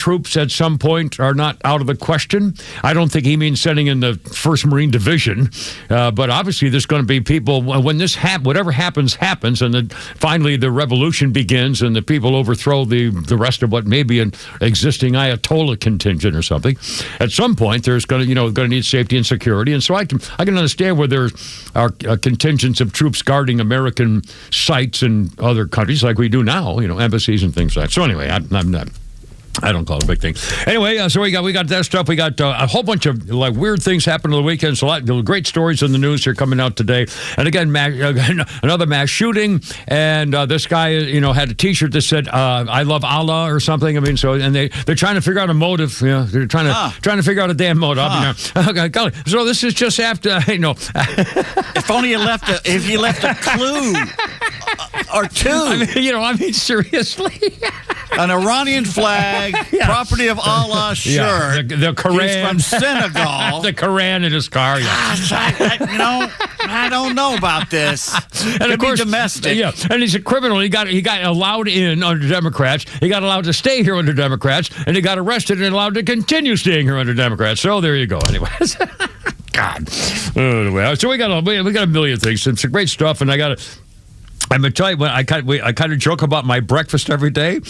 troops at some point are not out of the question. I don't think he means sending in the 1st Marine Division, but obviously there's going to be people, when this whatever happens, and then finally the revolution begins and the people overthrow the rest of what may be an existing ayatollah contingent or something. At some point, there's going to need safety and security, and so I can understand where there are contingents of troops guarding American sites in other countries like we do now, embassies and things like that. So anyway, I don't call it a big thing. Anyway, so we got that stuff. We got a whole bunch of weird things happening on the weekend. So a lot of great stories in the news here coming out today. And again, another mass shooting. And this guy, had a T-shirt that said "I love Allah" or something. I mean, so and they're trying to figure out a motive. They're trying to figure out a damn motive. Okay, so this is just after If only you left a clue or two. I mean, seriously. An Iranian flag, property of Allah shirt. Yeah, the Quran. He's from Senegal. The Quran in his car. Gosh, I don't know about this. And of course, domestic. Yeah, and he's a criminal. He got allowed in under Democrats. He got allowed to stay here under Democrats, and he got arrested and allowed to continue staying here under Democrats. So there you go. Anyways. God. Anyway, so we got a million things. It's great stuff, and I'm going to tell you, I kind of joke about my breakfast every day,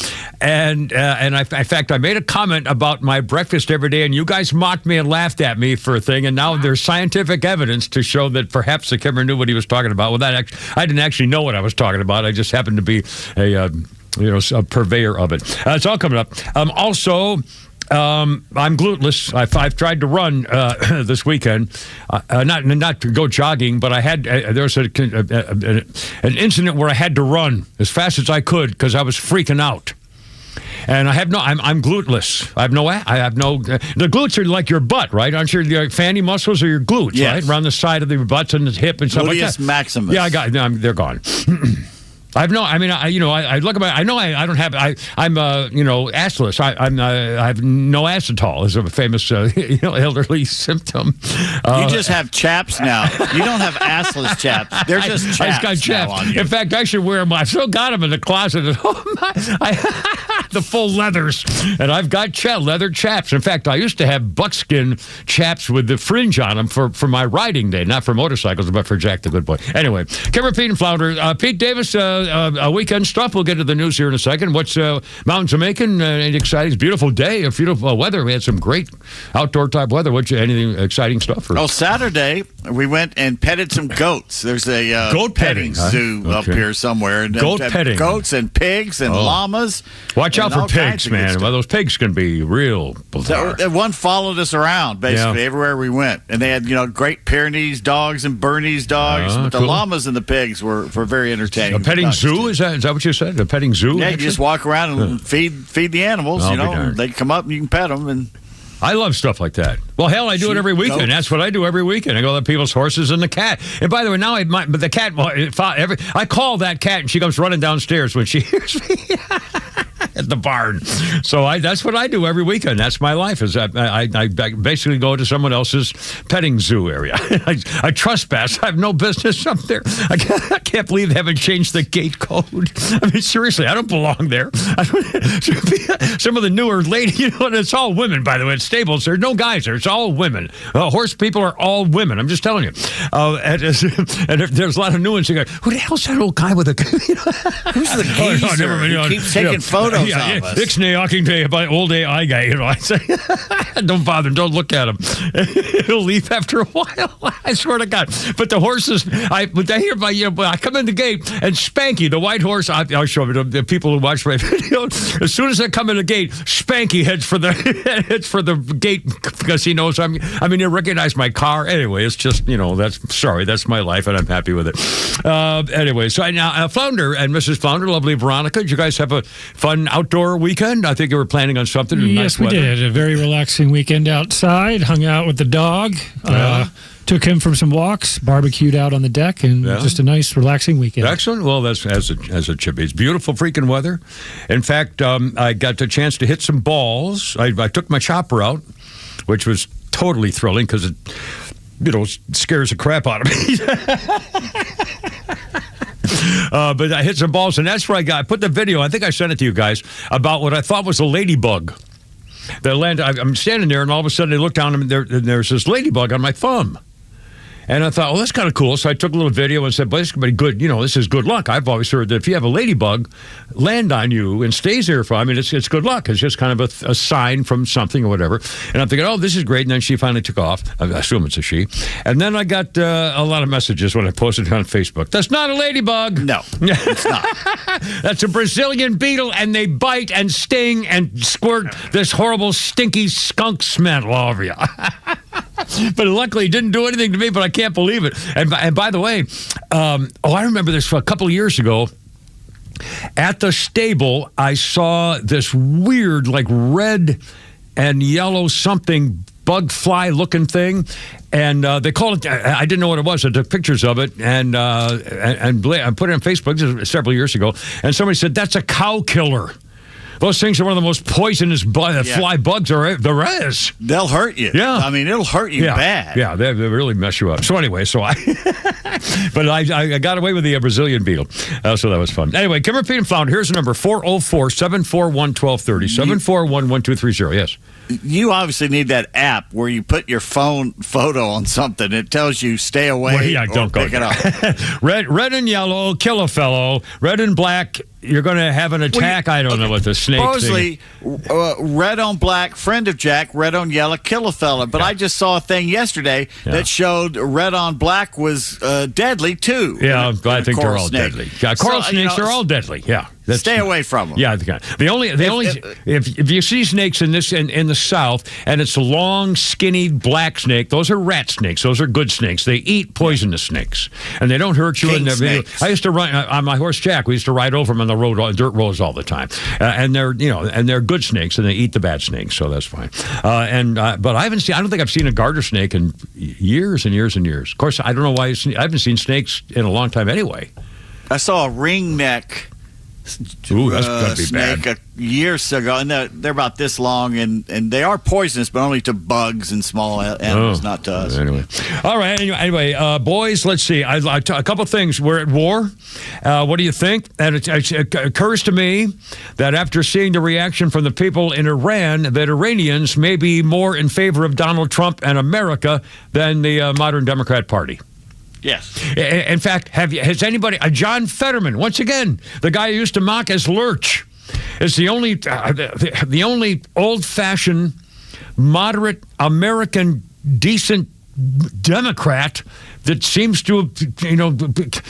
and in fact, I made a comment about my breakfast every day, and you guys mocked me and laughed at me for a thing, and now there's scientific evidence to show that perhaps the Kimmer knew what he was talking about. Well, I didn't actually know what I was talking about. I just happened to be a purveyor of it. It's all coming up. Also. I'm gluteless. I've tried to run this weekend, not to go jogging, but I had there was an incident where I had to run as fast as I could because I was freaking out. And I'm gluteless. I have no. The glutes are like your butt, right? Aren't your fanny muscles are your glutes, yes. Right? Around the side of the butts and the hip and stuff like that. Gluteus maximus. Yeah, they're gone. I look at my. I know I don't have. I'm assless. I have no acetol is a famous elderly symptom. You just have chaps now. You don't have assless chaps. They're just chaps. I just got chaps. On you. In fact, I should wear them. I've still got them in the closet. The full leathers, and I've got leather chaps. In fact, I used to have buckskin chaps with the fringe on them for my riding day, not for motorcycles, but for Jack the Good Boy. Anyway, Kimmer, Pete, and Flounder. Pete Davis. Weekend stuff. We'll get to the news here in a second. What's mountains are making? Any exciting? It's a beautiful day. A beautiful weather. We had some great outdoor type weather. Anything exciting stuff? Saturday we went and petted some goats. There's a goat petting zoo up here somewhere. And goat petting. Goats and pigs and llamas. Watch out for pigs, man. Well, those pigs can be real bizarre. So, one followed us around basically everywhere we went, and they had Great Pyrenees dogs and Bernese dogs. But the llamas and the pigs were very entertaining. A petting zoo. Is that what you said? A petting zoo? Yeah, you just walk around and feed the animals. They come up and you can pet them. And I love stuff like that. Well, hell, I do it every weekend. Goats. That's what I do every weekend. I go to people's horses and the cat. And by the way, now but the cat. I call that cat, and she comes running downstairs when she hears me. At the barn. So that's what I do every weekend. That's my life. Is I basically go to someone else's petting zoo area. I trespass. I have no business up there. I can't believe they haven't changed the gate code. I mean, seriously, I don't belong there. Some of the newer ladies, and it's all women, by the way. At stables, there's no guys there. It's all women. Horse people are all women. I'm just telling you. And if there's a lot of new ones, you go, who the hell's that old guy with a... Who's the geezer who keeps taking photos? Ixnay Ockington by old AI guy, I say, don't bother him, don't look at him. He'll leave after a while. I swear to God. But the horses, I come in the gate and Spanky, the white horse, I'll show you the people who watch my video. As soon as I come in the gate, Spanky heads for the gate because he knows he'll recognize my car. Anyway, it's just that's my life and I'm happy with it. Anyway, so now Flounder and Mrs. Flounder, lovely Veronica, did you guys have a fun outdoor weekend? I think you were planning on something. Yes, we did. A very relaxing weekend outside. Hung out with the dog. Took him for some walks. Barbecued out on the deck, and just a nice, relaxing weekend. Excellent. Well, that's as it should be. It's beautiful freaking weather. In fact, I got the chance to hit some balls. I took my chopper out, which was totally thrilling because it, scares the crap out of me. But I hit some balls, and that's where I put the video, I think I sent it to you guys, about what I thought was a ladybug. I'm standing there, and all of a sudden, I look down, and there's this ladybug on my thumb. And I thought, that's kind of cool. So I took a little video and said, this could be good. This is good luck. I've always heard that if you have a ladybug land on you and stays there it's good luck. It's just kind of a sign from something or whatever. And I'm thinking, this is great. And then she finally took off. I assume it's a she. And then I got a lot of messages when I posted it on Facebook. That's not a ladybug. No, it's not. That's a Brazilian beetle, and they bite and sting and squirt this horrible, stinky skunk smell all over you. But luckily, it didn't do anything to me, but I can't believe it. And by the way, I remember this a couple of years ago. At the stable, I saw this weird, like red and yellow something bug fly looking thing. And they call it, I didn't know what it was. I took pictures of it and I put it on Facebook several years ago. And somebody said, that's a cow killer. Those things are one of the most poisonous fly bugs there is. They'll hurt you. Yeah. I mean, it'll hurt you bad. Yeah, they really mess you up. So anyway, but I got away with the Brazilian beetle. So that was fun. Anyway, Kim Repeat and Flounder. Here's the number, 404-741-1230, 741-1230. Yes. You obviously need that app where you put your phone photo on something. It tells you stay away don't pick it up. Red and yellow, kill a fellow. Red and black, you're going to have an attack. I don't know what the snake supposedly, red on black, friend of Jack. Red on yellow, kill a fella. But I just saw a thing yesterday that showed red on black was deadly, too. Yeah, I think they're all deadly. Yeah, coral snakes are all deadly. Yeah. Stay away from them. Yeah, the only if you see snakes in the South and it's a long, skinny black snake, those are rat snakes. Those are good snakes. They eat poisonous snakes, and they don't hurt you. I used to ride on my horse Jack. We used to ride over them on the road, dirt roads all the time, and they're good snakes, and they eat the bad snakes, so that's fine. But I don't think I've seen a garter snake in years and years and years. Of course, I don't know why I haven't seen snakes in a long time anyway. I saw a ringneck. Ooh, that's gotta be snake bad. Years ago, and they're about this long, and they are poisonous, but only to bugs and small animals, not to us. Anyway, all right. Anyway, boys, let's see. A couple things. We're at war. What do you think? And it occurs to me that after seeing the reaction from the people in Iran, that Iranians may be more in favor of Donald Trump and America than the modern Democrat Party. Yes. In fact, has anybody, John Fetterman, once again, the guy who used to mock as Lurch, is the only old-fashioned, moderate, American, decent Democrat that seems to have,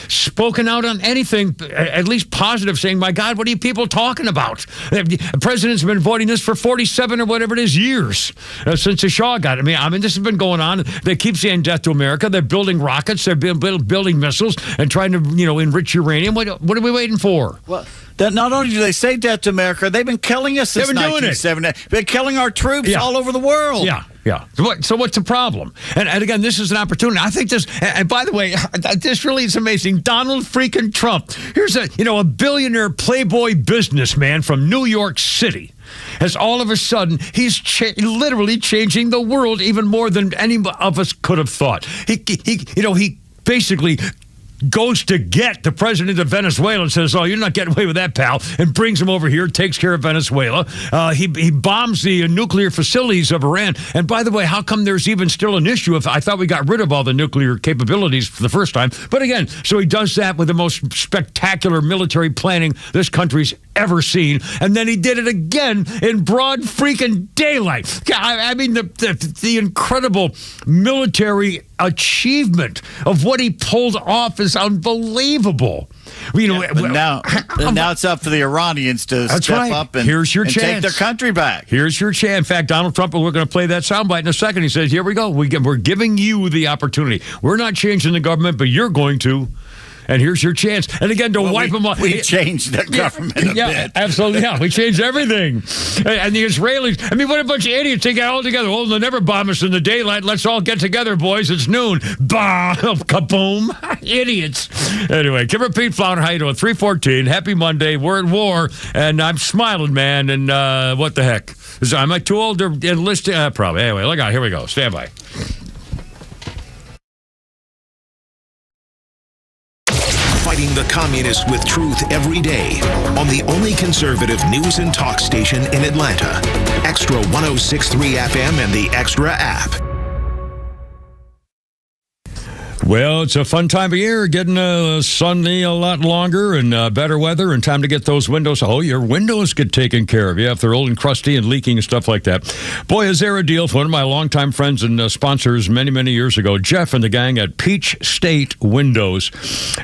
spoken out on anything, at least positive, saying, my God, what are you people talking about? The president's been avoiding this for 47 or whatever it is years since the Shaw got it. I mean, this has been going on. They keep saying death to America. They're building rockets. They're building missiles and trying to, enrich uranium. What are we waiting for? Well, not only do they say death to America, they've been killing us since 1970. They've been killing our troops all over the world. Yeah. So what's the problem? And again, this is an opportunity. I think this, and by the way, this really is amazing. Donald freaking Trump. Here's a billionaire playboy businessman from New York City. As all of a sudden, he's literally changing the world even more than any of us could have thought. He basically goes to get the president of Venezuela and says, you're not getting away with that, pal, and brings him over here, takes care of Venezuela. He bombs the nuclear facilities of Iran. And by the way, how come there's even still an issue if I thought we got rid of all the nuclear capabilities for the first time? But again, so he does that with the most spectacular military planning this country's ever seen. And then he did it again in broad freaking daylight. I mean, the incredible military achievement of what he pulled off is unbelievable. Now it's up for the Iranians to step up and, here's your and chance. Take their country back. Here's your chance. In fact, Donald Trump, we're going to play that soundbite in a second. He says, here we go. We're giving you the opportunity. We're not changing the government, but you're going to. And here's your chance. And again, to wipe them off. We changed the government a bit. Absolutely. Yeah, we changed everything. And the Israelis, what a bunch of idiots. They got all together. Oh, they'll never bomb us in the daylight. Let's all get together, boys. It's noon. Bah, kaboom. Idiots. Anyway, Kim Repeat, Flounder, how you doing? 314. Happy Monday. We're at war. And I'm smiling, man. And what the heck? Am I too old to enlist? Probably. Anyway, look out. Here we go. Stand by. Feeding the communists with truth every day on the only conservative news and talk station in Atlanta. Extra 106.3 FM and the Extra app. Well, it's a fun time of year, getting sunny a lot longer and better weather and time to get those windows. Oh, your windows get taken care of. Yeah, if they're old and crusty and leaking and stuff like that. Boy, is there a deal for one of my longtime friends and sponsors many, many years ago, Jeff and the gang at Peach State Windows.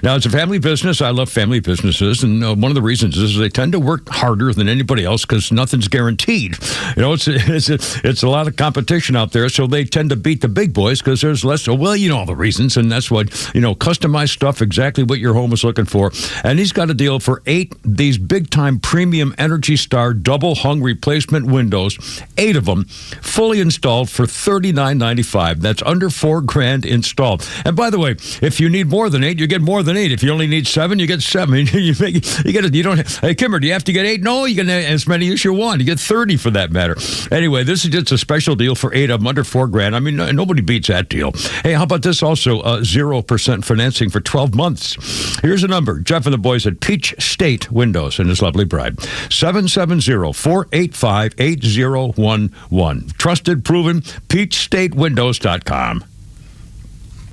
Now, it's a family business. I love family businesses, and one of the reasons is they tend to work harder than anybody else because nothing's guaranteed. You know, it's a lot of competition out there, so they tend to beat the big boys because there's less. Well, you know all the reasons, and that's what, customized stuff, exactly what your home is looking for. And he's got a deal for 8 these big-time premium Energy Star double-hung replacement windows, 8 of them, fully installed for $39.95. That's under $4,000 installed. And by the way, if you need more than 8, you get more than 8. If you only need 7, you get 7. You get it. You don't. Hey, Kimmer, do you have to get 8? No, you get as many as you want. You get 30 for that matter. Anyway, this is just a special deal for 8 of them under $4,000. I mean, nobody beats that deal. Hey, how about this also? 0% financing for 12 months. Here's a number. Jeff and the boys at Peach State Windows and his lovely bride. 770-485-8011. Trusted, proven, peachstatewindows.com.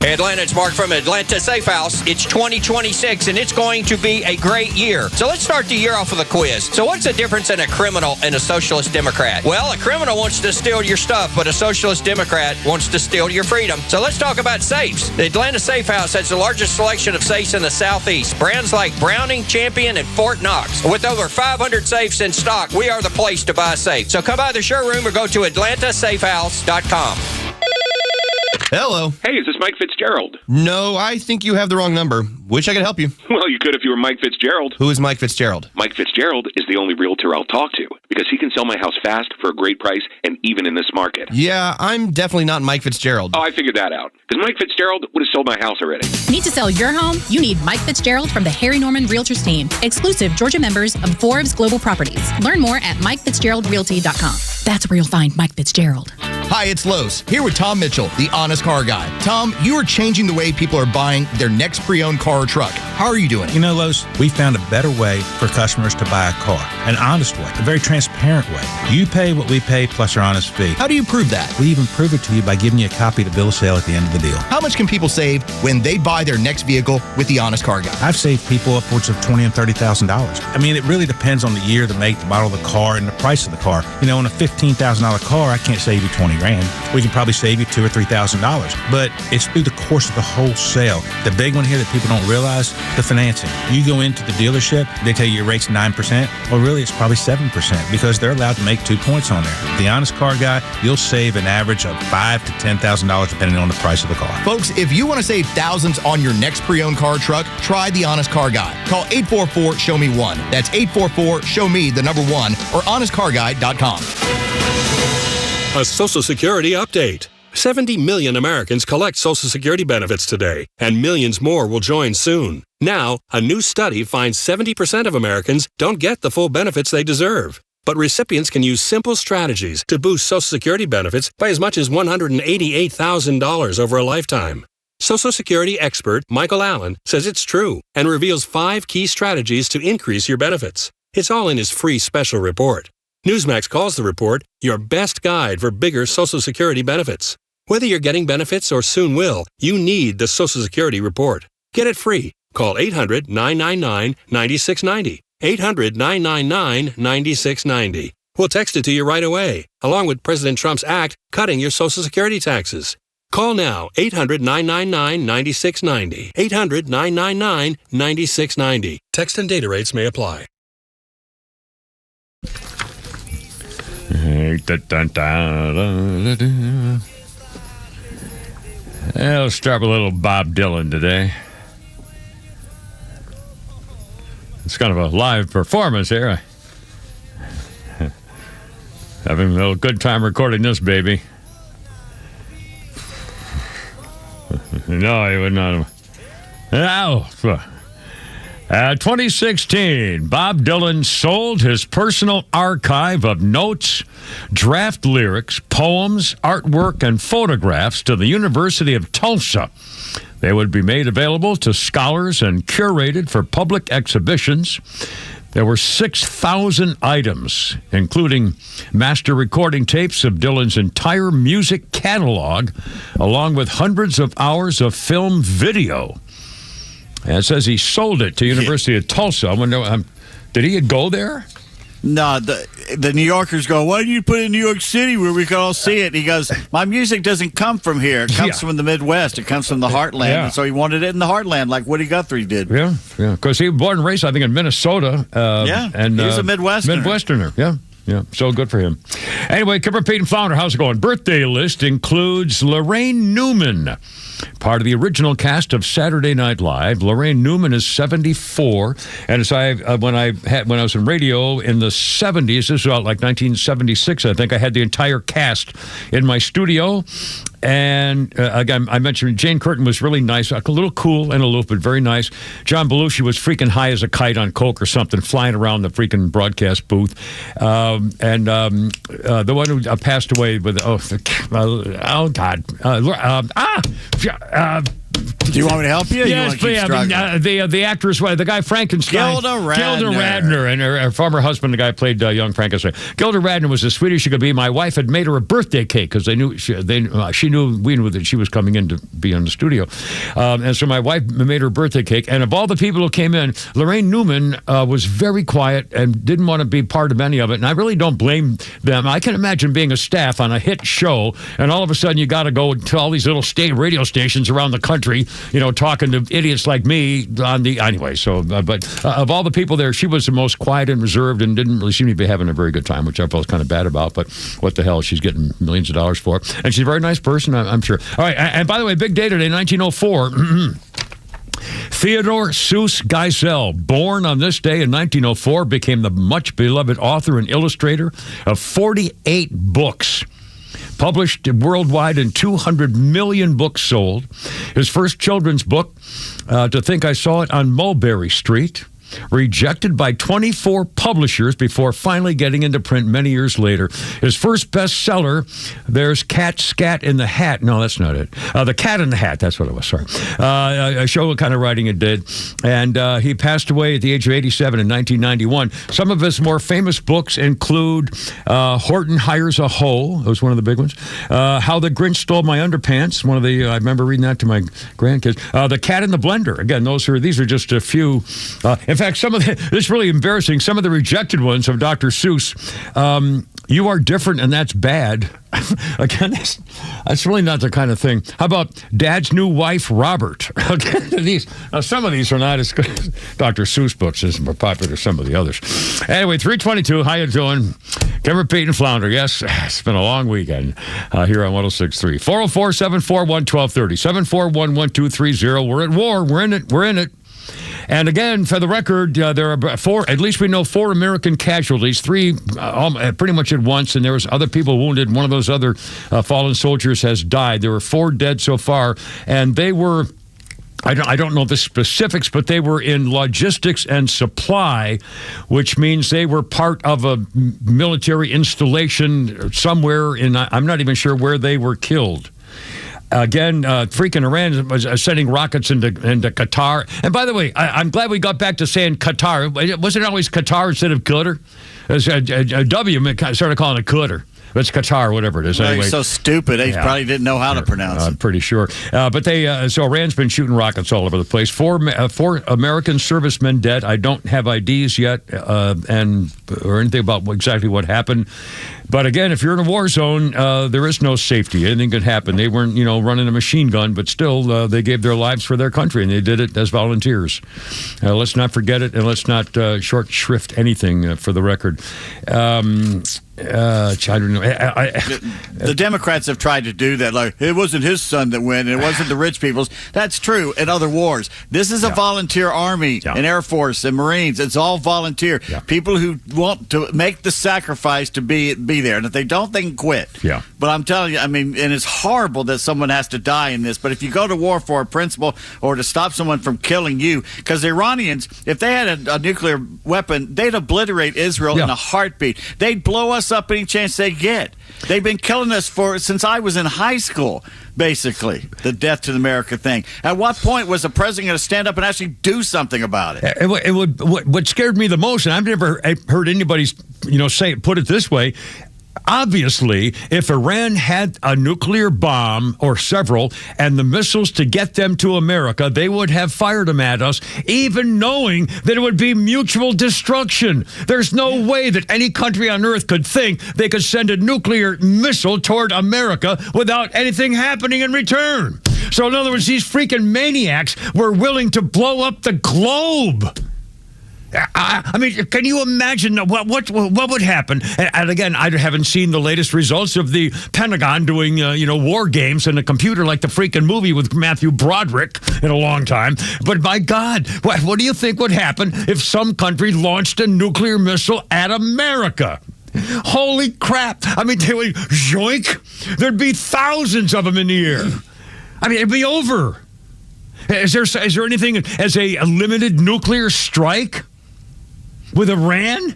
Hey Atlanta, it's Mark from Atlanta Safe House. It's 2026 and it's going to be a great year. So let's start the year off with a quiz. So what's the difference in a criminal and a socialist Democrat? Well, a criminal wants to steal your stuff, but a socialist Democrat wants to steal your freedom. So let's talk about safes. The Atlanta Safe House has the largest selection of safes in the Southeast. Brands like Browning, Champion, and Fort Knox. With over 500 safes in stock, we are the place to buy a safe. So come by the showroom or go to atlantasafehouse.com. Hello. Hey, is this Mike Fitzgerald? No, I think you have the wrong number. Wish I could help you. Well, you could if you were Mike Fitzgerald. Who is Mike Fitzgerald? Mike Fitzgerald is the only realtor I'll talk to because he can sell my house fast for a great price and even in this market. Yeah, I'm definitely not Mike Fitzgerald. Oh, I figured that out. Because Mike Fitzgerald would have sold my house already. Need to sell your home? You need Mike Fitzgerald from the Harry Norman Realtors team. Exclusive Georgia members of Forbes Global Properties. Learn more at MikeFitzgeraldRealty.com. That's where you'll find Mike Fitzgerald. Hi, it's Los, here with Tom Mitchell, the Honest Car Guy. Tom, you are changing the way people are buying their next pre-owned car or truck. How are you doing it? You know, Los, we found a better way for customers to buy a car. An honest way, a very transparent way. You pay what we pay plus our honest fee. How do you prove that? We even prove it to you by giving you a copy of the bill of sale at the end of the deal. How much can people save when they buy their next vehicle with the Honest Car Guy? I've saved people upwards of $20,000 and $30,000. I mean, it really depends on the year, the make, the model of the car, and the price of the car. You know, in a $15,000 car, I can't save you $20,000. We can probably save you $2,000 or $3,000. But it's through the course of the whole sale. The big one here that people don't realize, the financing. You go into the dealership, they tell you your rate's 9%. Well, really, it's probably 7% because they're allowed to make 2 points on there. The Honest Car Guy, you'll save an average of $5,000 to $10,000 depending on the price of the car. Folks, if you want to save thousands on your next pre-owned car or truck, try the Honest Car Guy. Call 844-SHOW-ME-1. That's 844-SHOW-ME, the number 1, or honestcarguy.com. A Social Security update. 70 million Americans collect Social Security benefits today, and millions more will join soon. Now, a new study finds 70% of Americans don't get the full benefits they deserve. But recipients can use simple strategies to boost Social Security benefits by as much as $188,000 over a lifetime. Social Security expert Michael Allen says it's true and reveals 5 key strategies to increase your benefits. It's all in his free special report. Newsmax calls the report your best guide for bigger Social Security benefits. Whether you're getting benefits or soon will, you need the Social Security report. Get it free. Call 800-999-9690. 800-999-9690. We'll text it to you right away, along with President Trump's act cutting your Social Security taxes. Call now, 800-999-9690. 800-999-9690. Text and data rates may apply. I'll start with a little Bob Dylan today. It's kind of a live performance here. Having a little good time recording this baby. No, he would not have. 2016, Bob Dylan sold his personal archive of notes, draft lyrics, poems, artwork, and photographs to the University of Tulsa. They would be made available to scholars and curated for public exhibitions. There were 6,000 items, including master recording tapes of Dylan's entire music catalog, along with hundreds of hours of film video. And it says he sold it to University of Tulsa. I wonder, did he go there? No, the New Yorkers go, why do you put it in New York City where we can all see it? He goes, my music doesn't come from here. It comes from the Midwest. It comes from the heartland. Yeah. And so he wanted it in the heartland like Woody Guthrie did. Yeah. Because he was born and raised, I think, in Minnesota. And he's a Midwesterner. Midwesterner, yeah. So good for him. Anyway, Kimber, Pete, and Flounder, how's it going? Birthday list includes Lorraine Newman, part of the original cast of Saturday Night Live. Lorraine Newman is 74, and as when I was in radio in the 70s, this was about like 1976, I think, I had the entire cast in my studio. And again, I mentioned Jane Curtin was really nice, a little cool and aloof, but very nice. John Belushi was freaking high as a kite on coke or something, flying around the freaking broadcast booth. The one who passed away with do you want me to help you? Yes, the actress, the guy Frankenstein. Gilda Radner. And her former husband, the guy played young Frankenstein. Gilda Radner was as sweet as she could be. My wife had made her a birthday cake because we knew that she was coming in to be in the studio. And so my wife made her a birthday cake. And of all the people who came in, Lorraine Newman was very quiet and didn't want to be part of any of it. And I really don't blame them. I can imagine being a staff on a hit show, and all of a sudden you got to go to all these little radio stations around the country, talking to idiots like me anyway. So, but of all the people there, she was the most quiet and reserved and didn't really seem to be having a very good time, which I felt kind of bad about. But what the hell, she's getting millions of dollars for it. And she's a very nice person, I'm sure. All right, and by the way, big day today, 1904. Theodore Seuss Geisel, born on this day in 1904, became the much beloved author and illustrator of 48 books. Published worldwide in 200 million books sold. His first children's book, To Think I Saw It on Mulberry Street, rejected by 24 publishers before finally getting into print many years later. His first bestseller, There's Cat Scat in the Hat. No, that's not it. The Cat in the Hat, that's what it was, sorry. I show what kind of writing it did. And he passed away at the age of 87 in 1991. Some of his more famous books include Horton Hires a Hoe. That was one of the big ones. How the Grinch Stole My Underpants. I remember reading that to my grandkids. The Cat in the Blender. Again, these are just a few. In fact, this is really embarrassing. Some of the rejected ones of Dr. Seuss. You Are Different and That's Bad. Again, that's really not the kind of thing. How about Dad's New Wife, Robert? Some of these are not as good as Dr. Seuss books, as more popular as some of the others. Anyway, 322, how you doing? Kimber, Pete, and Flounder. Yes, it's been a long weekend here on 106.3. 404-741-1230. 741-1230. We're at war. We're in it. And again, for the record, there are at least we know 4 American casualties, 3 pretty much at once, and there was other people wounded. One of those other fallen soldiers has died. There were 4 dead so far, and they were, I don't know the specifics, but they were in logistics and supply, which means they were part of a military installation somewhere I'm not even sure where they were killed. Again, freaking Iran was sending rockets into Qatar. And by the way, I'm glad we got back to saying Qatar. Wasn't it always Qatar instead of Qatar? W started calling it Qatar. It's Qatar, whatever it is. Well, anyway, he's so stupid. He probably didn't know how to pronounce it. I'm pretty sure. But so Iran's been shooting rockets all over the place. 4 American servicemen dead. I don't have IDs yet or anything about exactly what happened. But again, if you're in a war zone, there is no safety. Anything could happen. They weren't, running a machine gun, but still, they gave their lives for their country, and they did it as volunteers. Let's not forget it, and let's not short shrift anything for the record. I don't know. The Democrats have tried to do that. Like, it wasn't his son that went, and it wasn't the rich people's. That's true in other wars. This is a volunteer army and Air Force and Marines. It's all volunteer. Yeah. People who want to make the sacrifice to be there. And if they don't, they can quit. Yeah. But I'm telling you, and it's horrible that someone has to die in this. But if you go to war for a principle or to stop someone from killing you, because the Iranians, if they had a nuclear weapon, they'd obliterate Israel in a heartbeat. They'd blow us us up any chance they get. They've been killing us since I was in high school, basically, the death to America thing. At what point was the president going to stand up and actually do something about it? What scared me the most, and I've never heard anybody put it this way, obviously, if Iran had a nuclear bomb or several and the missiles to get them to America, they would have fired them at us, even knowing that it would be mutual destruction. There's no way that any country on earth could think they could send a nuclear missile toward America without anything happening in return. So, in other words, these freaking maniacs were willing to blow up the globe. I mean, can you imagine what would happen? And again, I haven't seen the latest results of the Pentagon doing, war games in a computer like the freaking movie with Matthew Broderick in a long time. But my God, what do you think would happen if some country launched a nuclear missile at America? Holy crap. I mean, they would zoink. There'd be thousands of them in the air. I mean, it'd be over. Is there anything as a limited nuclear strike with Iran?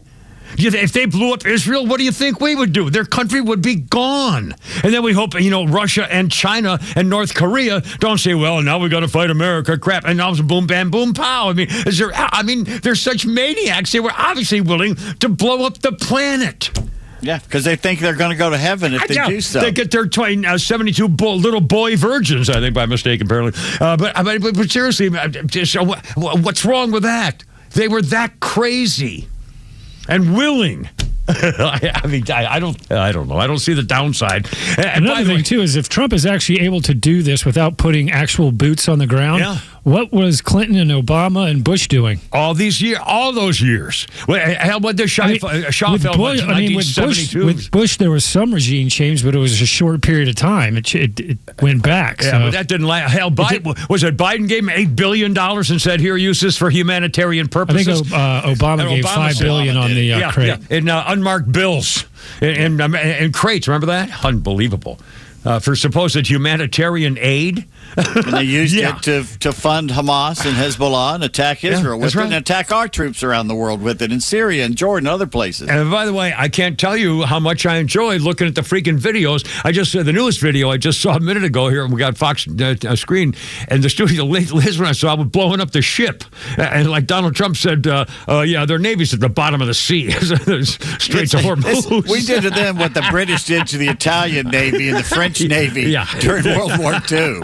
If they blew up Israel, what do you think we would do? Their country would be gone. And then we hope, Russia and China and North Korea don't say, well, now we got to fight America, crap. And now it's boom, bam, boom, pow. I mean, they're such maniacs. They were obviously willing to blow up the planet. Yeah, because they think they're going to go to heaven if they do so. They get their 72 little boy virgins, I think, by mistake, apparently. But seriously, what's wrong with that? They were that crazy and willing. I don't know. I don't see the downside. Another thing, too, is if Trump is actually able to do this without putting actual boots on the ground, what was Clinton and Obama and Bush doing? All those years. Hell, what the Shaw fell Bush, with Bush, there was some regime change, but it was a short period of time. It went back. Yeah, but that didn't last. Hell, Biden gave him $8 billion and said, here, use this for humanitarian purposes? I think Obama gave $5 billion on the crate. In unmarked bills in crates. Remember that? Unbelievable. For supposed humanitarian aid. And they used it to fund Hamas and Hezbollah and attack Israel with it and attack our troops around the world with it in Syria and Jordan and other places. And by the way, I can't tell you how much I enjoyed looking at the freaking videos. The newest video I just saw a minute ago here, and we got Fox screen, and the studio, Liz, when I saw, was blowing up the ship. And like Donald Trump said, their Navy's at the bottom of the sea. Straight to Hormuz. We did to them what the British did to the Italian Navy and the French Navy during World War II.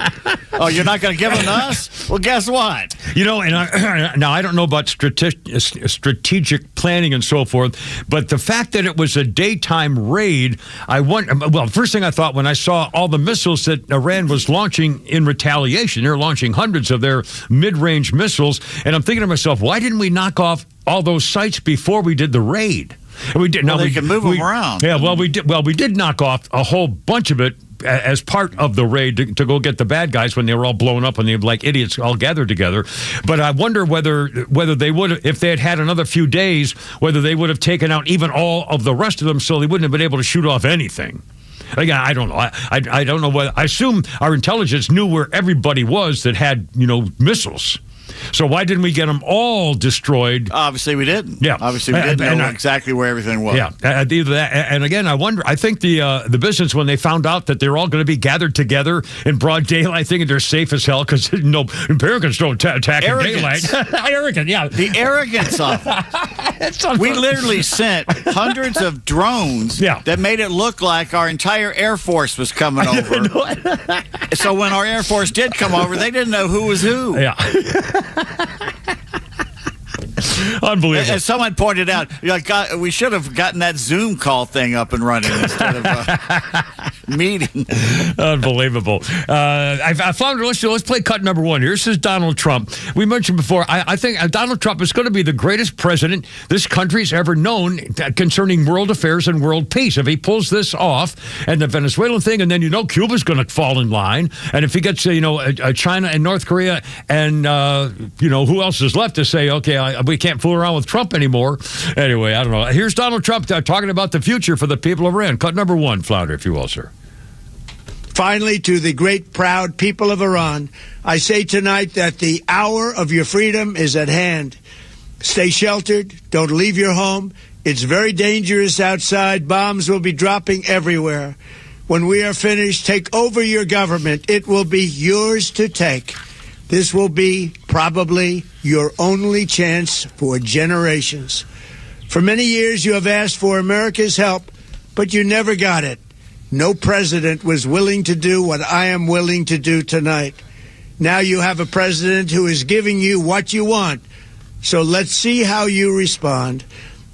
Oh, you're not going to give them to us? Well, guess what? Now I don't know about strategic planning and so forth, but the fact that it was a daytime raid, first thing I thought when I saw all the missiles that Iran was launching in retaliation, they're launching hundreds of their mid-range missiles, and I'm thinking to myself, why didn't we knock off all those sites before we did the raid? We did. They can move them around. Yeah, we did knock off a whole bunch of it as part of the raid to go get the bad guys when they were all blown up and they were like idiots all gathered together. But I wonder whether they would, if they had had another few days, whether they would have taken out even all of the rest of them, so they wouldn't have been able to shoot off anything. Again, I don't know. I don't know whether. I assume our intelligence knew where everybody was that had missiles. So why didn't we get them all destroyed? Obviously, we didn't. Yeah, obviously, we didn't know exactly where everything was. Yeah, either that, and again, I wonder. I think the business, when they found out that they're all going to be gathered together in broad daylight, thinking they're safe as hell because Americans don't attack in daylight. Arrogant, yeah. The arrogance of it. We literally sent hundreds of drones that made it look like our entire Air Force was coming over. So when our Air Force did come over, they didn't know who was who. Yeah. Unbelievable. As someone pointed out, we should have gotten that Zoom call thing up and running instead of a meeting. Unbelievable. I found it. Let's play cut number one. This is Donald Trump. We mentioned before, I think Donald Trump is going to be the greatest president this country's ever known concerning world affairs and world peace. If he pulls this off and the Venezuelan thing, and then Cuba's going to fall in line, and if he gets China and North Korea and who else is left to say, okay, we can't fool around with Trump anymore. Anyway, I don't know. Here's Donald Trump talking about the future for the people of Iran. Cut number one, Flounder, if you will, sir. Finally, to the great, proud people of Iran, I say tonight that the hour of your freedom is at hand. Stay sheltered. Don't leave your home. It's very dangerous outside. Bombs will be dropping everywhere. When we are finished, take over your government. It will be yours to take. This will be probably your only chance for generations. For many years, you have asked for America's help, but you never got it. No president was willing to do what I am willing to do tonight. Now you have a president who is giving you what you want. So let's see how you respond.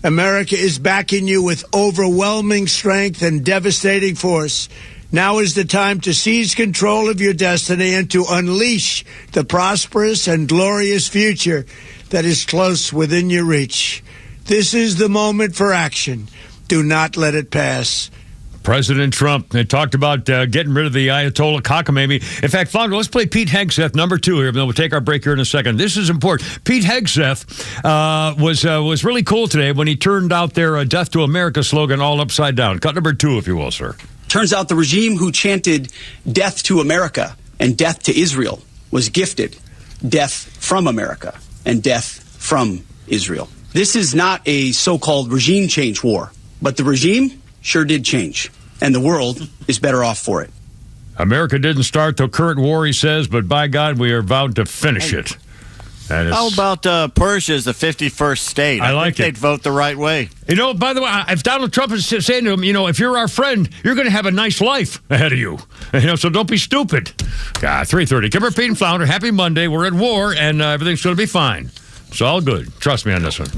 America is backing you with overwhelming strength and devastating force. Now is the time to seize control of your destiny and to unleash the prosperous and glorious future that is close within your reach. This is the moment for action. Do not let it pass. President Trump, they talked about getting rid of the Ayatollah cockamamie. In fact, Flounder, let's play Pete Hegseth, number 2 here, then we'll take our break here in a second. This is important. Pete Hegseth was really cool today when he turned out their Death to America slogan all upside down. Cut number 2, if you will, sir. Turns out the regime who chanted death to America and death to Israel was gifted death from America and death from Israel. This is not a so-called regime change war, but the regime sure did change, and the world is better off for it. America didn't start the current war, he says, but by God, we are vowed to finish it. How about Persia as the 51st state? I like think they'd vote the right way. You know, by the way, if Donald Trump is saying to him, you know, if you're our friend, you're going to have a nice life ahead of you. You know, so don't be stupid. God, 3:30. Kimber, Pete, and Flounder, happy Monday. We're at war, and everything's going to be fine. It's all good. Trust me on this one.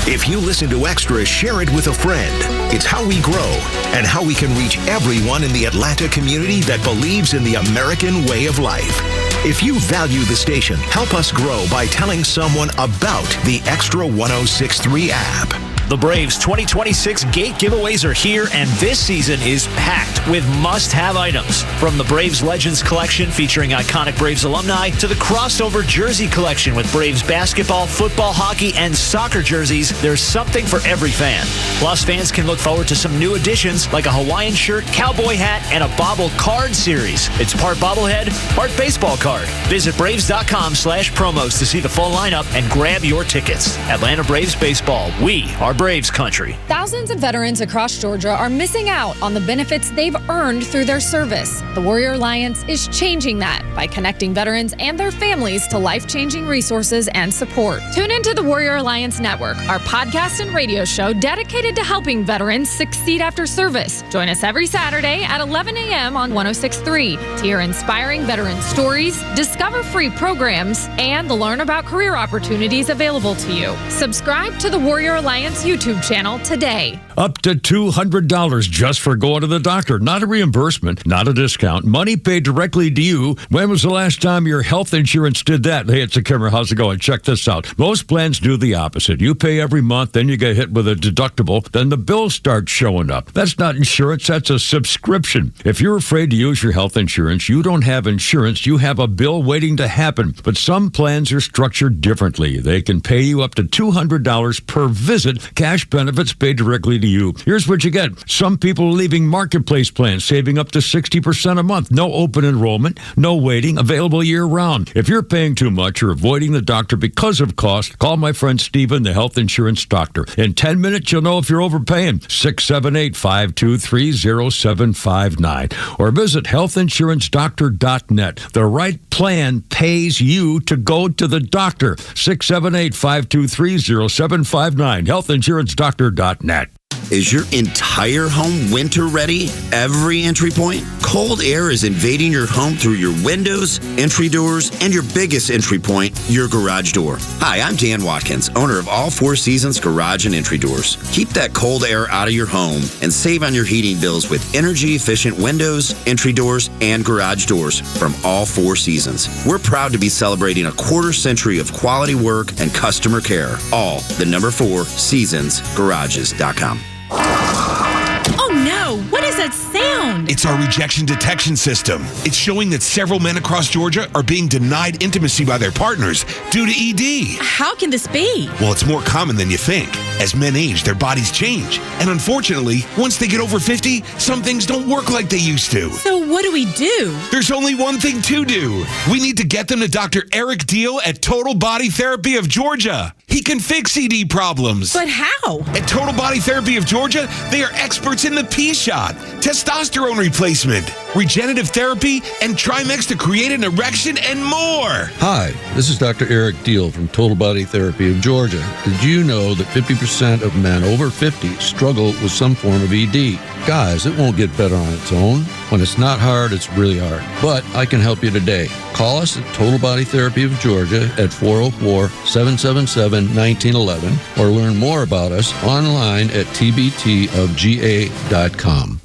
If you listen to Extra, share it with a friend. It's how we grow and how we can reach everyone in the Atlanta community that believes in the American way of life. If you value the station, help us grow by telling someone about the Extra 106.3 app. The Braves 2026 gate giveaways are here, and this season is packed with must-have items. From the Braves Legends collection featuring iconic Braves alumni to the crossover jersey collection with Braves basketball, football, hockey, and soccer jerseys, there's something for every fan. Plus, fans can look forward to some new additions like a Hawaiian shirt, cowboy hat, and a bobble card series. It's part bobblehead, part baseball card. Visit Braves.com/promos to see the full lineup and grab your tickets. Atlanta Braves Baseball. We are Braves country. Thousands of veterans across Georgia are missing out on the benefits they've earned through their service. The Warrior Alliance is changing that by connecting veterans and their families to life-changing resources and support. Tune into the Warrior Alliance Network, our podcast and radio show dedicated to helping veterans succeed after service. Join us every Saturday at 11 a.m. on 106.3 to hear inspiring veteran stories, discover free programs, and learn about career opportunities available to you. Subscribe to the Warrior Alliance YouTube channel today. Up to $200 just for going to the doctor. Not a reimbursement, not a discount. Money paid directly to you. When was the last time your health insurance did that? Hey, it's a Kimmer. How's it going? Check this out. Most plans do the opposite. You pay every month, then you get hit with a deductible, then the bills start showing up. That's not insurance, that's a subscription. If you're afraid to use your health insurance, you don't have insurance, you have a bill waiting to happen. But some plans are structured differently. They can pay you up to $200 per visit. Cash benefits paid directly to you. Here's what you get. Some people are leaving marketplace plans, saving up to 60% a month. No open enrollment, no waiting, available year-round. If you're paying too much or avoiding the doctor because of cost, call my friend Steven, the health insurance doctor. In 10 minutes, you'll know if you're overpaying. 678-523-0759. Or visit healthinsurancedoctor.net. The right plan pays you to go to the doctor. 678-523-0759. Healthinsurancedoctor.net. Is your entire home winter ready? Every entry point? Cold air is invading your home through your windows, entry doors, and your biggest entry point, your garage door. Hi, I'm Dan Watkins, owner of All Four Seasons Garage and Entry Doors. Keep that cold air out of your home and save on your heating bills with energy-efficient windows, entry doors, and garage doors from All Four Seasons. We're proud to be celebrating a quarter-century of quality work and customer care. All the number 4 seasonsgarages.com. Oh no, what is that sound? found? It's our rejection detection system. It's showing that several men across Georgia are being denied intimacy by their partners due to ED. How can this be? Well, it's more common than you think. As men age, their bodies change. And unfortunately, once they get over 50, some things don't work like they used to. So what do we do? There's only one thing to do. We need to get them to Dr. Eric Deal at Total Body Therapy of Georgia. He can fix ED problems. But how? At Total Body Therapy of Georgia, they are experts in the P-shot, testosterone replacement, regenerative therapy, and Trimex to create an erection and more. Hi, this is Dr. Eric Deal from Total Body Therapy of Georgia. Did you know that 50% of men over 50 struggle with some form of ED? Guys, it won't get better on its own. When it's not hard, it's really hard. But I can help you today. Call us at Total Body Therapy of Georgia at 404-777-1911 or learn more about us online at tbtofga.com.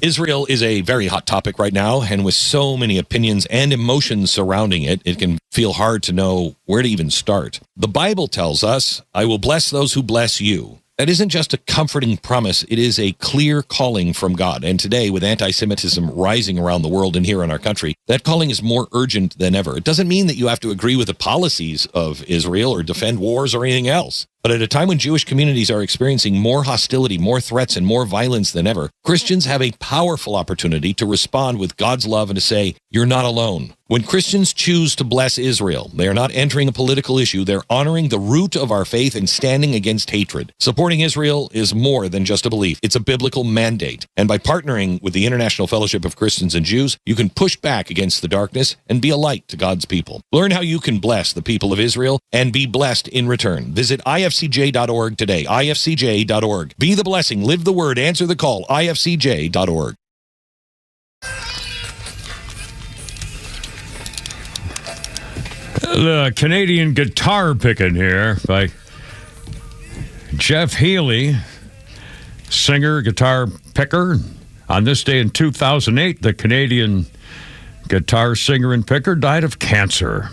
Israel is a very hot topic right now, and with so many opinions and emotions surrounding it, it can feel hard to know where to even start. The Bible tells us, I will bless those who bless you. That isn't just a comforting promise, it is a clear calling from God. And today, with anti-Semitism rising around the world and here in our country, that calling is more urgent than ever. It doesn't mean that you have to agree with the policies of Israel or defend wars or anything else. But at a time when Jewish communities are experiencing more hostility, more threats, and more violence than ever, Christians have a powerful opportunity to respond with God's love and to say, you're not alone. When Christians choose to bless Israel, they are not entering a political issue. They're honoring the root of our faith and standing against hatred. Supporting Israel is more than just a belief. It's a biblical mandate. And by partnering with the International Fellowship of Christians and Jews, you can push back against the darkness and be a light to God's people. Learn how you can bless the people of Israel and be blessed in return. Visit ifcj.org today. ifcj.org. Be the blessing. Live the word. Answer the call. ifcj.org. The Canadian guitar picking here by Jeff Healey, singer, guitar picker. On this day in 2008, the Canadian guitar singer and picker died of cancer.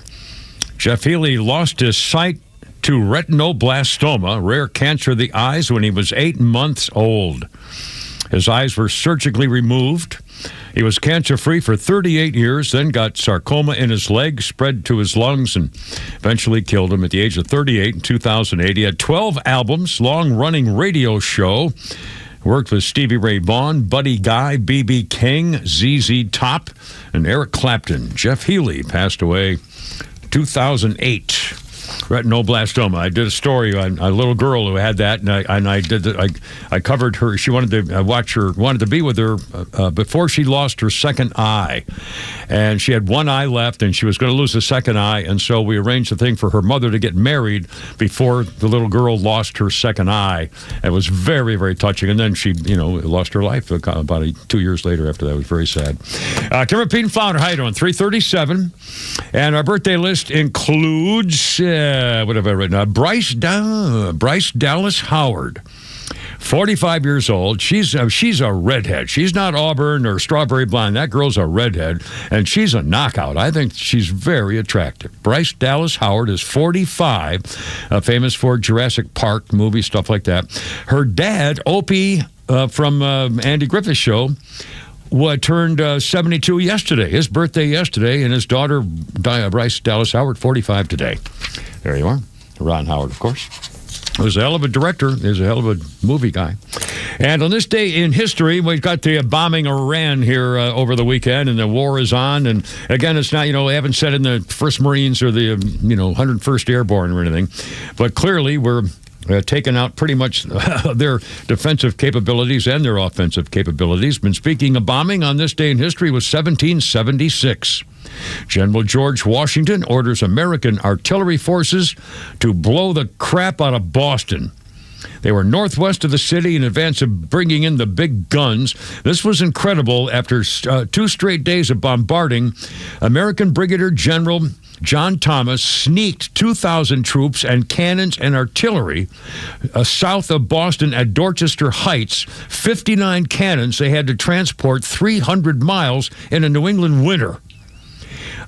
Jeff Healey lost his sight to retinoblastoma, rare cancer of the eyes, when he was 8 months old. His eyes were surgically removed. He was cancer-free for 38 years, then got sarcoma in his leg, spread to his lungs, and eventually killed him at the age of 38 in 2008. He had 12 albums, long-running radio show, worked with Stevie Ray Vaughan, Buddy Guy, B.B. King, ZZ Top, and Eric Clapton. Jeff Healey passed away 2008. Retinoblastoma. I did a story on a little girl who had that, and I covered her. She wanted to watch her, wanted to be with her before she lost her second eye, and she had one eye left, and she was going to lose the second eye, and so we arranged a thing for her mother to get married before the little girl lost her second eye. It was very, very touching, and then she, lost her life about 2 years later. After that, it was very sad. Kim Rapine and Flounder, how you doing? 337, and our birthday list includes. What have I written? Bryce Dallas Howard, 45 years old. She's a redhead. She's not auburn or strawberry blonde. That girl's a redhead, and she's a knockout. I think she's very attractive. Bryce Dallas Howard is 45, famous for Jurassic Park movie, stuff like that. Her dad, Opie, from Andy Griffith's show, turned 72 yesterday. His birthday yesterday, and his daughter, Bryce Dallas Howard, 45 today. There you are. Ron Howard, of course. He was a hell of a director. He was a hell of a movie guy. And on this day in history, we've got the bombing Iran here over the weekend, and the war is on. And again, it's not, they haven't said in the 1st Marines or the, 101st Airborne or anything. But clearly, we're taken out pretty much their defensive capabilities and their offensive capabilities. Been speaking of bombing on this day in history was 1776. General George Washington orders American artillery forces to blow the crap out of Boston. They were northwest of the city in advance of bringing in the big guns. This was incredible. After 2 straight days of bombarding, American Brigadier General John Thomas sneaked 2,000 troops and cannons and artillery south of Boston at Dorchester Heights. 59 cannons they had to transport 300 miles in a New England winter.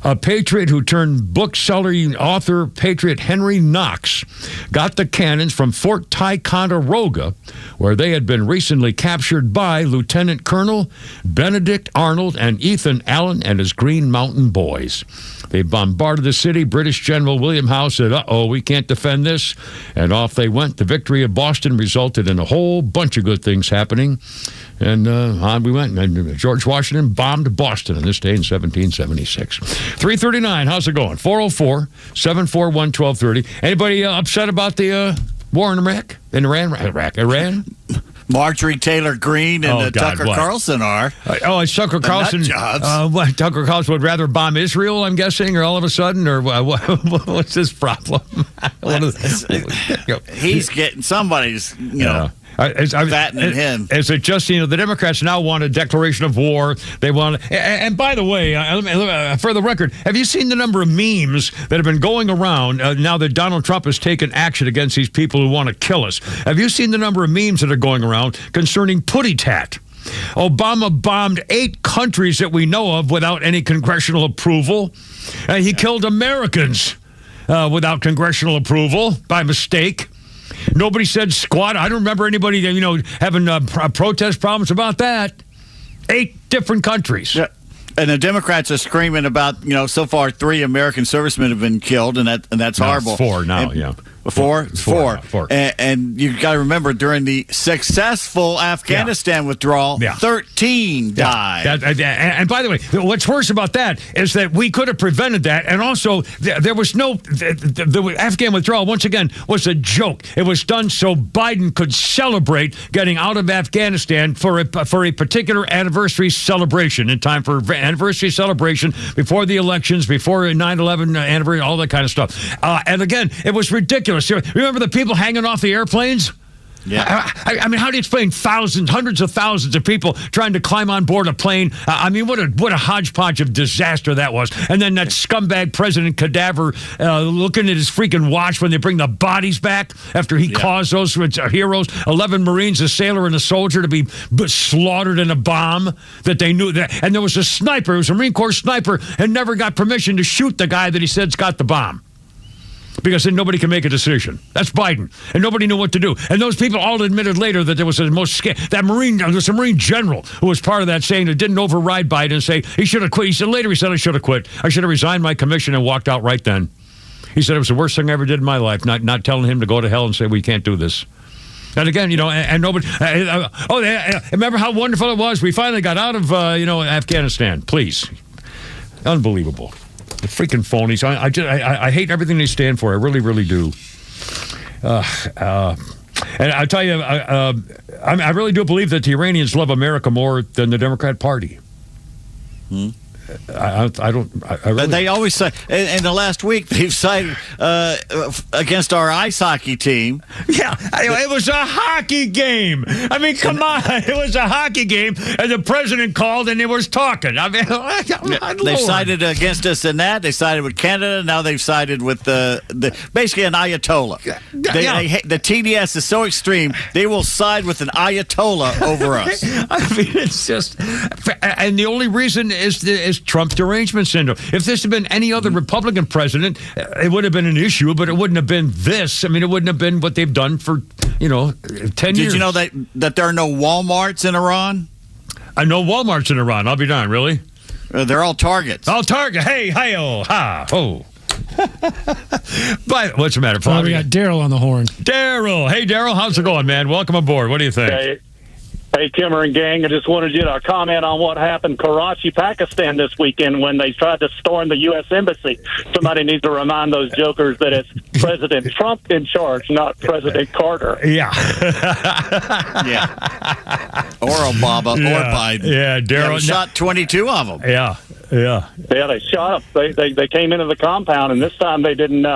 A patriot who turned bookseller author patriot Henry Knox got the cannons from Fort Ticonderoga, where they had been recently captured by Lieutenant Colonel Benedict Arnold and Ethan Allen and his Green Mountain Boys. They bombarded the city. British General William Howe said, we can't defend this. And off they went. The victory of Boston resulted in a whole bunch of good things happening. And on we went. And George Washington bombed Boston on this day in 1776. 339, how's it going? 404-741-1230. Anybody upset about the war in Iraq? In Iran? Marjorie Taylor Greene and Tucker Carlson are. It's Tucker Carlson. Tucker Carlson would rather bomb Israel, I'm guessing, or all of a sudden, or what's his problem? He's getting somebody's, fattening him. Is it just, the Democrats now want a declaration of war? They want, and by the way, for the record, have you seen the number of memes that have been going around now that Donald Trump has taken action against these people who want to kill us? Have you seen the number of memes that are going around concerning Putty Tat? Obama bombed 8 countries that we know of without any congressional approval. He killed Americans without congressional approval by mistake. Nobody said squat. I don't remember anybody, having protest problems about that. 8 different countries. Yeah. And the Democrats are screaming about, so far 3 American servicemen have been killed, and that's horrible. 4 now, Four. And you got to remember, during the successful Afghanistan withdrawal, 13 died. And by the way, what's worse about that is that we could have prevented that. And also, there was the Afghan withdrawal, once again, was a joke. It was done so Biden could celebrate getting out of Afghanistan for a particular anniversary celebration, in time for anniversary celebration, before the elections, before 9/11 anniversary, all that kind of stuff. And again, it was ridiculous. Remember the people hanging off the airplanes? Yeah. I mean, how do you explain hundreds of thousands of people trying to climb on board a plane? What a hodgepodge of disaster that was. And then that scumbag President Cadaver looking at his freaking watch when they bring the bodies back after he caused those heroes, 11 Marines, a sailor, and a soldier to be slaughtered in a bomb that they knew that. And there was a sniper, it was a Marine Corps sniper, and never got permission to shoot the guy that he said's got the bomb. Because then nobody can make a decision. That's Biden. And nobody knew what to do. And those people all admitted later that there was a Marine general who was part of that, saying it didn't override Biden and say he should have quit. He said I should have quit. I should have resigned my commission and walked out right then. He said it was the worst thing I ever did in my life, not telling him to go to hell and say we can't do this. And again, and nobody. Remember how wonderful it was? We finally got out of Afghanistan. Please, unbelievable. The freaking phonies. I hate everything they stand for. I really, really do. And I tell you, I really do believe that the Iranians love America more than the Democrat Party. They always say, in the last week, they've cited against our ice hockey team. Yeah, it was a hockey game. I mean, come on. It was a hockey game, and the president called, and they was talking. I mean, they sided against us in that. They sided with Canada. Now they've sided with basically an ayatollah. The TDS is so extreme, they will side with an ayatollah over us. I mean, it's just... And the only reason is Trump derangement syndrome. If this had been any other Republican president, it would have been an issue, but it wouldn't have been this. I mean, it wouldn't have been what they've done for, 10 years. Did you know that there are no Walmarts in Iran? No Walmarts in Iran. I'll be darned. Really? They're all Targets. All Target. Hey, hi-oh, ha, ho. But what's the matter, Paul? We got Daryl on the horn. Daryl. Hey, Daryl. How's it going, man? Welcome aboard. What do you think? Hey, Kimmer and gang, I just wanted you to comment on what happened in Karachi, Pakistan this weekend when they tried to storm the U.S. Embassy. Somebody needs to remind those jokers that it's President Trump in charge, not President Carter. Yeah. Yeah. Or Obama or Biden. Yeah, Daryl. Shot 22 of them. Yeah. Yeah, they shot them. They came into the compound, and this time they didn't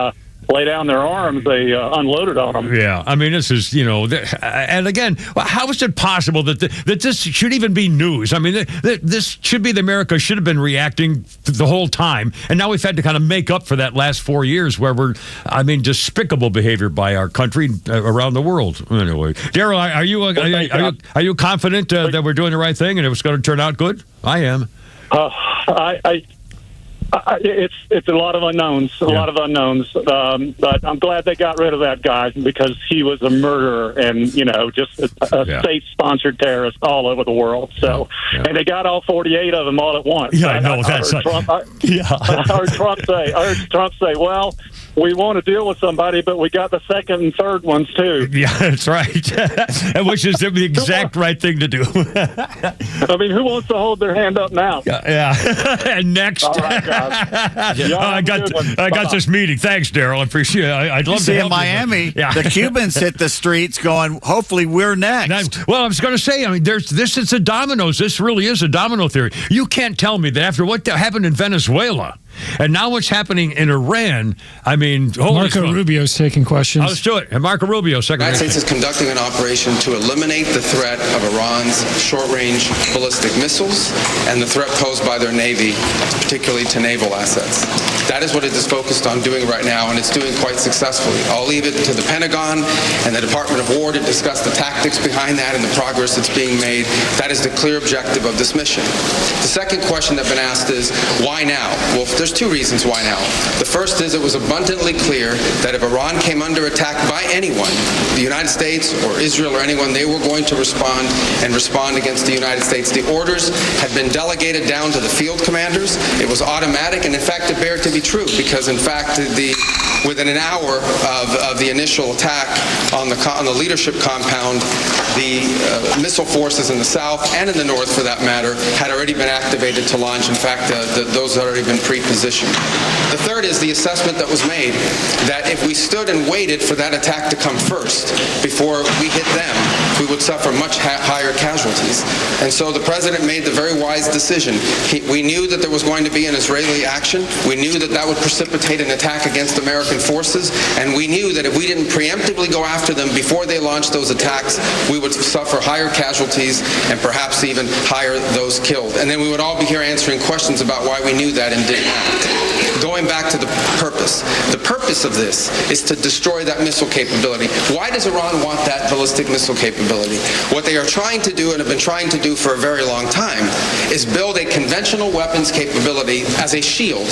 lay down their arms. They unloaded on them. Yeah, I mean, this is, and again, how is it possible that this should even be news? I mean, this should be America should have been reacting the whole time, and now we've had to kind of make up for that last 4 years where despicable behavior by our country around the world. Anyway, Daryl, are you confident that we're doing the right thing and it was going to turn out good? I am. It's a lot of unknowns, but I'm glad they got rid of that guy because he was a murderer and, just a state-sponsored terrorist all over the world. So, and they got all 48 of them all at once. Yeah, I know. I heard Trump say, well, we want to deal with somebody, but we got the second and third ones, too. Yeah, that's right. Which is the exact right thing to do. I mean, who wants to hold their hand up now? Yeah. And next. All right, guys. I got this meeting. Thanks, Daryl. I appreciate it. I'd love to see help in Miami, you. the Cubans hit the streets going, hopefully we're next. Well, I was going to say, it's a dominoes. This really is a domino theory. You can't tell me that after what happened in Venezuela, and now what's happening in Iran, Marco Rubio's taking questions. Let's do it. And Marco Rubio, The United States is conducting an operation to eliminate the threat of Iran's short-range ballistic missiles and the threat posed by their Navy, particularly to naval assets. That is what it is focused on doing right now, and it's doing quite successfully. I'll leave it to the Pentagon and the Department of War to discuss the tactics behind that and the progress that's being made. That is the clear objective of this mission. The second question that's been asked is, why now? Well, there's two reasons why now. The first is it was abundantly clear that if Iran came under attack by anyone, the United States or Israel or anyone, they were going to respond against the United States. The orders had been delegated down to the field commanders. It was automatic, and in fact, it bared to be true because, in fact, within an hour of the initial attack on the leadership compound, the missile forces in the south and in the north, for that matter, had already been activated to launch. In fact, those had already been pre-positioned. The third is the assessment that was made that if we stood and waited for that attack to come first before we hit them, we would suffer much higher casualties. And so the president made the very wise decision. We knew that there was going to be an Israeli action. We knew that would precipitate an attack against American forces. And we knew that if we didn't preemptively go after them before they launched those attacks, we would suffer higher casualties and perhaps even higher those killed. And then we would all be here answering questions about why we knew that and didn't act. Going back to the purpose of this is to destroy that missile capability. Why does Iran want that ballistic missile capability? What they are trying to do and have been trying to do for a very long time is build a conventional weapons capability as a shield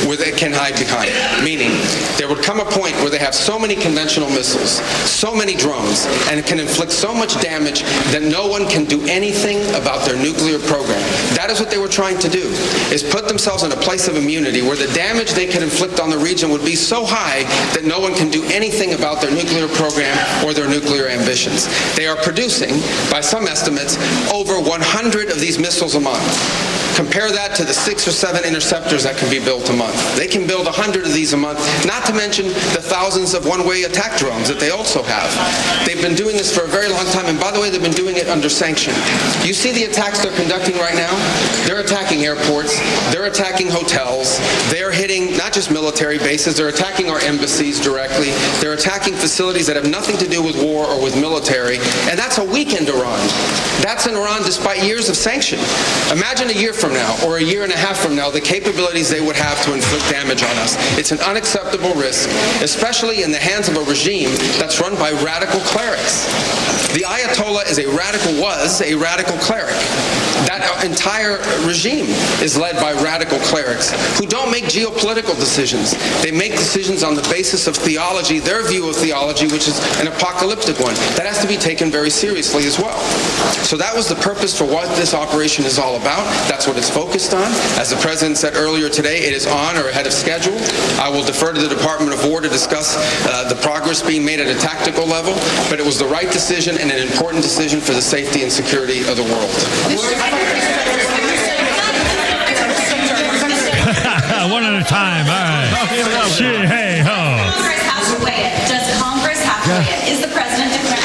where they can hide behind. Meaning, there would come a point where they have so many conventional missiles, so many drones, and it can inflict so much damage that no one can do anything about their nuclear program. That is what they were trying to do, is put themselves in a place of immunity where the damage they could inflict on the region would be so high that no one can do anything about their nuclear program or their nuclear ambitions. They are producing, by some estimates, over 100 of these missiles a month. Compare that to the 6 or 7 interceptors that can be built a month. They can build 100 of these a month, not to mention the thousands of one-way attack drones that they also have. They've been doing this for a very long time, and by the way, they've been doing it under sanction. You see the attacks they're conducting right now? They're attacking airports, they're attacking hotels, they're hitting not just military bases, they're attacking our embassies directly, they're attacking facilities that have nothing to do with war or with military, and that's a weakened Iran. That's an Iran despite years of sanction. Imagine a year from now or a year and a half from now the capabilities they would have to inflict damage on us. It's an unacceptable risk, especially in the hands of a regime that's run by radical clerics. The ayatollah was a radical cleric. That entire regime is led by radical clerics who don't make geopolitical decisions. They make decisions on the basis of theology, their view of theology, which is an apocalyptic one. That has to be taken very seriously as well. So that was the purpose for what this operation is all about. That's what it's focused on. As the president said earlier today, it is on or ahead of schedule. I will defer to the Department of War to discuss the progress being made at a tactical level, but it was the right decision and an important decision for the safety and security of the world. One at a time. All right. Hey ho. Congress has to weigh it. Does Congress have to weigh it? Is the president declaring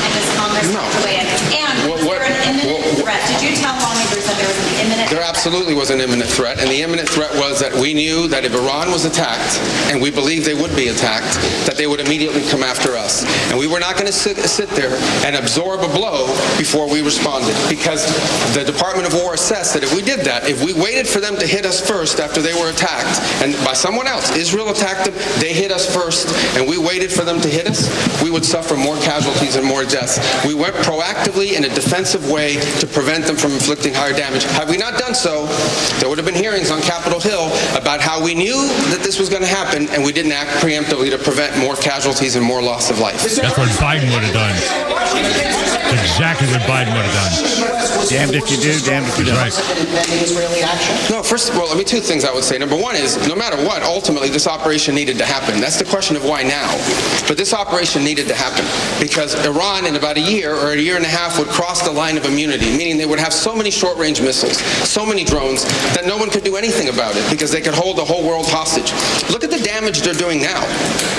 and does Congress have to weigh it? And was there an imminent threat? Did you tell lawmakers that there was an imminent There absolutely was an imminent threat, and the imminent threat was that we knew that if Iran was attacked, and we believed they would be attacked, that they would immediately come after us. And we were not going to sit there and absorb a blow before we responded, because the Department of War assessed that if we did that, if we waited for them to hit us first after they were attacked, and by someone else, Israel attacked them, they hit us first, and we waited for them to hit us, we would suffer more casualties and more deaths. We went proactively in a defensive way to prevent them from inflicting higher damage. Had we not done so, ago, there would have been hearings on Capitol Hill about how we knew that this was going to happen and we didn't act preemptively to prevent more casualties and more loss of life. That's what Biden would have done. That's exactly what Biden would have done. Damned if you do, damned if you don't. Right. No, first of all, two things I would say. Number one is, no matter what, ultimately this operation needed to happen. That's the question of why now. But this operation needed to happen because Iran in about a year or a year and a half would cross the line of immunity, meaning they would have so many short-range missiles, so many drones, that no one could do anything about it because they could hold the whole world hostage. Look at the damage they're doing now.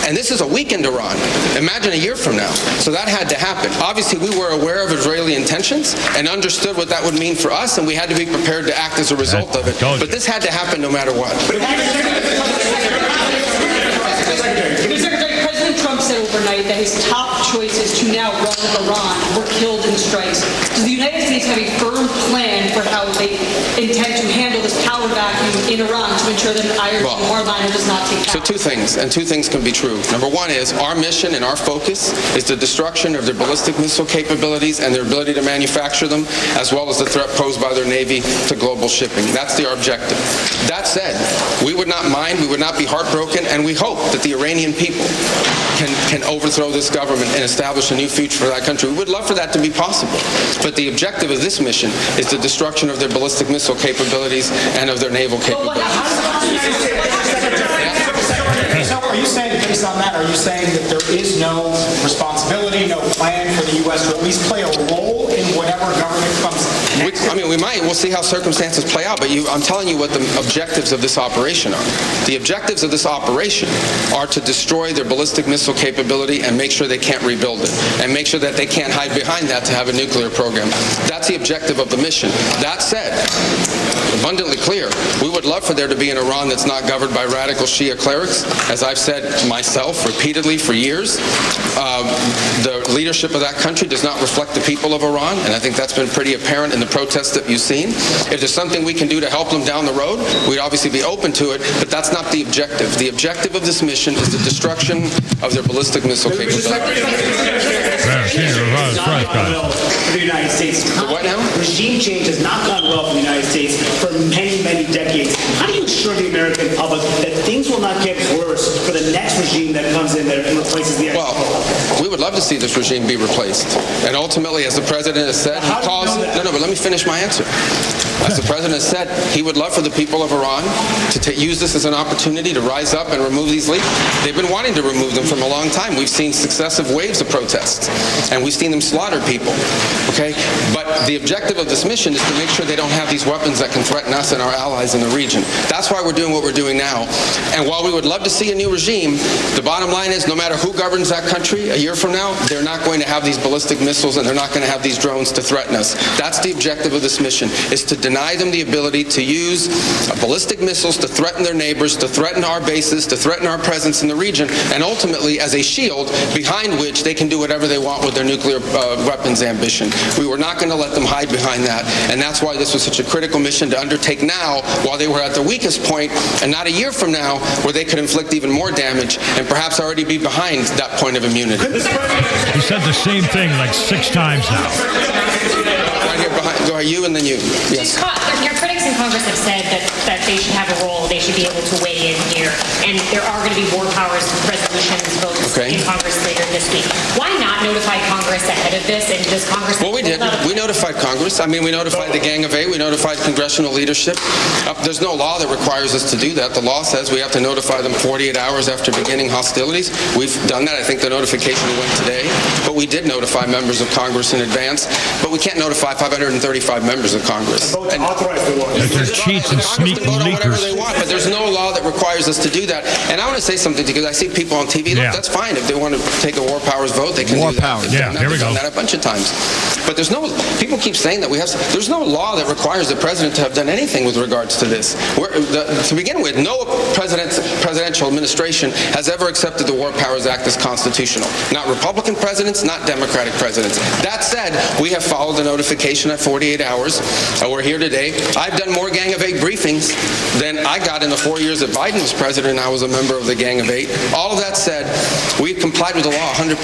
And this is a weakened Iran. Imagine a year from now. So that had to happen. Obviously, we were aware of Israeli intentions and understood what that would mean for us, and we had to be prepared to act as a result of it. But this had to happen no matter what. Secretary, President Trump said overnight that his top choices to now run with Iran were killed in strikes. Does the United States have a firm plan for how they intend to handle this power vacuum in Iran to ensure that an Irish warliner does not take power? So two things, and two things can be true. Number one is our mission and our focus is the destruction of their ballistic missile capabilities and their ability to manufacture them, as well as the threat posed by their Navy to global shipping. That's the objective. That said, we would not mind, we would not be heartbroken, and we hope that the Iranian people can overthrow this government and establish a new future for that country. We would love for that to be possible. But the objective of this mission is the destruction of their ballistic missile capabilities and of their naval capabilities. So are you saying, based on that, are you saying that there is no responsibility, no plan for the U.S. to at least play a role in whatever government comes next? We might. We'll see how circumstances play out. But I'm telling you what the objectives of this operation are. The objectives of this operation are to destroy their ballistic missile capability and make sure they can't rebuild it, and make sure that they can't hide behind that to have a nuclear program. That's the objective of the mission. That said, abundantly clear, we would love for there to be an Iran that's not governed by radical Shia clerics. As I've said myself repeatedly for years, the leadership of that country does not reflect the people of Iran, and I think that's been pretty apparent in the protests that you've seen. If there's something we can do to help them down the road, we'd obviously be open to it, but that's not the objective. The objective of this mission is the destruction of their ballistic missile capability. For the United States. What now? Regime change has not gone well for the United States for many, many decades. How do you assure the American public that things will not get worse for the next regime that comes in there and replaces the Well, we would love to see this regime be replaced. And ultimately, as the president has said, he calls... No, but let me finish my answer. As the president has said, he would love for the people of Iran to use this as an opportunity to rise up and remove these leaders. They've been wanting to remove them from a long time. We've seen successive waves of protests, and we've seen them slaughter people. Okay? But the objective of this mission is to make sure they don't have these weapons that can threaten us and our allies in the region. That's why we're doing what we're doing now. And while we would love to see a new regime, the bottom line is no matter who governs that country a year from now, they're not going to have these ballistic missiles and they're not going to have these drones to threaten us. That's the objective of this mission, is to deny them the ability to use ballistic missiles to threaten their neighbors, to threaten our bases, to threaten our presence in the region, and ultimately as a shield behind which they can do whatever they want with their nuclear weapons ambition. We were not going to let them hide behind that, and that's why this was such a critical mission to undertake now while they were at their weakest point, and not a year from now where they could inflict even more damage and perhaps already be behind that point of immunity. He said the same thing like 6 times now. Right here behind, go ahead, you and then you. Yes. Your critics in Congress have said that they should have a role, they should be able to weigh in here, and there are going to be war powers resolutions votes in Congress later this week. Why not notify Congress ahead of this, and does Congress... Well, we did. We notified Congress. I mean, we notified the Gang of Eight. We notified congressional leadership. There's no law that requires us to do that. The law says we have to notify them 48 hours after beginning hostilities. We've done that. I think the notification went today. But we did notify members of Congress in advance. But we can't notify 535 members of Congress. And authorize the law. They're cheats and sneaky leakers. They want, but there's no law that requires us to do that. And I want to say something because I see people on TV. Look, that's fine. If they want to take a war powers vote, they can do that. War powers. Yeah, here we go. We've done that a bunch of times. But there's no, people keep saying that there's no law that requires the president to have done anything with regards to this. To begin with, no presidential administration has ever accepted the War Powers Act as constitutional. Not Republican presidents, not Democratic presidents. That said, we have followed the notification at 48 48 hours. We're here today. I've done more Gang of 8 briefings than I got in the 4 years that Biden was president and I was a member of the Gang of 8. All of that said, we've complied with the law 100%,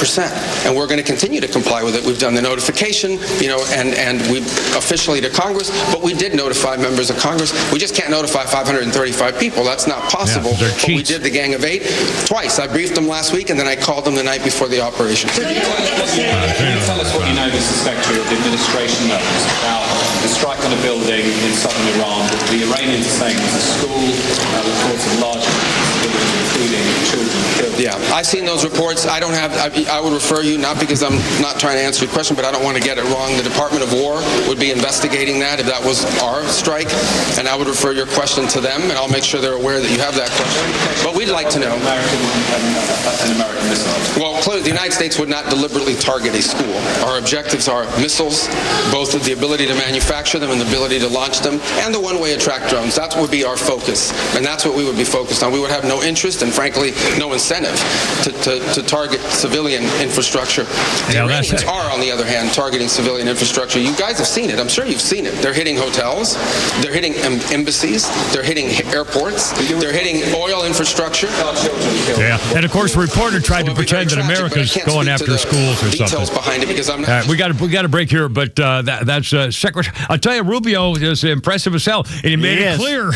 and we're going to continue to comply with it. We've done the notification, and we officially to Congress, but we did notify members of Congress. We just can't notify 535 people. That's not possible. Yeah, but we did the Gang of 8 twice. I briefed them last week, and then I called them the night before the operation. Can you tell us what you know the Secretary of the Administration knows about the strike on a building in southern Iran that the Iranians are saying was a school, reports of large including children killed? Yeah, I've seen those reports. I would refer you, not because I'm not trying to answer your question, but I don't want to get it wrong. The Department of War would be investigating that if that was our strike, and I would refer your question to them, and I'll make sure they're aware that you have that question. But we'd like to know. An American missile. Well, clearly, the United States would not deliberately target a school. Our objectives are missiles, both the ability to manufacture them and the ability to launch them, and the one-way attract drones. That would be our focus, and that's what we would be focused on. We would have no interest and, frankly, no incentive to target civilian infrastructure. The Iranians are, on the other hand, targeting civilian infrastructure. You guys have seen it. I'm sure you've seen it. They're hitting hotels. They're hitting embassies. They're hitting airports. They're hitting oil infrastructure. Yeah, and of course, the reporter tried to pretend that America's going after schools or something. Behind it because I'm not. We got to break here, but that's Secretary. I'll tell you, Rubio is impressive as hell, and he made it clear.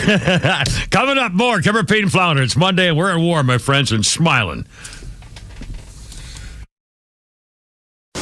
Coming up, more Kemper, Pete, and Flounder. It's Monday, and we're at war, my friends, and smiling.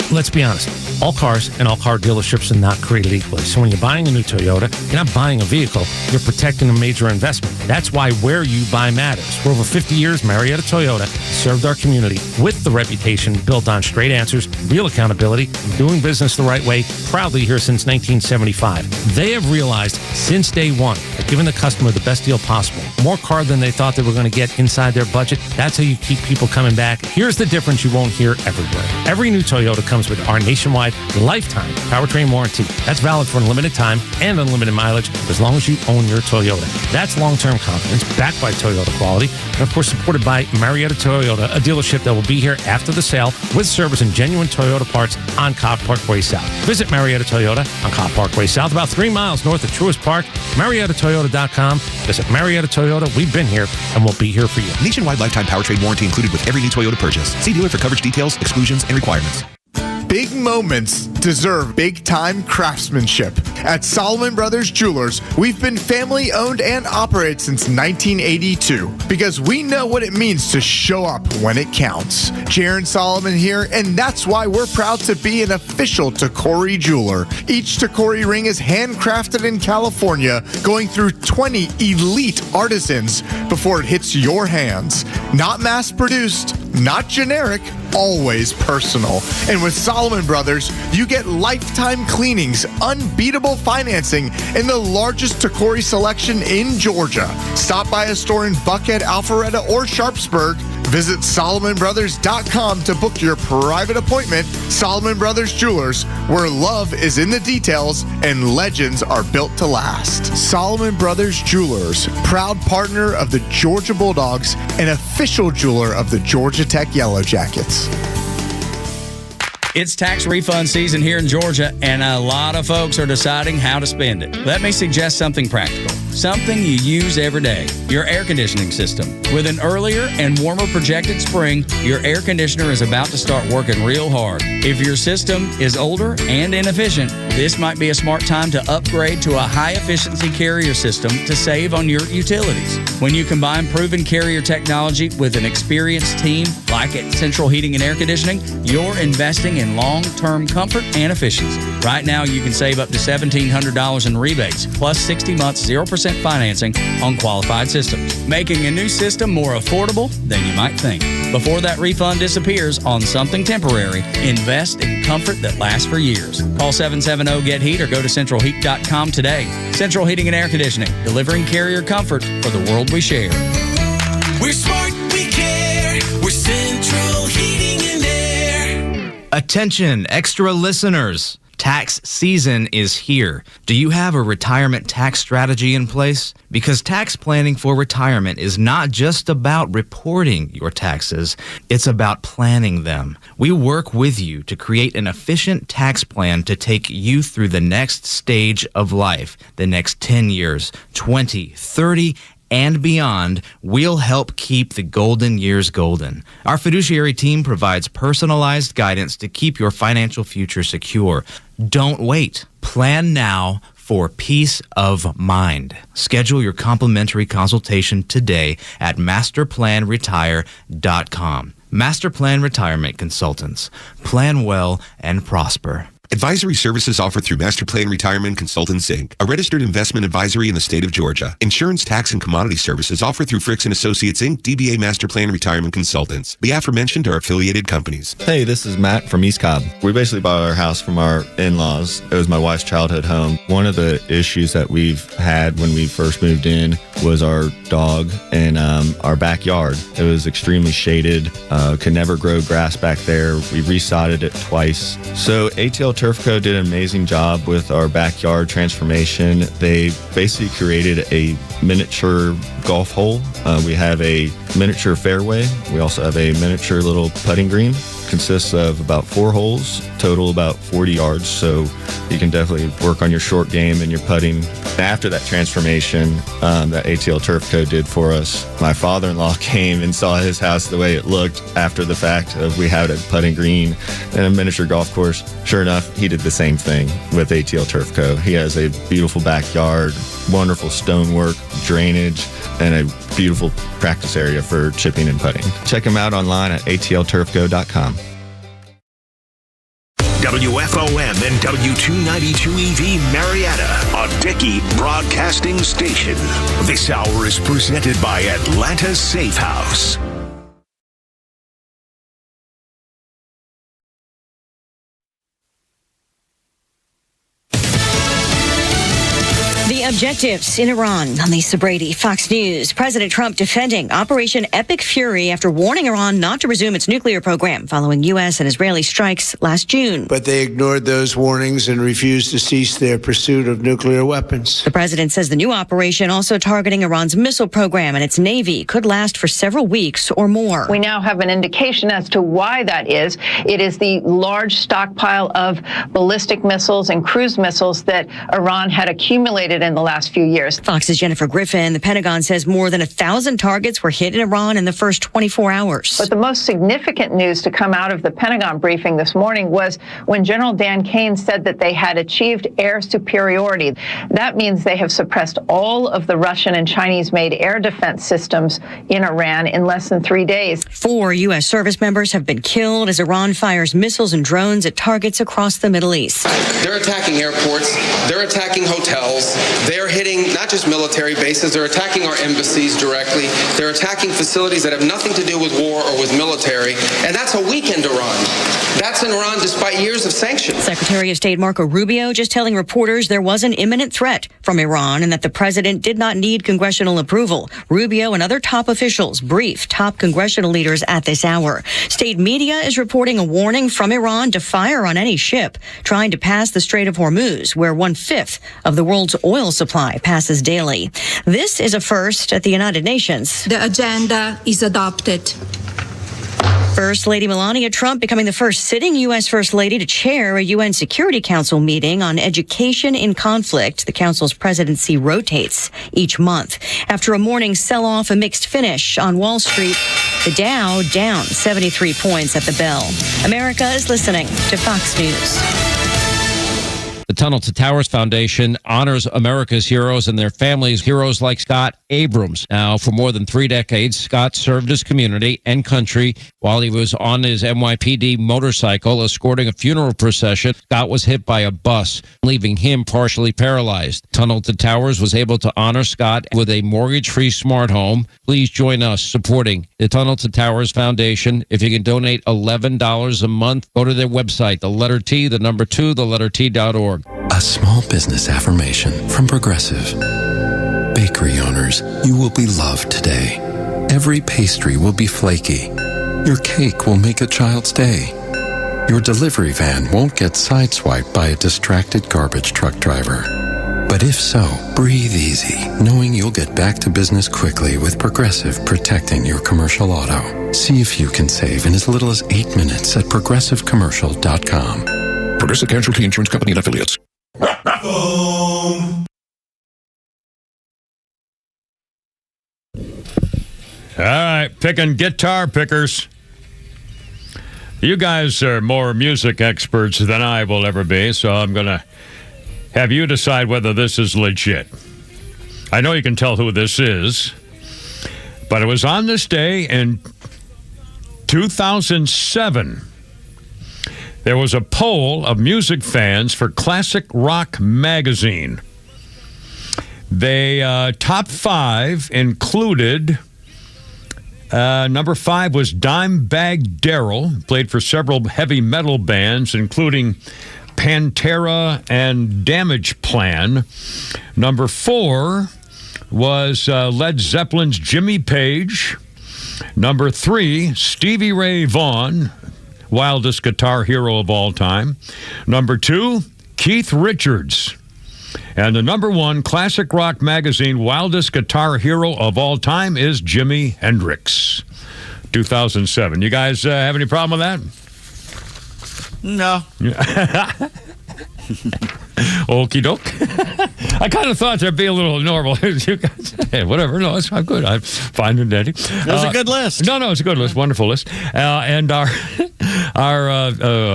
Let's be honest. All cars and all car dealerships are not created equally. So when you're buying a new Toyota, you're not buying a vehicle, you're protecting a major investment. That's why where you buy matters. For over 50 years, Marietta Toyota served our community with the reputation built on straight answers, real accountability, and doing business the right way, proudly here since 1975. They have realized since day one that giving the customer the best deal possible, more car than they thought they were going to get inside their budget, that's how you keep people coming back. Here's the difference you won't hear everywhere. Every new Toyota comes with our nationwide lifetime powertrain warranty. That's valid for unlimited time and unlimited mileage as long as you own your Toyota. That's long-term confidence backed by Toyota quality and, of course, supported by Marietta Toyota, a dealership that will be here after the sale with service and genuine Toyota parts on Cobb Parkway South. Visit Marietta Toyota on Cobb Parkway South, about 3 miles north of Truist Park. MariettaToyota.com. Visit Marietta Toyota. We've been here and we'll be here for you. Nationwide lifetime powertrain warranty included with every new Toyota purchase. See dealer for coverage details, exclusions, and requirements. Big moments deserve big-time craftsmanship. At Solomon Brothers Jewelers, we've been family-owned and operated since 1982 because we know what it means to show up when it counts. Jaron Solomon here, and that's why we're proud to be an official Tacori jeweler. Each Tacori ring is handcrafted in California, going through 20 elite artisans before it hits your hands. Not mass-produced, not generic, always personal. And with Solomon Brothers, you get lifetime cleanings, unbeatable financing, and the largest Tacori selection in Georgia. Stop by a store in Buckhead, Alpharetta, or Sharpsburg. Visit SolomonBrothers.com to book your private appointment. Solomon Brothers Jewelers, where love is in the details and legends are built to last. Solomon Brothers Jewelers, proud partner of the Georgia Bulldogs and official jeweler of the Georgia Tech Yellow Jackets. It's tax refund season here in Georgia, and a lot of folks are deciding how to spend it. Let me suggest something practical, something you use every day, your air conditioning system. With an earlier and warmer projected spring, your air conditioner is about to start working real hard. If your system is older and inefficient, this might be a smart time to upgrade to a high-efficiency carrier system to save on your utilities. When you combine proven carrier technology with an experienced team like at Central Heating and Air Conditioning, you're investing in long-term comfort and efficiency. Right now, you can save up to $1,700 in rebates, plus 60 months 0% financing on qualified systems, making a new system more affordable than you might think. Before that refund disappears on something temporary, invest in comfort that lasts for years. Call 770-GET-HEAT or go to centralheat.com today. Central Heating and Air Conditioning, delivering carrier comfort for the world we share. We're smart, we care. We're Central Heating and Air. Attention, extra listeners. Tax season is here. Do you have a retirement tax strategy in place? Because tax planning for retirement is not just about reporting your taxes, it's about planning them. We work with you to create an efficient tax plan to take you through the next stage of life, the next 10 years, 20, 30, and beyond. We'll help keep the golden years golden. Our fiduciary team provides personalized guidance to keep your financial future secure. Don't wait. Plan now for peace of mind. Schedule your complimentary consultation today at masterplanretire.com. Masterplan Retirement Consultants. Plan well and prosper. Advisory services offered through Master Plan Retirement Consultants, Inc., a registered investment advisory in the state of Georgia. Insurance, tax, and commodity services offered through Fricks & Associates, Inc., DBA Master Plan Retirement Consultants. The aforementioned are affiliated companies. Hey, this is Matt from East Cobb. We basically bought our house from our in-laws. It was my wife's childhood home. One of the issues that we've had when we first moved in was our dog in our backyard. It was extremely shaded, could never grow grass back there. We resodded it twice. So ATL Turf Co. did an amazing job with our backyard transformation. They basically created a miniature golf hole. We have a miniature fairway. We also have a miniature little putting green. Consists of about 4 holes, total about 40 yards, so you can definitely work on your short game and your putting. After that transformation that ATL Turf Co. did for us, my father-in-law came and saw his house the way it looked after the fact of we had a putting green and a miniature golf course. Sure enough, he did the same thing with ATL Turf Co. He has a beautiful backyard, wonderful stonework, drainage, and a beautiful practice area for chipping and putting. Check him out online at atlturfco.com. WFOM and W292EV Marietta, a Dickey Broadcasting Station. This hour is presented by Atlanta Safe House. The objectives in Iran. On Lisa Brady, Fox News. President Trump defending Operation Epic Fury after warning Iran not to resume its nuclear program following U.S. and Israeli strikes last June. But they ignored those warnings and refused to cease their pursuit of nuclear weapons. The president says the new operation, also targeting Iran's missile program and its Navy, could last for several weeks or more. We now have an indication as to why that is. It is the large stockpile of ballistic missiles and cruise missiles that Iran had accumulated in the last few years. Fox's Jennifer Griffin. The Pentagon says more than 1,000 targets were hit in Iran in the first 24 hours. But the most significant news to come out of the Pentagon briefing this morning was when General Dan Kane said that they had achieved air superiority. That means they have suppressed all of the Russian and Chinese-made air defense systems in Iran in less than 3 days. 4 U.S. service members have been killed as Iran fires missiles and drones at targets across the Middle East. They're attacking airports. They're attacking hotels. They're hitting not just military bases, they're attacking our embassies directly. They're attacking facilities that have nothing to do with war or with military. And that's a weakened Iran. That's in Iran despite years of sanctions. Secretary of State Marco Rubio just telling reporters there was an imminent threat from Iran and that the president did not need congressional approval. Rubio and other top officials briefed top congressional leaders at this hour. State media is reporting a warning from Iran to fire on any ship trying to pass the Strait of Hormuz, where 1/5 of the world's oil supply passes daily. This is a first at the United Nations. The agenda is adopted. First Lady Melania Trump becoming the first sitting U.S. First Lady to chair a UN Security Council meeting on education in conflict. The council's presidency rotates each month. After a morning sell-off, a mixed finish on Wall Street, the Dow down 73 points at the bell. America is listening to Fox News. The Tunnel to Towers Foundation honors America's heroes and their families, heroes like Scott Abrams. Now, for more than 3 decades, Scott served his community and country while he was on his NYPD motorcycle escorting a funeral procession. Scott was hit by a bus, leaving him partially paralyzed. Tunnel to Towers was able to honor Scott with a mortgage-free smart home. Please join us supporting the Tunnel to Towers Foundation. If you can donate $11 a month, go to their website, the letter T, the number 2, the letter T.org. A small business affirmation from Progressive. Bakery owners, you will be loved today. Every pastry will be flaky. Your cake will make a child's day. your delivery van won't get sideswiped by a distracted garbage truck driver. But if so, breathe easy, knowing you'll get back to business quickly with Progressive protecting your commercial auto. See if you can save in as little as 8 minutes at progressivecommercial.com. Progressive Casualty Insurance Company and Affiliates. All right, picking guitar pickers. You guys are more music experts than I will ever be, so I'm going to have you decide whether this is legit. I know you can tell who this is, but it was on this day in 2007. There was a poll of music fans for Classic Rock magazine. They top 5 included... number 5 was Dimebag Darrell, played for several heavy metal bands, including Pantera and Damage Plan. Number 4 was Led Zeppelin's Jimmy Page. Number 3, Stevie Ray Vaughan, wildest guitar hero of all time. Number 2, Keith Richards. And the number 1 Classic Rock magazine wildest guitar hero of all time is Jimi Hendrix. 2007. You guys have any problem with that? No. Okie doke. I kind of thought there'd be a little normal. You guys, hey, whatever. No, I'm good. I'm fine and dandy. It was a good list. No, it's a good list. Wonderful list. And our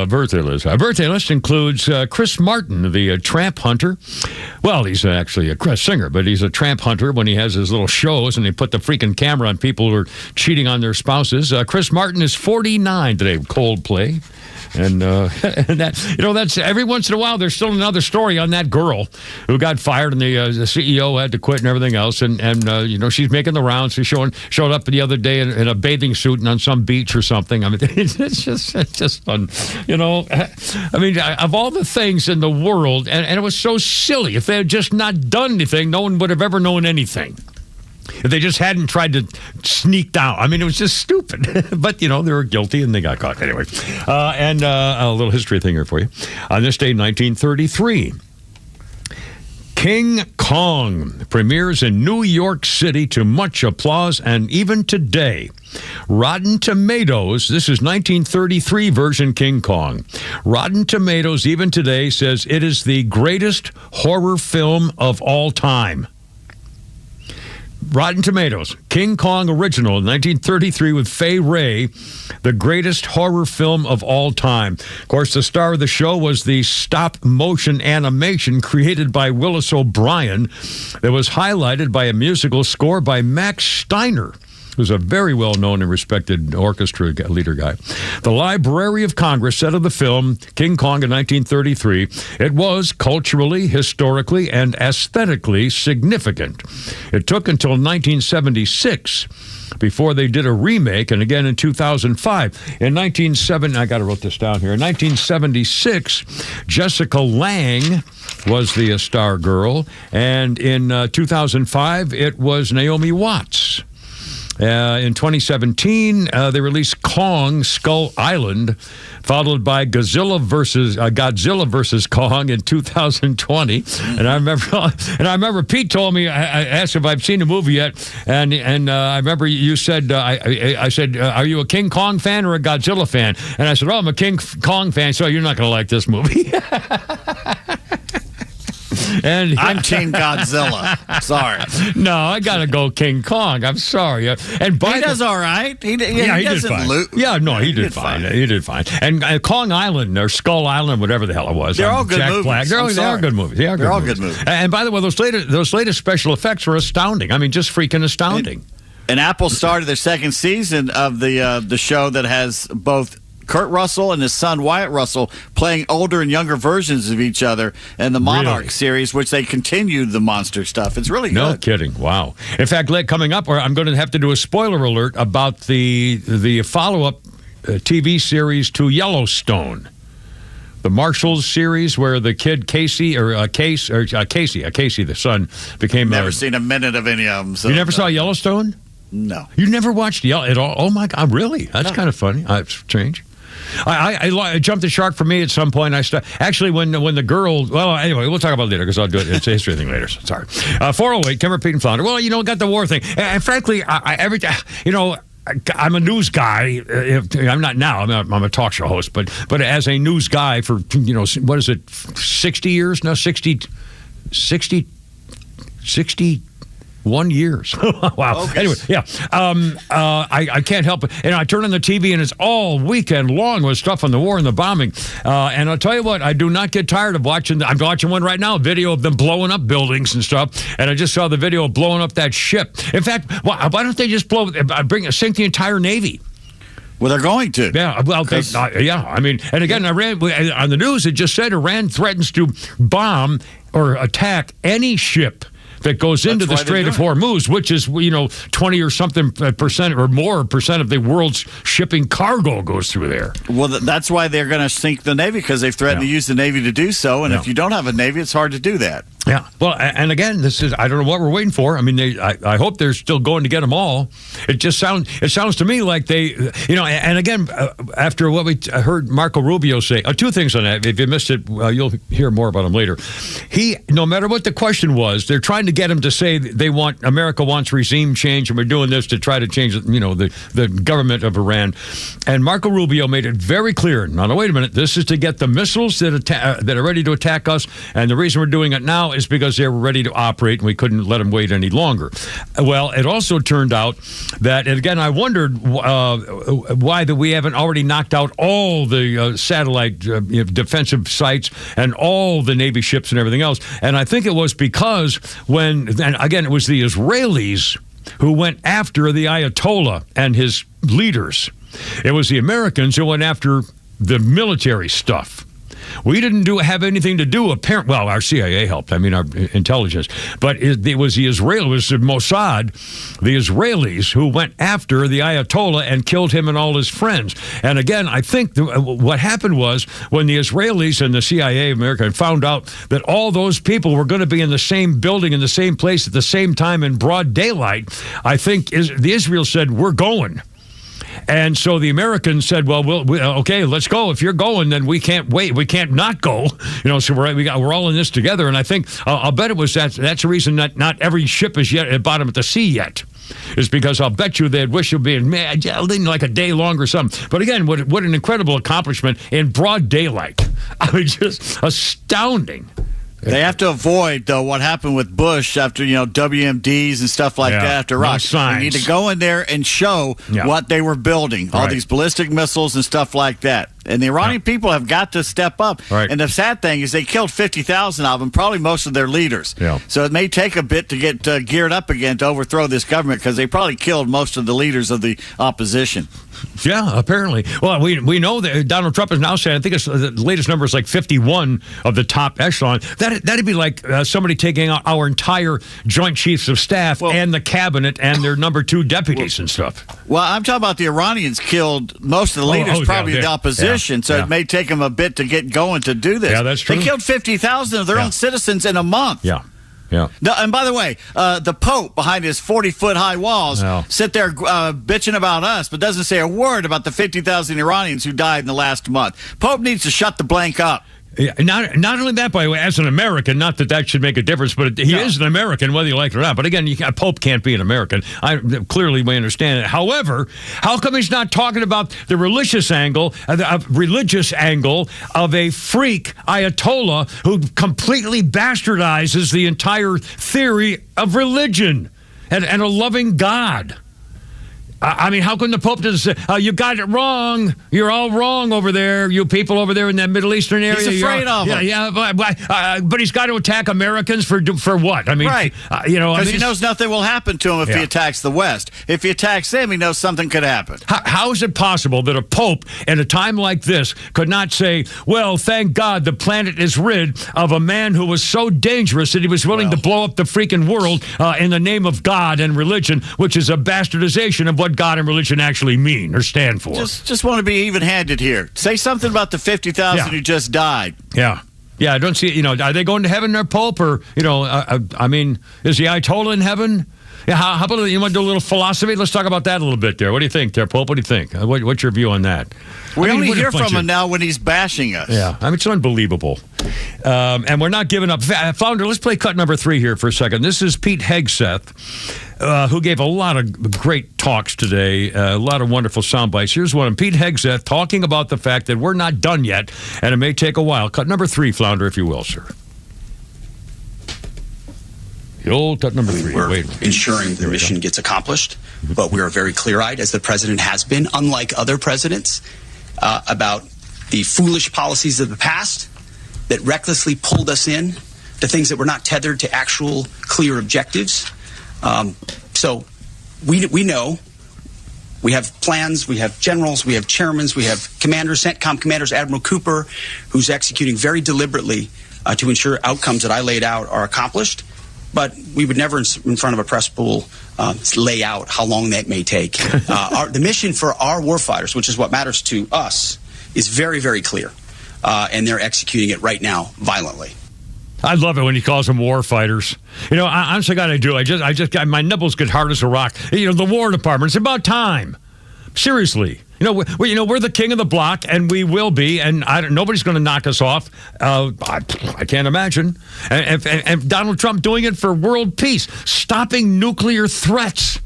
birthday list. Our birthday list includes Chris Martin, the tramp hunter. Well, he's actually a singer, but he's a tramp hunter when he has his little shows and they put the freaking camera on people who are cheating on their spouses. Chris Martin is 49 today. Coldplay. And that, that's every once in a while, there's still another story on that girl who got fired and the CEO had to quit and everything else. And she's making the rounds. She showed up the other day in a bathing suit and on some beach or something. I mean, it's just fun. I mean, of all the things in the world, and it was so silly. If they had just not done anything, no one would have ever known anything. If they just hadn't tried to sneak down. I mean, it was just stupid. But, they were guilty and they got caught. Anyway, and a little history thing here for you. On this day, 1933, King Kong premieres in New York City to much applause. And even today, Rotten Tomatoes, this is 1933 version King Kong. Rotten Tomatoes, even today, says it is the greatest horror film of all time. Rotten Tomatoes, King Kong original, 1933 with Fay Wray, the greatest horror film of all time. Of course, the star of the show was the stop-motion animation created by Willis O'Brien that was highlighted by a musical score by Max Steiner, who's a very well-known and respected orchestra leader guy. The Library of Congress said of the film, King Kong in 1933, it was culturally, historically, and aesthetically significant. It took until 1976 before they did a remake, and again in 2005. In 1970, I got to write this down here. In 1976, Jessica Lange was the star girl, and in 2005, it was Naomi Watts. In 2017, they released Kong Skull Island, followed by Godzilla versus Kong in 2020. And I remember Pete told me, I asked if I've seen the movie yet, and I remember you said, I said, are you a King Kong fan or a Godzilla fan? And I said, I'm a King Kong fan, so you're not going to like this movie. And I'm Team Godzilla. Sorry. No, I got to go King Kong. I'm sorry. And he does all right. He did fine. He did fine. He did fine. And Kong Island or Skull Island, whatever the hell it was. They're all good movies. Black. They are good movies. They're all good movies. And by the way, those latest special effects were astounding. I mean, just freaking astounding. And Apple started their second season of the show that has both Kurt Russell and his son Wyatt Russell playing older and younger versions of each other in the Monarch series, which they continued the monster stuff. It's really good. No kidding. Wow. In fact, coming up, I'm going to have to do a spoiler alert about the follow-up TV series to Yellowstone. The Marshalls series, where the kid Casey, the son, became... Never seen a minute of any of them. So you never saw Yellowstone? No. You never watched at all? Oh, my God. Really? That's kind of funny. It's strange. I jumped the shark for me at some point. Actually, when the girl, well, anyway, we'll talk about it later because I'll do it. It's a history thing later. So sorry. 408, Tim, repeat, and flounder. Well, got the war thing. And frankly, every time, I'm a news guy. I'm not now. I'm a talk show host, but as a news guy for what is it, 60 years? No, 61 years. Wow. Okay. Anyway, yeah. I can't help it. And I turn on the TV and it's all weekend long with stuff on the war and the bombing. And I'll tell you what, I do not get tired of watching. I'm watching one right now, a video of them blowing up buildings and stuff. And I just saw the video of blowing up that ship. In fact, why don't they just sink the entire Navy? Well, they're going to. Yeah, well, yeah. I mean, and again, Iran, on the news, it just said Iran threatens to bomb or attack any ship that goes into the Strait of Hormuz, which is 20 or something percent or more percent of the world's shipping cargo goes through there. Well, that's why they're going to sink the Navy, because they've threatened to use the Navy to do so, and if you don't have a Navy, it's hard to do that. Yeah. Well, and again, I don't know what we're waiting for. I mean, I hope they're still going to get them all. It sounds to me like they, and again, after what we heard Marco Rubio say, two things on that. If you missed it, you'll hear more about him later. No matter what the question was, they're trying to get him to say America wants regime change, and we're doing this to try to change, the government of Iran. And Marco Rubio made it very clear. Now, wait a minute. This is to get the missiles that are ready to attack us, and the reason we're doing it now is because they were ready to operate and we couldn't let them wait any longer. Well, it also turned out that, and again, I wondered why that we haven't already knocked out all the satellite defensive sites and all the Navy ships and everything else. And I think it was because and again, it was the Israelis who went after the Ayatollah and his leaders. It was the Americans who went after the military stuff. We didn't have anything to do, apparently. Well, our CIA helped. I mean, our intelligence. But it was the Mossad, the Israelis, who went after the Ayatollah and killed him and all his friends. And again, I think what happened was when the Israelis and the CIA, America, found out that all those people were going to be in the same building, in the same place at the same time in broad daylight, I think the Israel said, we're going. And so the Americans said, well, okay, let's go. If you're going, then we can't wait. We can't not go. So we're all in this together. And I think, I'll bet it was that's the reason that not every ship is yet at bottom of the sea yet. Is because I'll bet you they'd wish you'd been like a day longer or something. But again, what an incredible accomplishment in broad daylight. I mean, just astounding. They have to avoid, though, what happened with Bush after, WMDs and stuff like that after Iraq. They need to go in there and show what they were building, all these ballistic missiles and stuff like that. And the Iranian people have got to step up. Right. And the sad thing is they killed 50,000 of them, probably most of their leaders. Yeah. So it may take a bit to get geared up again to overthrow this government, because they probably killed most of the leaders of the opposition. Yeah, apparently. Well, we know that Donald Trump is now saying, I think the latest number is like 51 of the top echelon. That'd be like somebody taking out our entire Joint Chiefs of Staff and the cabinet and their number 2 deputies and stuff. Well, I'm talking about the Iranians killed most of the leaders, probably the opposition. So it may take them a bit to get going to do this. Yeah, that's true. They killed 50,000 of their own citizens in a month. Yeah. Yeah. No, and by the way, the Pope behind his 40-foot high walls sit there bitching about us, but doesn't say a word about the 50,000 Iranians who died in the last month. Pope needs to shut the blank up. Yeah, not only that, by the way, as an American, not that should make a difference, but he is an American, whether you like it or not. But again, a Pope can't be an American. Clearly, we understand it. However, how come he's not talking about the religious angle of a freak Ayatollah who completely bastardizes the entire theory of religion and a loving God? I mean, how can the Pope just say, you got it wrong. You're all wrong over there, you people over there in that Middle Eastern area. He's afraid of them. Yeah, but he's got to attack Americans for what? I mean, because he knows nothing will happen to him if he attacks the West. If he attacks them, he knows something could happen. How is it possible that a Pope at a time like this could not say, well, thank God the planet is rid of a man who was so dangerous that he was willing to blow up the freaking world in the name of God and religion, which is a bastardization of what God and religion actually mean or stand for. Just want to be even-handed here. Say something about the 50,000 who just died. Yeah. Yeah, I don't see, are they going to heven, their Pope? Or, I mean, is the Ayatollah in heaven? Yeah, how about you want to do a little philosophy? Let's talk about that a little bit there. What do you think there, Pope? What do you think? What's your view on that? We only hear from him now when he's bashing us. Yeah, I mean, it's unbelievable. And we're not giving up. Flounder, let's play cut number 3 here for a second. This is Pete Hegseth, who gave a lot of great talks today, a lot of wonderful sound bites. Here's one of them. Pete Hegseth talking about the fact that we're not done yet, and it may take a while. Cut number 3, Flounder, if you will, sir. The old cut number 3. We're ensuring the mission gets accomplished, but we are very clear-eyed, as the president has been, unlike other presidents, about the foolish policies of the past that recklessly pulled us in to things that were not tethered to actual clear objectives. So we know. We have plans, we have generals, we have chairmen, we have commanders, CENTCOM commanders, Admiral Cooper, who's executing very deliberately to ensure outcomes that I laid out are accomplished. But we would never, in front of a press pool, lay out how long that may take. The mission for our warfighters, which is what matters to us, is very, very clear. And they're executing it right now violently. I love it when he calls them war fighters. You know, I honestly got to do. I just got my nipples get hard as a rock. You know, the War Department. It's about time. Seriously. You know, we're the king of the block, and we will be, and nobody's going to knock us off. I can't imagine. And Donald Trump doing it for world peace, stopping nuclear threats.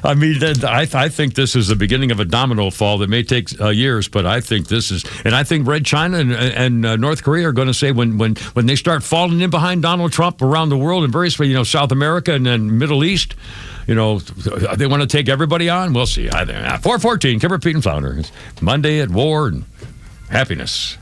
I mean, I think this is the beginning of a domino fall that may take years, but I think this is, and I think Red China and North Korea are going to say when they start falling in behind Donald Trump around the world in various, South America and then Middle East, they want to take everybody on. We'll see. 414, Kimber, Pete, and Flounder. It's Monday at War and Happiness.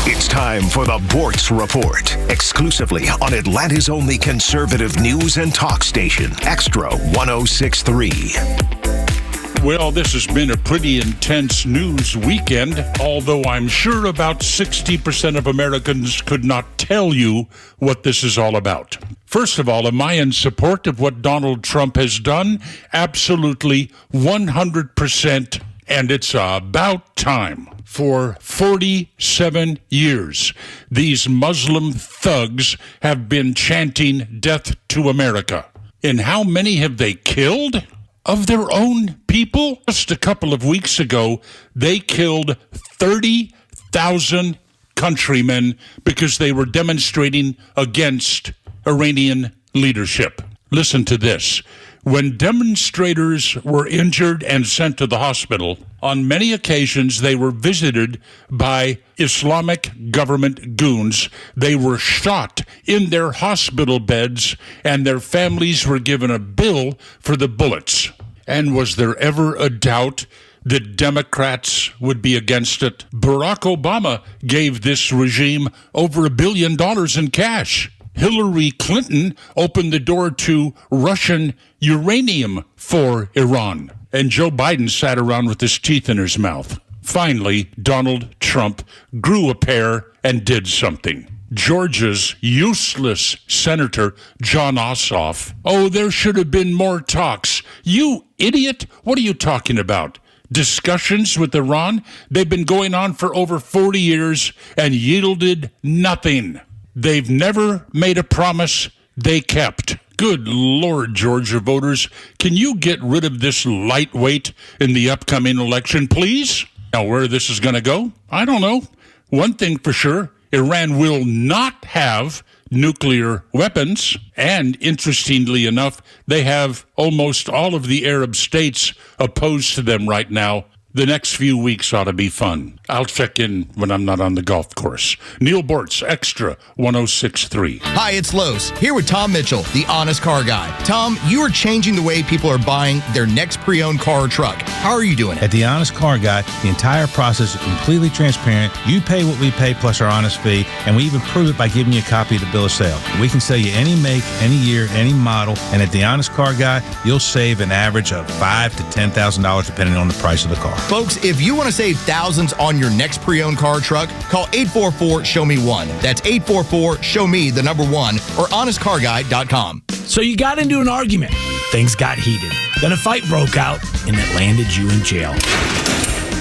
It's time for the Bortz Report, exclusively on Atlanta's only conservative news and talk station, Extra 106.3. Well, this has been a pretty intense news weekend, although I'm sure about 60% of Americans could not tell you what this is all about. First of all, am I in support of what Donald Trump has done? Absolutely 100%, and it's about time. For 47 years, these Muslim thugs have been chanting death to America. And how many have they killed? Of their own people? Just a couple of weeks ago, they killed 30,000 countrymen because they were demonstrating against Iranian leadership. Listen to this. When demonstrators were injured and sent to the hospital, on many occasions they were visited by Islamic government goons. They were shot in their hospital beds, and their families were given a bill for the bullets. And was there ever a doubt that Democrats would be against it? Barack Obama gave this regime over $1 billion in cash. Hillary Clinton opened the door to Russian uranium for Iran. And Joe Biden sat around with his teeth in his mouth. Finally, Donald Trump grew a pair and did something. Georgia's useless Senator John Ossoff. Oh, there should have been more talks. You idiot! What are you talking about? Discussions with Iran? They've been going on for over 40 years and yielded nothing. They've never made a promise they kept. Good Lord, Georgia voters, can you get rid of this lightweight in the upcoming election, please? Now, where this is going to go, I don't know. One thing for sure, Iran will not have nuclear weapons, and interestingly enough, they have almost all of the Arab states opposed to them right now. The next few weeks ought to be fun. I'll check in when I'm not on the golf course. Neil Bortz, Extra 106.3. Hi, it's Los, here with Tom Mitchell, the honest car guy. Tom, you are changing the way people are buying their next pre-owned car or truck. How are you doing it? At the Honest Car Guy, the entire process is completely transparent. You pay what we pay plus our honest fee, and we even prove it by giving you a copy of the bill of sale. We can sell you any make, any year, any model, and at the Honest Car Guy, you'll save an average of $5,000 to $10,000 depending on the price of the car. Folks, if you want to save thousands on your next pre-owned car or truck, call 844-SHOW-ME-1. That's 844-SHOW-ME, the number 1, or honestcarguy.com. So you got into an argument. Things got heated. Then a fight broke out, and it landed you in jail.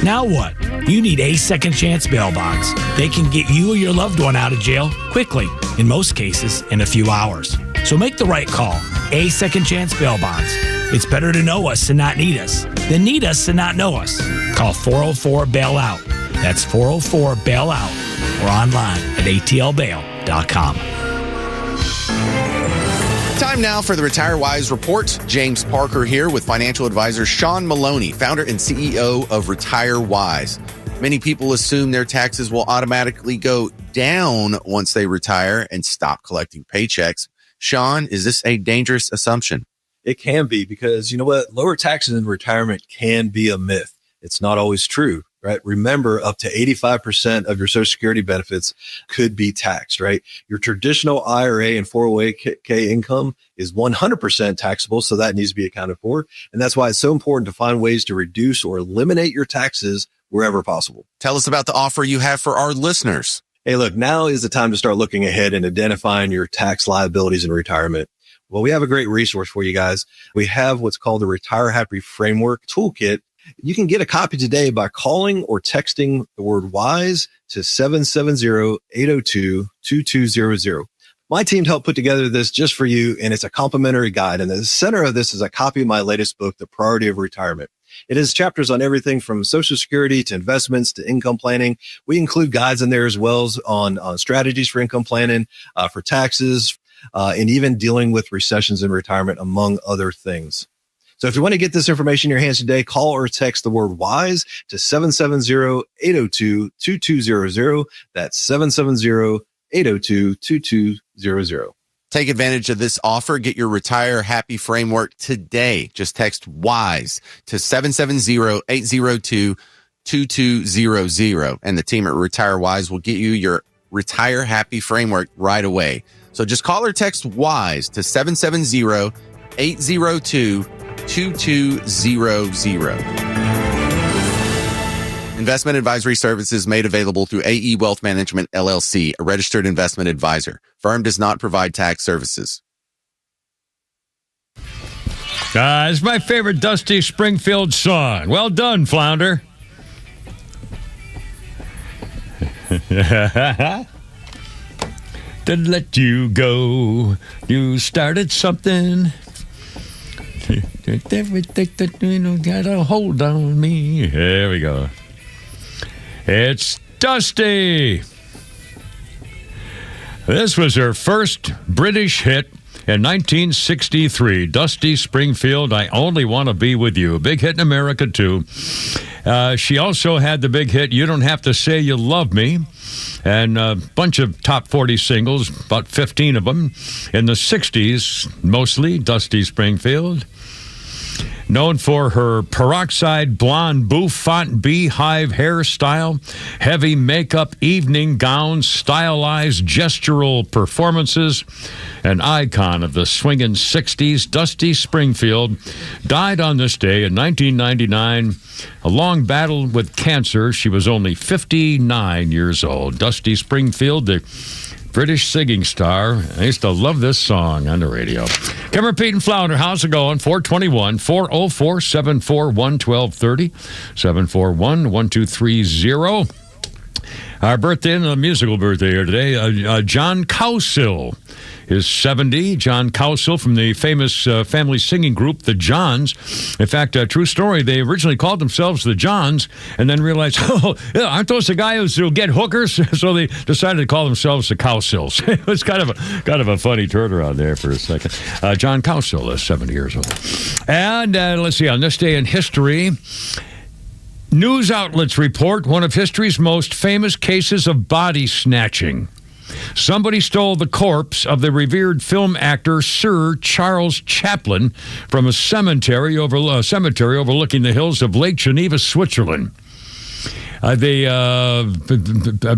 Now what? You need a second chance bail bonds. They can get you or your loved one out of jail quickly, in most cases, in a few hours. So make the right call. A second chance bail bonds. It's better to know us and not need us than need us and not know us. Call 404-BAIL-OUT. That's 404-BAIL-OUT or online at atlbail.com. Time now for the Retire Wise Report. James Parker here with financial advisor Sean Maloney, founder and CEO of Retire Wise. Many people assume their taxes will automatically go down once they retire and stop collecting paychecks. Sean, is this a dangerous assumption? It can be, because you know what? Lower taxes in retirement can be a myth. It's not always true, right? Remember, up to 85% of your Social Security benefits could be taxed, right? Your traditional IRA and 401k income is 100% taxable, so that needs to be accounted for. And that's why it's so important to find ways to reduce or eliminate your taxes wherever possible. Tell us about the offer you have for our listeners. Hey, look, now is the time to start looking ahead and identifying your tax liabilities in retirement. Well, we have a great resource for you guys. We have what's called the Retire Happy Framework Toolkit. You can get a copy today by calling or texting the word WISE to 770-802-2200. My team helped put together this just for you, and it's a complimentary guide. And the center of this is a copy of my latest book, The Priority of Retirement. It has chapters on everything from Social Security to investments to income planning. We include guides in there as well as on strategies for income planning, for taxes, and even dealing with recessions in retirement, among other things. So if you want to get this information in your hands today, call or text the word WISE to 770-802-2200. That's 770-802-2200. Take advantage of this offer. Get your Retire Happy Framework today. Just text WISE to 770-802-2200. And the team at Retire Wise will get you your Retire Happy Framework right away. So just call or text WISE to 770-802-2200. Investment advisory services made available through AE Wealth Management, LLC, a registered investment advisor. Firm does not provide tax services. It's my favorite Dusty Springfield song. Well done, Flounder. To let you go, you started something. Everything that you got a hold on me. There we go. It's Dusty. This was her first British hit in 1963. Dusty Springfield, I Only Want to Be With You. A big hit in America, too. She also had the big hit, You Don't Have to Say You Love Me, and a bunch of top 40 singles, about 15 of them, in the 60s, mostly, Dusty Springfield. Known for her peroxide blonde bouffant beehive hairstyle, heavy makeup, evening gowns, stylized gestural performances, an icon of the swinging 60s, Dusty Springfield died on this day in 1999. A long battle with cancer. She was only 59 years old. Dusty Springfield, the British singing star. I used to love this song on the radio. Cameron, Pete, and Flounder, how's it going? 421-404-741-1230, 741-1230. Our birthday and a musical birthday here today. John Cowsill is 70. John Cowsill from the famous family singing group, the Johns. In fact, a true story, they originally called themselves the Johns and then realized, aren't those the guys who get hookers? So they decided to call themselves the Cowsills. It was kind of a funny turnaround there for a second. John Cowsill is 70 years old. And let's see, on this day in history, news outlets report one of history's most famous cases of body snatching. Somebody stole the corpse of the revered film actor Sir Charles Chaplin from a cemetery overlooking the hills of Lake Geneva, Switzerland.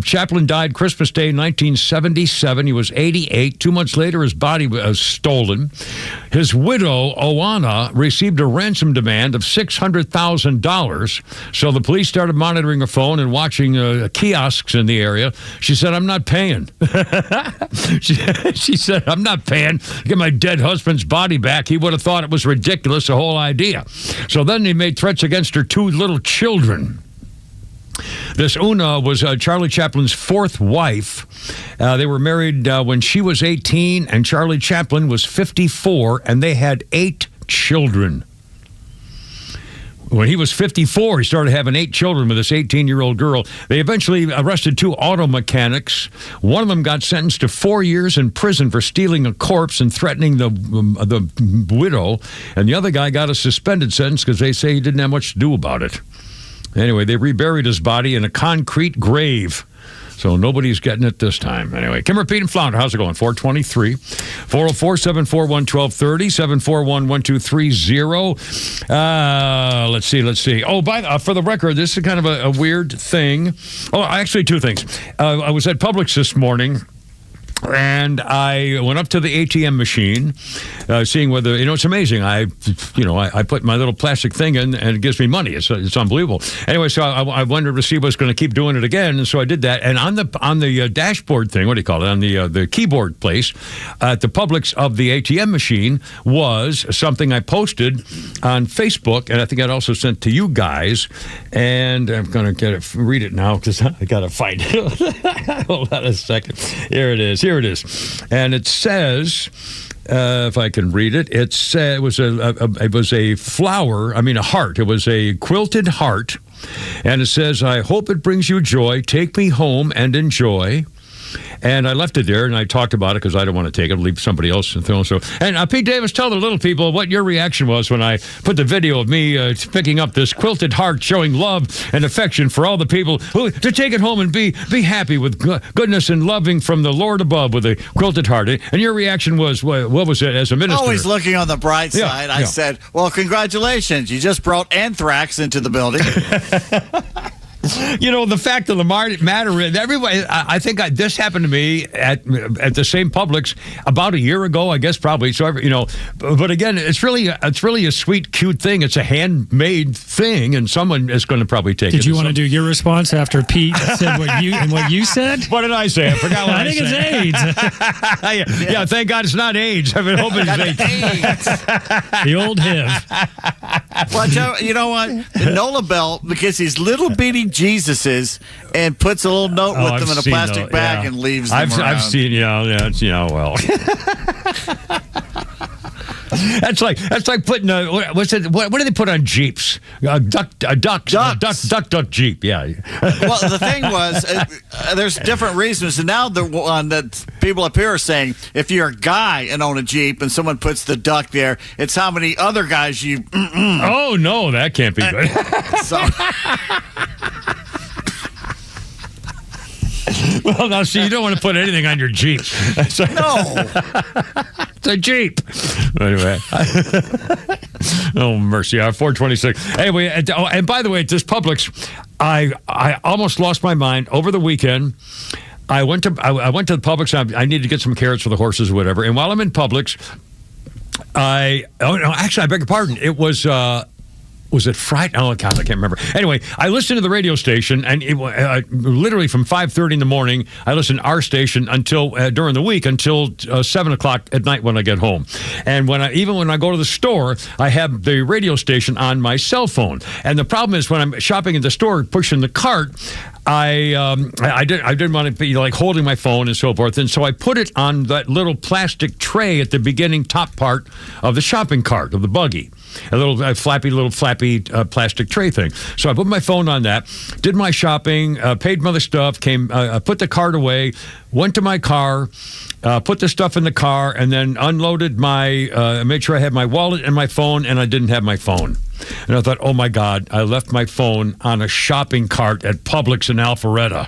Chaplin died Christmas Day, 1977. He was 88. 2 months later, his body was stolen. His widow, Oana, received a ransom demand of $600,000. So the police started monitoring her phone and watching kiosks in the area. She said, I'm not paying. She said, I'm not paying to get my dead husband's body back. He would have thought it was ridiculous, the whole idea. So then he made threats against her 2 little children. This Una was Charlie Chaplin's fourth wife. They were married when she was 18 and Charlie Chaplin was 54, and they had 8 children. When he was 54, he started having 8 children with this 18-year-old girl. They eventually arrested 2 auto mechanics. One of them got sentenced to 4 years in prison for stealing a corpse and threatening the widow. And the other guy got a suspended sentence because they say he didn't have much to do about it. Anyway, they reburied his body in a concrete grave. So nobody's getting it this time. Anyway, Kimmer, Pete, and Flounder, how's it going? 423, 404-741-1230, 741-1230. Let's see. Oh, for the record, this is kind of a weird thing. Oh, actually, 2 things. I was at Publix this morning. And I went up to the ATM machine, seeing whether, it's amazing. I put my little plastic thing in and it gives me money. It's unbelievable. Anyway, so I wanted to see if I was going to keep doing it again. And so I did that. And on the dashboard thing, what do you call it? On the keyboard place at the Publix of the ATM machine was something I posted on Facebook. And I think I'd also sent to you guys. And I'm going to read it now because I got to find it. Hold on a second. Here it is. And it says, if I can read it, it was a flower, a heart. It was a quilted heart. And it says, I hope it brings you joy. Take me home and enjoy. And I left it there, and I talked about it because I don't want to take it, leave somebody else. And Pete Davis, tell the little people what your reaction was when I put the video of me picking up this quilted heart showing love and affection for all the people who to take it home and be happy with goodness and loving from the Lord above with a quilted heart. And your reaction was, what was it as a minister? Always looking on the bright side. I said, well, congratulations. You just brought anthrax into the building. The fact of the matter is, everybody. I think this happened to me at the same Publix about a year ago, I guess, probably. So, but again, it's really a sweet, cute thing. It's a handmade thing, and someone is going to probably take it. Did you want to do your response after Pete said what you said? What did I say? I forgot what I said. I think it's AIDS. Yeah, thank God it's not AIDS. I've been hoping it's AIDS. The old HIV. Well, you know what? Nola Bell, because he's little bitty Jesuses, and puts a little note with them in a plastic bag and leaves them around. I've seen, well. That's like putting what do they put on Jeeps? Duck Jeep. Yeah. Well, the thing was, there's different reasons, and now the one that people up here are saying, if you're a guy and own a Jeep and someone puts the duck there, it's how many other guys you. Oh no, that can't be good. Well, now, see, you don't want to put anything on your Jeep. No. It's a Jeep. Anyway. Oh, mercy. 426. Anyway, and by the way, at this Publix, I almost lost my mind over the weekend. I went to the Publix. I needed to get some carrots for the horses or whatever. And while I'm in Publix, I beg your pardon. It was it Friday? Oh, God, I can't remember. Anyway, I listened to the radio station, and literally from 5:30 in the morning, I listened to our station until during the week until 7 o'clock at night when I get home. And when I go to the store, I have the radio station on my cell phone. And the problem is when I'm shopping at the store, pushing the cart, I didn't want to be like holding my phone and so forth, and so I put it on that little plastic tray at the beginning top part of the shopping cart of the buggy. A little flappy plastic tray thing. So I put my phone on that, did my shopping, paid my stuff, put the cart away, went to my car, put the stuff in the car, and then unloaded made sure I had my wallet and my phone, and I didn't have my phone. And I thought, oh my God, I left my phone on a shopping cart at Publix in Alpharetta.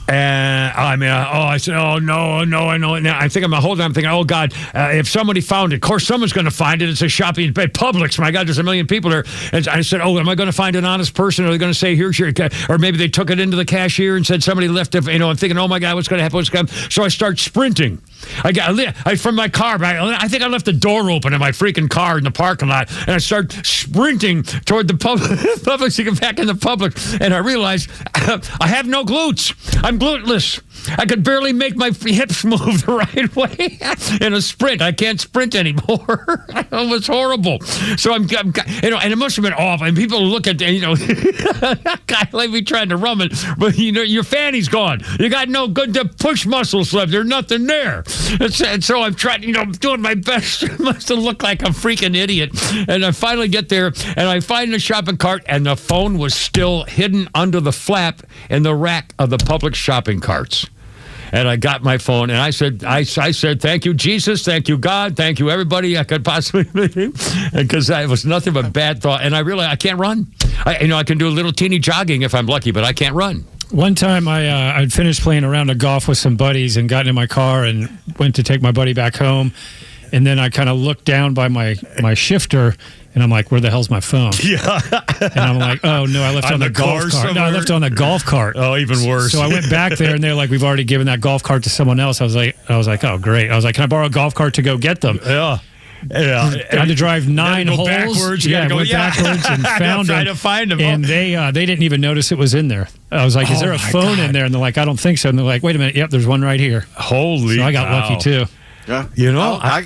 And I said, oh no, I know it now. I'm thinking, oh God, if somebody found it, of course someone's going to find it. It's a shopping at Publix. My God, there's a million people there. And I said, oh, am I going to find an honest person? Are they going to say, here's your, or maybe they took it into the cashier and said somebody left it. I'm thinking, oh my God, what's going to happen? So I start sprinting I from my car. I think I left the door open in my freaking car in the parking lot, and I start sprinting toward the public to get back in the public, and I realized I have no glutes. I'm gluteless. I could barely make my hips move the right way in a sprint. I can't sprint anymore. It was horrible. So I'm and it must have been awful. And people look at, guy like me trying to run it, but your fanny's gone. You got no good push muscles left. There's nothing there. And so I'm trying, doing my best to look like a freaking idiot. And I finally get there, and I find the shopping cart, and the phone was still hidden under the flap in the rack of the public shopping carts. And I got my phone, and I said, thank you, Jesus, thank you, God, thank you, everybody I could possibly be, because it was nothing but bad thought. And I realized I can't run. I can do a little teeny jogging if I'm lucky, but I can't run. One time I'd finished playing a round of golf with some buddies and got in my car and went to take my buddy back home. And then I kind of looked down by my shifter, and I'm like, where the hell's my phone? Yeah. And I'm like, oh, no, I left it on the golf cart. Somewhere? No, I left it on the golf cart. Oh, even worse. So I went back there, and they're like, we've already given that golf cart to someone else. I was like, oh, great. I was like, can I borrow a golf cart to go get them? Yeah. I had to drive 9 holes. Backwards. Went backwards and found them. To find them. And they didn't even notice it was in there. I was like, is there a phone in there? And they're like, I don't think so. And they're like, wait a minute. Yep, there's one right here. Holy So I got lucky, too. Yeah.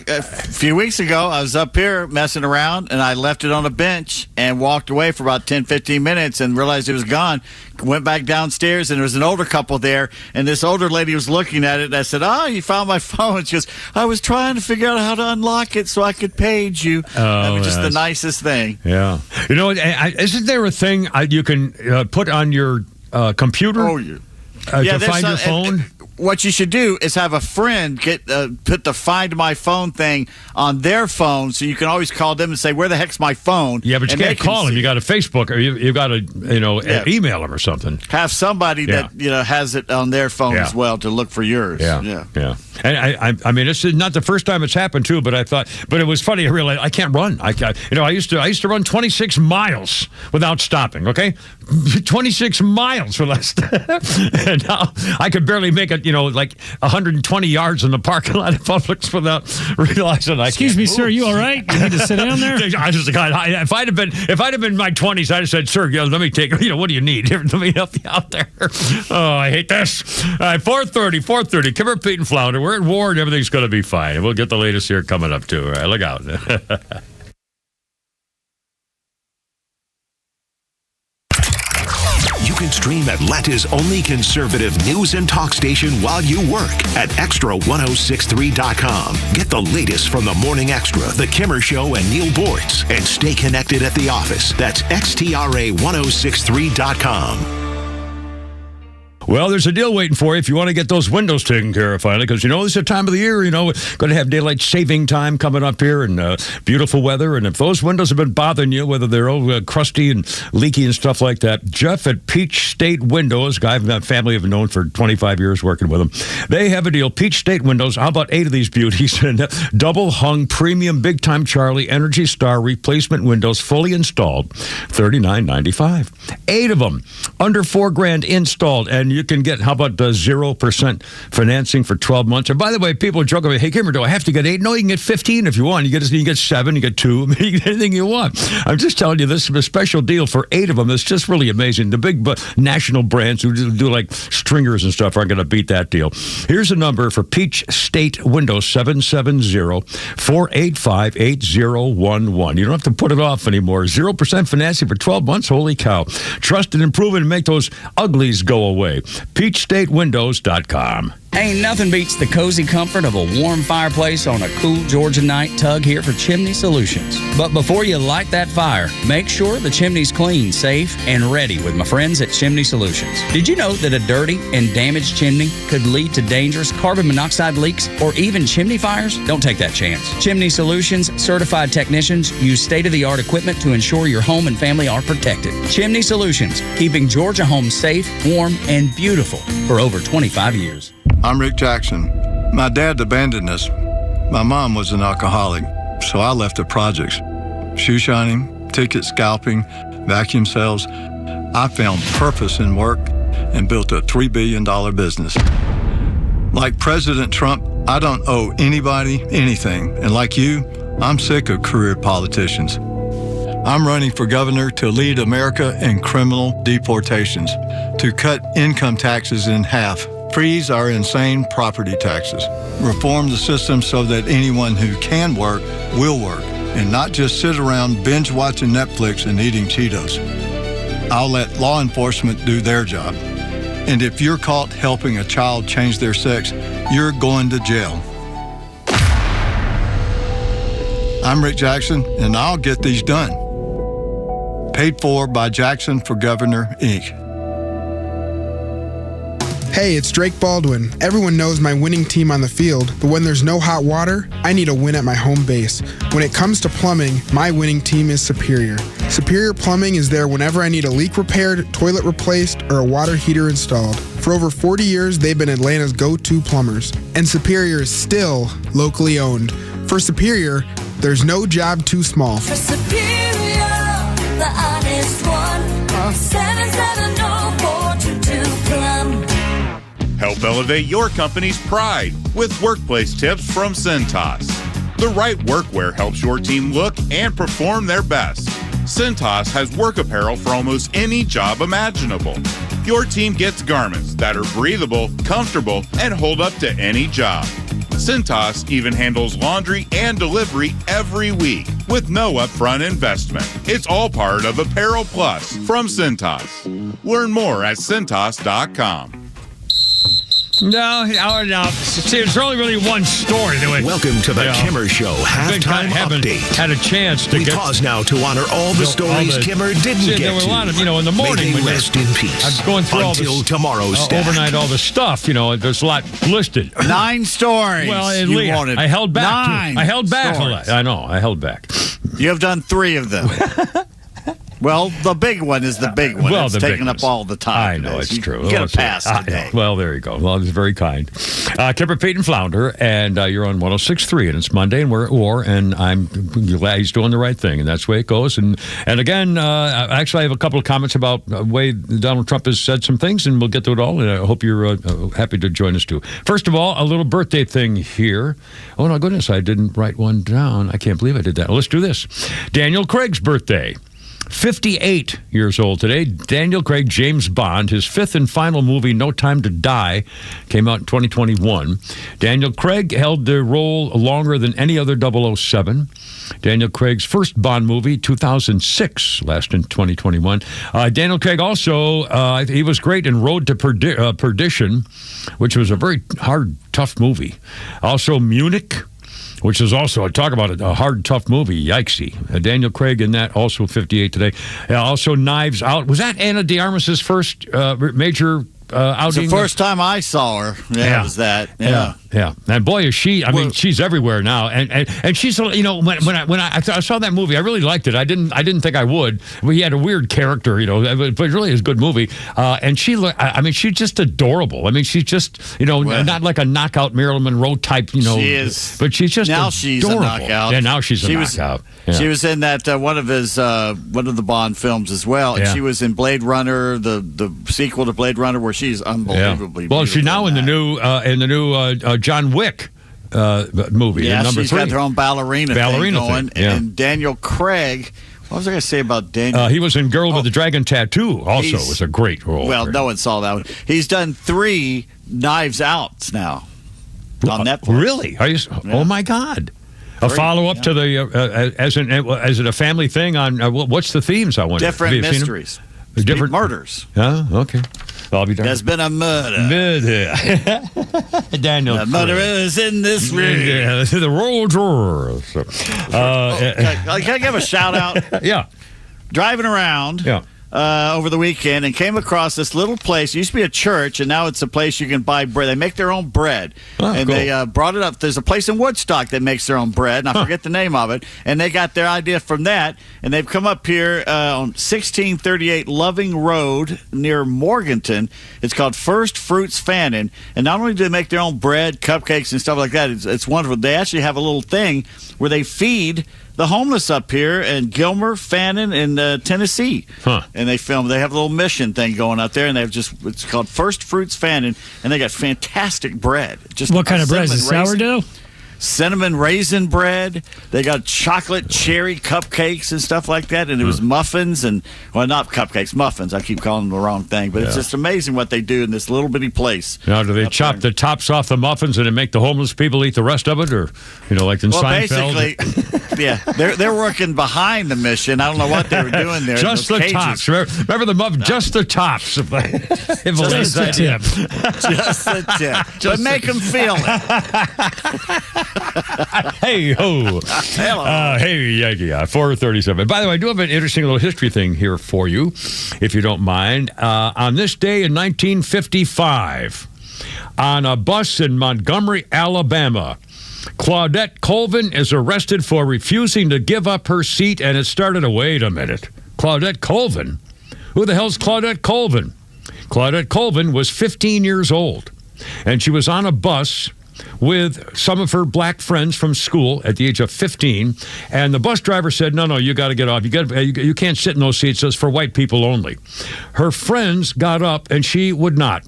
A few weeks ago, I was up here messing around, and I left it on a bench and walked away for about 10, 15 minutes and realized it was gone. Went back downstairs, and there was an older couple there, and this older lady was looking at it, and I said, you found my phone. She goes, I was trying to figure out how to unlock it so I could page you. That was just the nicest thing. Yeah. Isn't there a thing you can put on your computer to find your phone? What you should do is have a friend put the Find My Phone thing on their phone, so you can always call them and say, "Where the heck's my phone?" Yeah, but you can't call them. You got to Facebook, or you got to email them or something. Have somebody that has it on their phone as well to look for yours. Yeah. And I mean, it's not the first time it's happened too. But it was funny. I realized I can't run. I used to run 26 miles without stopping. Okay, 26 miles for less. And now I could barely make it. Like 120 yards in the parking lot of Publix without realizing I Excuse me, sir, you all right? You need to sit down there? If I'd have been in my 20s, I'd have said, sir, let me take, what do you need? Let me help you out there. Oh, I hate this. All right, 4:30. Come here, Pete and Flounder. We're at war and everything's going to be fine. And we'll get the latest here coming up, too. All right, look out. You can stream Atlanta's only conservative news and talk station while you work at extra1063.com. Get the latest from the Morning Extra, The Kimmer Show, and Neil Boortz, and stay connected at the office. That's xtra1063.com. Well, there's a deal waiting for you if you want to get those windows taken care of finally, because, this is the time of the year, we're going to have daylight saving time coming up here and beautiful weather. And if those windows have been bothering you, whether they're all crusty and leaky and stuff like that, Jeff at Peach State Windows, guy I've family have known for 25 years working with them, they have a deal. Peach State Windows, how about 8 of these beauties? And double hung premium big time Charlie Energy Star replacement windows fully installed, $39.95. 8 of them under $4,000 installed, and you can get, how about 0% financing for 12 months? And by the way, people joke about, hey, Kimmer, do I have to get 8? No, you can get 15 if you want. You get 7, you get 2, you get anything you want. I'm just telling you, this is a special deal for 8 of them. It's just really amazing. The big national brands who do like stringers and stuff aren't going to beat that deal. Here's a number for Peach State Windows, 770-485-8011. You don't have to put it off anymore. 0% financing for 12 months. Holy cow. Trust and improvement and make those uglies go away. PeachStateWindows.com. Ain't nothing beats the cozy comfort of a warm fireplace on a cool Georgia night. Tug here for Chimney Solutions. But before you light that fire, make sure the chimney's clean, safe, and ready with my friends at Chimney Solutions. Did you know that a dirty and damaged chimney could lead to dangerous carbon monoxide leaks or even chimney fires? Don't take that chance. Chimney Solutions certified technicians use state-of-the-art equipment to ensure your home and family are protected. Chimney Solutions, keeping Georgia homes safe, warm, and beautiful for over 25 years. I'm Rick Jackson. My dad abandoned us. My mom was an alcoholic, so I left the projects. Shoe shining, ticket scalping, vacuum sales. I found purpose in work and built a $3 billion business. Like President Trump, I don't owe anybody anything, and like you, I'm sick of career politicians. I'm running for governor to lead America in criminal deportations, to cut income taxes in half, freeze our insane property taxes, reform the system so that anyone who can work will work, and not just sit around binge watching Netflix and eating Cheetos. I'll let law enforcement do their job. And if you're caught helping a child change their sex, you're going to jail. I'm Rick Jackson, and I'll get these done. Paid for by Jackson for Governor, Inc. Hey, it's Drake Baldwin. Everyone knows my winning team on the field, but when there's no hot water, I need a win at my home base. When it comes to plumbing, my winning team is Superior. Superior Plumbing is there whenever I need a leak repaired, toilet replaced, or a water heater installed. For over 40 years, they've been Atlanta's go-to plumbers. And Superior is still locally owned. For Superior, there's no job too small. For Superior, the honest one, call 770-422-PLUM. Help elevate your company's pride with workplace tips from Cintas. The right workwear helps your team look and perform their best. Cintas has work apparel for almost any job imaginable. Your team gets garments that are breathable, comfortable, and hold up to any job. Cintas even handles laundry and delivery every week with no upfront investment. It's all part of Apparel Plus from Cintas. Learn more at Cintas.com. No. See, it's only really one story to it. Welcome to the Kimmer Show halftime update. Had a chance to pause now to honor all the stories Kimmer didn't get there were a lot of, in the morning. May they rest in peace. I was going through until tomorrow's stack. Overnight, all the stuff. There's a lot listed. 9 stories. Well, at you least wanted I held back. 9 I held back stories. a lot. I know. I held back. You have done 3 of them. Well, the big one is the big one. Well, it's the taking big up all the time. I know, it's true. You get a pass today. Well, there you go. Well, it's very kind. Kimber, Pete, and Flounder, and you're on 106.3, and it's Monday, and we're at war, and I'm glad he's doing the right thing, and that's the way it goes. And again, actually, I have a couple of comments about the way Donald Trump has said some things, and we'll get to it all, and I hope you're happy to join us, too. First of all, a little birthday thing here. Oh, my goodness, I didn't write one down. I can't believe I did that. Let's do this. Daniel Craig's birthday. 58 years old today. Daniel Craig, James Bond, his 5th and final movie, No Time to Die, came out in 2021. Daniel Craig held the role longer than any other 007. Daniel Craig's first Bond movie, 2006, last in 2021. Daniel Craig also, he was great in Road to Perdition, which was a very hard, tough movie. Also Munich, which is also, talk about a hard, tough movie. Yikesy. Daniel Craig in that, also 58 today. Also Knives Out. Was that Ana de Armas' first major outing? It's the first time I saw her. Yeah, it was that. Yeah. And boy, is she! I mean, she's everywhere now. And she's, when I saw that movie, I really liked it. I didn't think I would. He had a weird character, but really is a good movie. And she's just adorable. I mean, she's just, not like a knockout Marilyn Monroe type, She is. But she's just now adorable. She's a knockout. Yeah, now she's a knockout. She was in that one of the Bond films as well. And she was in Blade Runner, the sequel to Blade Runner, where she's unbelievably beautiful. Well, she's now in the new John Wick movie. Yeah, number she's 3. got her own ballerina thing going. Yeah. And Daniel Craig, what was I going to say about Daniel? He was in Girl with the Dragon Tattoo. Also, it was a great role. Well, no one saw that one. He's done 3 Knives Outs now on Netflix. Really? Are you? Yeah. Oh my God! A follow-up to the as it a family thing on what's the themes? I wonder. Different mysteries. Different murders. Okay. I'll be done. There's been a murder. Daniel. The murderer is in this room. Yeah, the roll drawer. So, can I give a shout out? Yeah. Driving around. Yeah. Over the weekend and came across this little place. It used to be a church, and now it's a place you can buy bread. They make their own bread. And cool. They brought it up. There's a place in Woodstock that makes their own bread, and I forget the name of it. And they got their idea from that, and they've come up here on 1638 Loving Road near Morganton. It's called First Fruits Fannin. And not only do they make their own bread, cupcakes, and stuff like that, it's wonderful. They actually have a little thing where they feed the homeless up here in Gilmer, Fannin, and Tennessee. Huh. And they have a little mission thing going out there, and it's called First Fruits Fannin, and they got fantastic bread. Just what kind of bread? Is it sourdough? Cinnamon raisin bread. They got chocolate cherry cupcakes and stuff like that. And it was muffins not cupcakes, muffins. I keep calling them the wrong thing. But it's just amazing what they do in this little bitty place. Now, do they chop the tops off the muffins and then make the homeless people eat the rest of it? Or, like in Seinfeld? Basically, yeah. They're working behind the mission. I don't know what they were doing there. Just the tops. Remember the muffin? Just the tops. Just the tip. Just the tip. But make them feel it. Hey ho! Hello. Hey Yankee. 4:37. By the way, I do have an interesting little history thing here for you, if you don't mind. On this day in 1955, on a bus in Montgomery, Alabama, Claudette Colvin is arrested for refusing to give up her seat, and it started. Wait a minute, Claudette Colvin? Who the hell's Claudette Colvin? Claudette Colvin was 15 years old, and she was on a bus with some of her black friends from school at the age of 15, and the bus driver said, no, you got to get off. You can't sit in those seats. It's for white people only. Her friends got up, and she would not.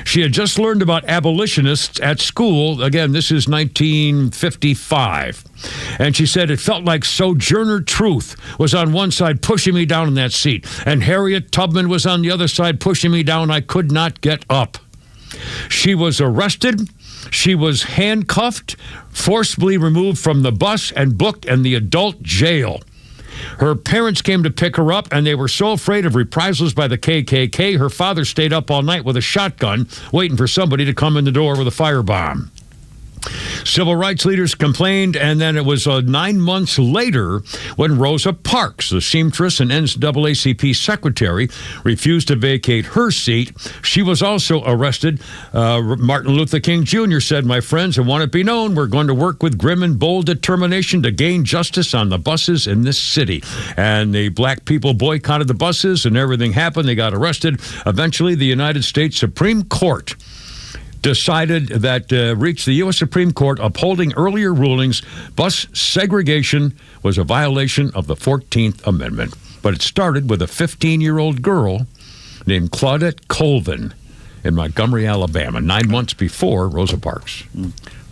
She had just learned about abolitionists at school. Again, this is 1955. And she said, it felt like Sojourner Truth was on one side pushing me down in that seat, and Harriet Tubman was on the other side pushing me down. I could not get up. She was arrested. She was handcuffed, forcibly removed from the bus, and booked in the adult jail. Her parents came to pick her up, and they were so afraid of reprisals by the KKK, her father stayed up all night with a shotgun, waiting for somebody to come in the door with a firebomb. Civil rights leaders complained, and then it was 9 months later when Rosa Parks, the seamstress and NAACP secretary, refused to vacate her seat. She was also arrested. Martin Luther King Jr. said, my friends, and want it be known, we're going to work with grim and bold determination to gain justice on the buses in this city. And the black people boycotted the buses, and everything happened. They got arrested. Eventually, the United States Supreme Court decided that reached the U.S. Supreme Court upholding earlier rulings, bus segregation was a violation of the 14th Amendment. But it started with a 15-year-old girl named Claudette Colvin in Montgomery, Alabama, 9 months before Rosa Parks.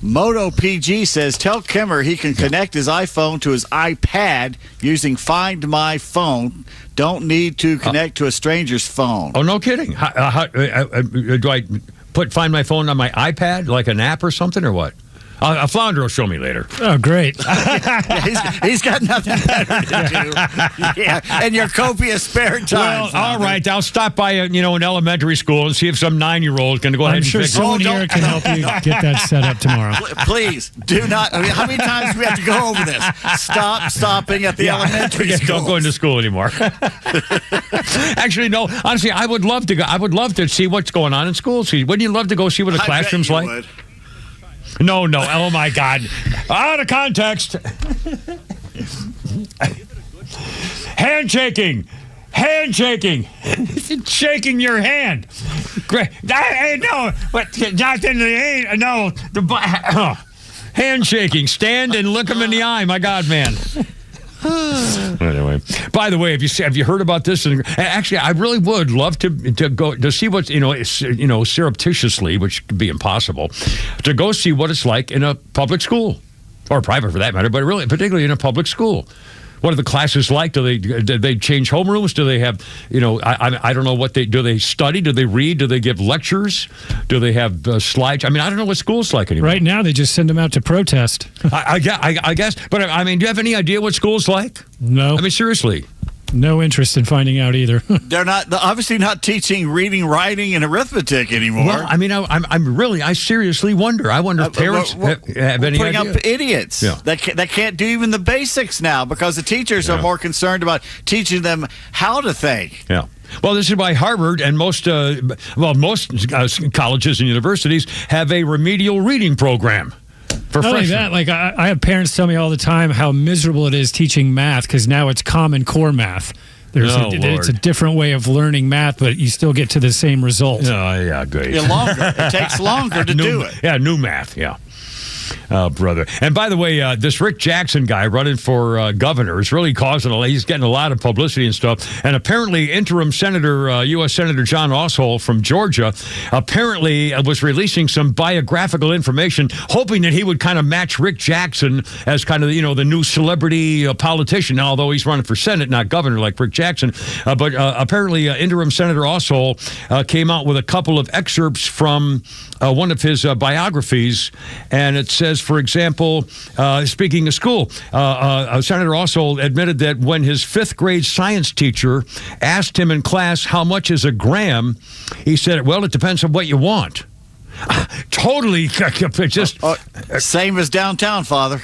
Moto PG says, tell Kimmer he can connect his iPhone to his iPad using Find My Phone. Don't need to connect to a stranger's phone. Oh, no kidding. Do I Find My Phone on my iPad, like an app or something, or what? Flounder will show me later. Oh, great. He's got nothing better to do. Yeah, and your copious spare time. Well, all right. I'll stop by, an elementary school and see if some 9-year-old can go ahead and I'm sure fix someone here can help you get that set up tomorrow. Please, do not. How many times do we have to go over this? Stop stopping at the elementary school. Don't go into school anymore. Actually, no. Honestly, I would love to go. I would love to see what's going on in schools. Wouldn't you love to go see what a classroom's like? Would. No. Oh, my God. Out of context. Handshaking. Shaking your hand. Great. No. But not in the no. Handshaking. Stand and look them in the eye. My God, man. Anyway, by the way, have you heard about this? And actually, I really would love to go to see what's surreptitiously, which could be impossible, to go see what it's like in a public school or private for that matter, but really particularly in a public school. What are the classes like? Do they change homerooms? Do they have, I don't know what do they study? Do they read? Do they give lectures? Do they have slides? I mean, I don't know what school's like anymore. Right now, they just send them out to protest. I guess. But I mean, do you have any idea what school's like? No. I mean, seriously. No interest in finding out either. They're obviously not teaching reading, writing, and arithmetic anymore. Well, I mean, I seriously wonder. I wonder if parents have any idea. Putting up idiots that can't do even the basics now because the teachers are more concerned about teaching them how to think. Yeah. Well, this is why Harvard and most colleges and universities have a remedial reading program. For Not only that, I have parents tell me all the time how miserable it is teaching math because now it's Common Core math. It's a different way of learning math, but you still get to the same result. Oh, yeah, great. It takes longer to do it. Yeah, new math, yeah. Oh, brother. And by the way, this Rick Jackson guy running for governor is really he's getting a lot of publicity and stuff. And apparently interim Senator, U.S. Senator John Ossoll from Georgia, apparently was releasing some biographical information, hoping that he would kind of match Rick Jackson as kind of, the new celebrity politician, although he's running for Senate, not governor like Rick Jackson. But apparently interim Senator Ossoll came out with a couple of excerpts from one of his biographies. And it says, for example, speaking of school, Senator Ossoll admitted that when his 5th grade science teacher asked him in class how much is a gram, he said, well, it depends on what you want. Totally, just same as downtown, Father.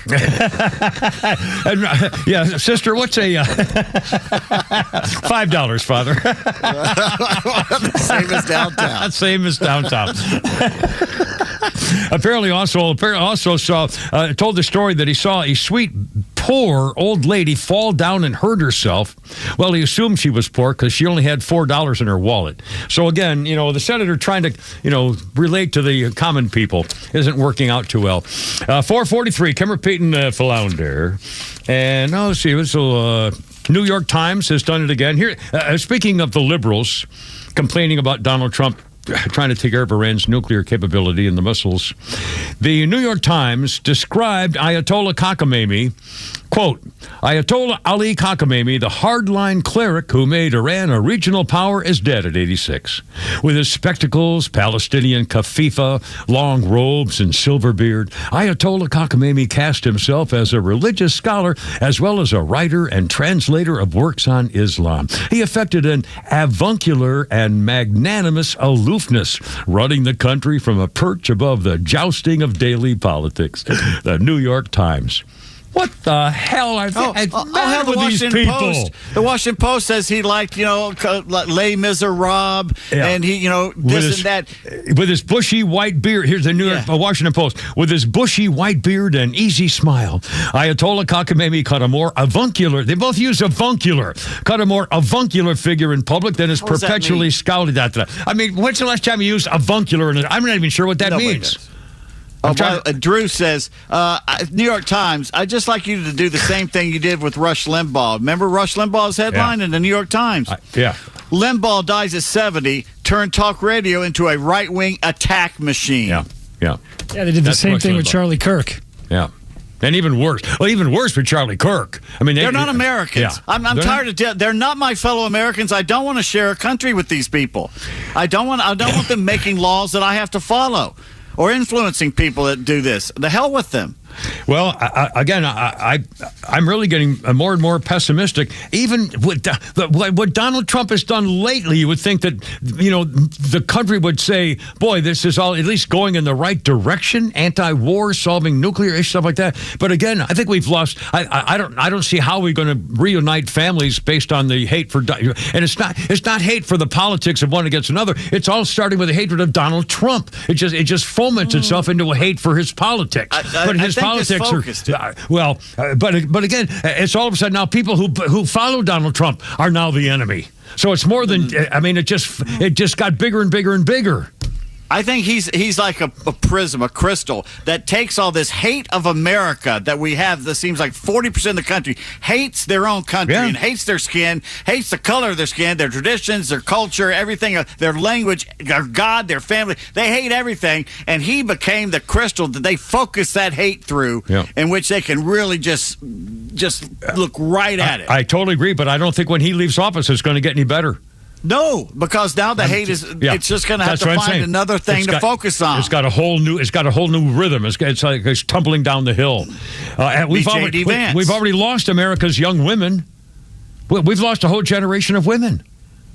And, yeah, sister, what's a $5, Father? Same as downtown. Same as downtown. Apparently, also told the story that he saw a sweet, poor old lady fall down and hurt herself. Well, he assumed she was poor because she only had $4 in her wallet. So again, the senator trying to, relate to the common people isn't working out too well. 443, Kimmer Peyton Flounder. And let's see, so New York Times has done it again. Here, speaking of the liberals complaining about Donald Trump trying to take care of Iran's nuclear capability and the missiles, the New York Times described Ayatollah Khamenei, quote, Ayatollah Ali Khamenei, the hardline cleric who made Iran a regional power, is dead at 86. With his spectacles, Palestinian kaffifa, long robes, and silver beard, Ayatollah Khamenei cast himself as a religious scholar as well as a writer and translator of works on Islam. He affected an avuncular and magnanimous aloofness, running the country from a perch above the jousting of daily politics. The New York Times. What the hell are they? The Washington Post. The Washington Post says he liked, Les Miserables, and he, this and that. With his bushy white beard. Here's the New York Washington Post. With his bushy white beard and easy smile, Ayatollah Khamenei cut a more avuncular. They both use avuncular. Cut a more avuncular figure in public than is perpetually scouted at. I mean, when's the last time you used avuncular? I'm not even sure what that means. Drew says, New York Times, I'd just like you to do the same thing you did with Rush Limbaugh. Remember Rush Limbaugh's headline in the New York Times? Limbaugh dies at 70, turned talk radio into a right-wing attack machine. Yeah, they did the same thing with Charlie Kirk. Yeah. And even worse. Well, even worse with Charlie Kirk. I mean, they're not Americans. I'm tired of. They're not my fellow Americans. I don't want to share a country with these people. I don't want them making laws that I have to follow, or influencing people that do this. The hell with them. Well, I'm really getting more and more pessimistic. Even with what Donald Trump has done lately, you would think that, the country would say, boy, this is all at least going in the right direction, anti-war, solving nuclear issues, stuff like that. But again, I think we've lost. I don't see how we're going to reunite families based on the hate for, and it's not hate for the politics of one against another. It's all starting with the hatred of Donald Trump. It just foments itself into a hate for his politics. But his politics are but again, it's all of a sudden now people who follow Donald Trump are now the enemy. So it's more than it just got bigger and bigger and bigger. I think he's like a prism, a crystal that takes all this hate of America that we have. That seems like 40% of the country hates their own country and hates their skin, hates the color of their skin, their traditions, their culture, everything, their language, their God, their family. They hate everything, and he became the crystal that they focus that hate through, in which they can really just look right at it. I totally agree, but I don't think when he leaves office it's going to get any better. No, because now the hate is. It's just going to have to find another thing to focus on. It's got a whole new rhythm. It's like it's tumbling down the hill. We've already lost America's young women. We've lost a whole generation of women. I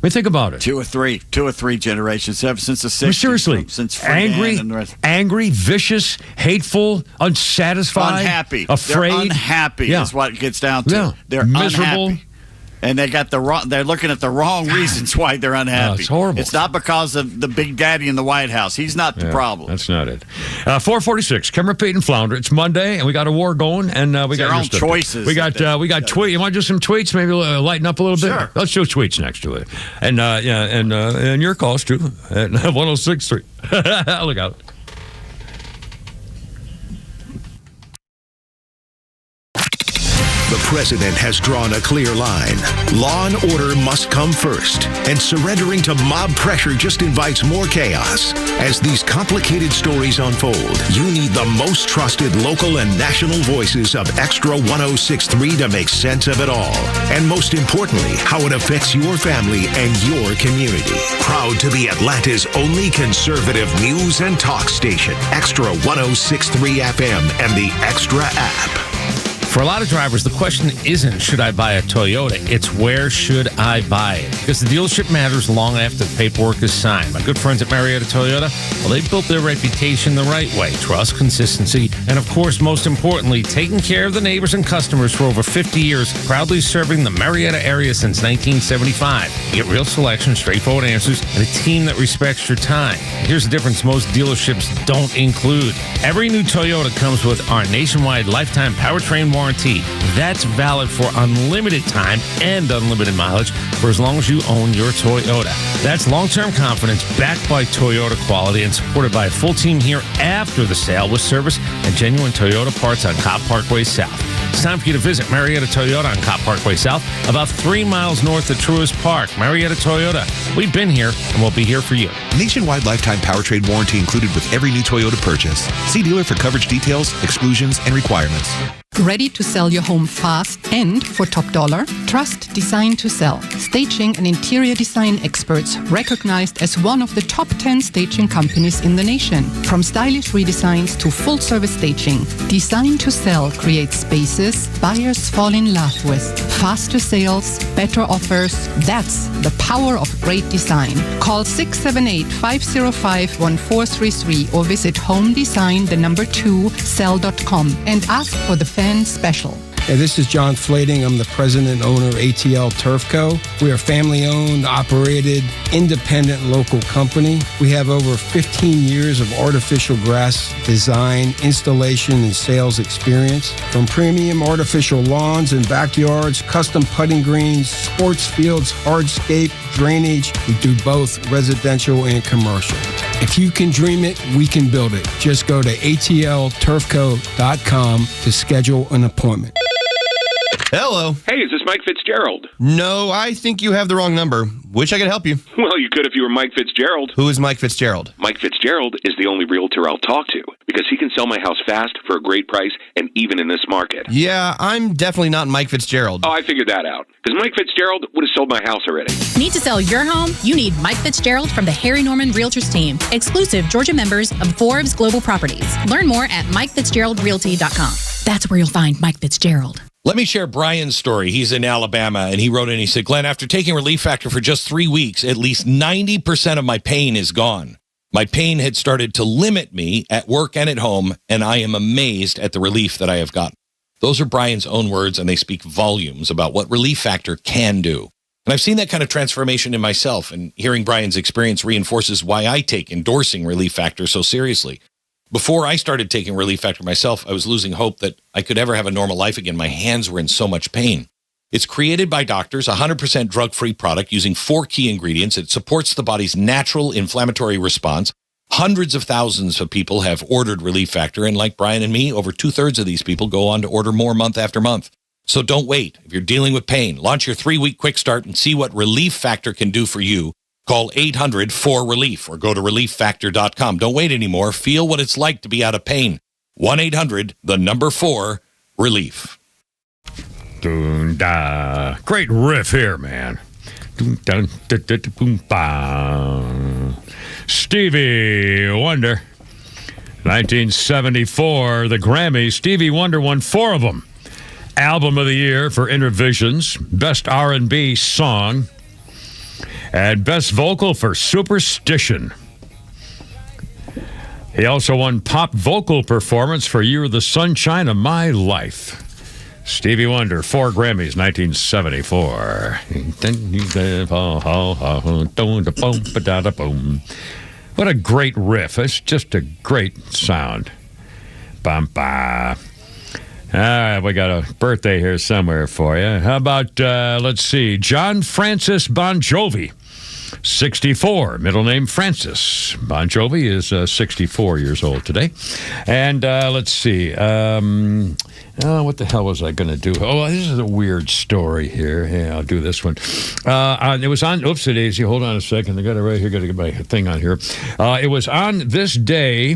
mean, think about it. Two or three generations ever since the 60s. Seriously, since angry, vicious, hateful, unsatisfied, unhappy, afraid. They're unhappy is what it gets down to. Yeah. They're miserable. Unhappy. And they're looking at the wrong reasons why they're unhappy. It's horrible. It's not because of the big daddy in the White House. He's not the problem. That's not it. 446, Kimmer Peyton Flounder. It's Monday, and we got a war going, and we got our own choices. We got tweet. You want to do some tweets? Maybe lighten up a little bit. Sure. Let's do tweets next to it, and your calls too at 106.3. Look out. president has drawn a clear line. Law and order must come first, and surrendering to mob pressure just invites more chaos. As these complicated stories unfold, you need the most trusted local and national voices of Extra 106.3 to make sense of it all. And most importantly, how it affects your family and your community. Proud to be Atlanta's only conservative news and talk station, Extra 106.3 FM and the Extra app. For a lot of drivers, the question isn't, should I buy a Toyota? It's, where should I buy it? Because the dealership matters long after the paperwork is signed. My good friends at Marietta Toyota, well, they've built their reputation the right way. Trust, consistency, and of course, most importantly, taking care of the neighbors and customers for over 50 years, proudly serving the Marietta area since 1975. You get real selection, straightforward answers, and a team that respects your time. Here's the difference most dealerships don't include. Every new Toyota comes with our nationwide lifetime powertrain warranty. That's valid for unlimited time and unlimited mileage for as long as you own your Toyota. That's long-term confidence backed by Toyota quality and supported by a full team here after the sale with service and genuine Toyota parts on Cobb Parkway South. It's time for you to visit Marietta Toyota on Cobb Parkway South, about 3 miles north of Truist Park. Marietta Toyota. We've been here and we'll be here for you. Nationwide lifetime powertrain warranty included with every new Toyota purchase. See dealer for coverage details, exclusions, and requirements. Ready to sell your home fast and for top dollar? Trust Design to Sell. Staging and interior design experts recognized as one of the top 10 staging companies in the nation. From stylish redesigns to full-service staging, Design to Sell creates spaces buyers fall in love with. Faster sales, better offers. That's the power of great design. Call 678-505-1433 or visit homedesign2sell.com and ask for the fan special. Hey, this is John Flading. I'm the president and owner of ATL Turf Co. We are a family-owned, operated, independent local company. We have over 15 years of artificial grass design, installation, and sales experience. From premium artificial lawns and backyards, custom putting greens, sports fields, hardscape, drainage. We do both residential and commercial. If you can dream it, we can build it. Just go to atlturfco.com to schedule an appointment. Hello. Hey, is this Mike Fitzgerald? No, I think you have the wrong number. Wish I could help you. Well, you could if you were Mike Fitzgerald. Who is Mike Fitzgerald? Mike Fitzgerald is the only realtor I'll talk to because he can sell my house fast for a great price and even in this market. Yeah, I'm definitely not Mike Fitzgerald. Oh, I figured that out because Mike Fitzgerald would have sold my house already. Need to sell your home? You need Mike Fitzgerald from the Harry Norman Realtors team, exclusive Georgia members of Forbes Global Properties. Learn more at MikeFitzgeraldRealty.com. That's where you'll find Mike Fitzgerald. Let me share Brian's story. He's in Alabama, and he wrote in, he said, Glenn, after taking Relief Factor for just 3 weeks, at least 90% of my pain is gone. My pain had started to limit me at work and at home, and I am amazed at the relief that I have gotten. Those are Brian's own words, and they speak volumes about what Relief Factor can do. And I've seen that kind of transformation in myself, and hearing Brian's experience reinforces why I take endorsing Relief Factor so seriously. Before I started taking Relief Factor myself, I was losing hope that I could ever have a normal life again. My hands were in so much pain. It's created by doctors, a 100% drug-free product using 4 key ingredients. It supports the body's natural inflammatory response. Hundreds of thousands of people have ordered Relief Factor, and like Brian and me, over 2/3 of these people go on to order more month after month. So don't wait. If you're dealing with pain, launch your 3-week quick start and see what Relief Factor can do for you. Call 800-4RELIEF or go to relieffactor.com. Don't wait anymore. Feel what it's like to be out of pain. 1-800-4-RELIEF. Great riff here, man. Stevie Wonder. 1974, the Grammys. Stevie Wonder won 4 of them. Album of the Year for Intervisions, Best R&B Song, and Best Vocal for Superstition. He also won Pop Vocal Performance for You're the Sunshine of My Life. Stevie Wonder, 4 Grammys, 1974. What a great riff. It's just a great sound. Bum-ba. All right, we got a birthday here somewhere for you. How about, let's see, John Francis Bon Jovi, 64, middle name Francis. Bon Jovi is 64 years old today. And let's see, Oh, what the hell was I going to do? Oh, this is a weird story here. Yeah, I'll do this one. It was on, oopsie daisy, hold on a second. I got it right here. Got to get my thing on here. It was on this day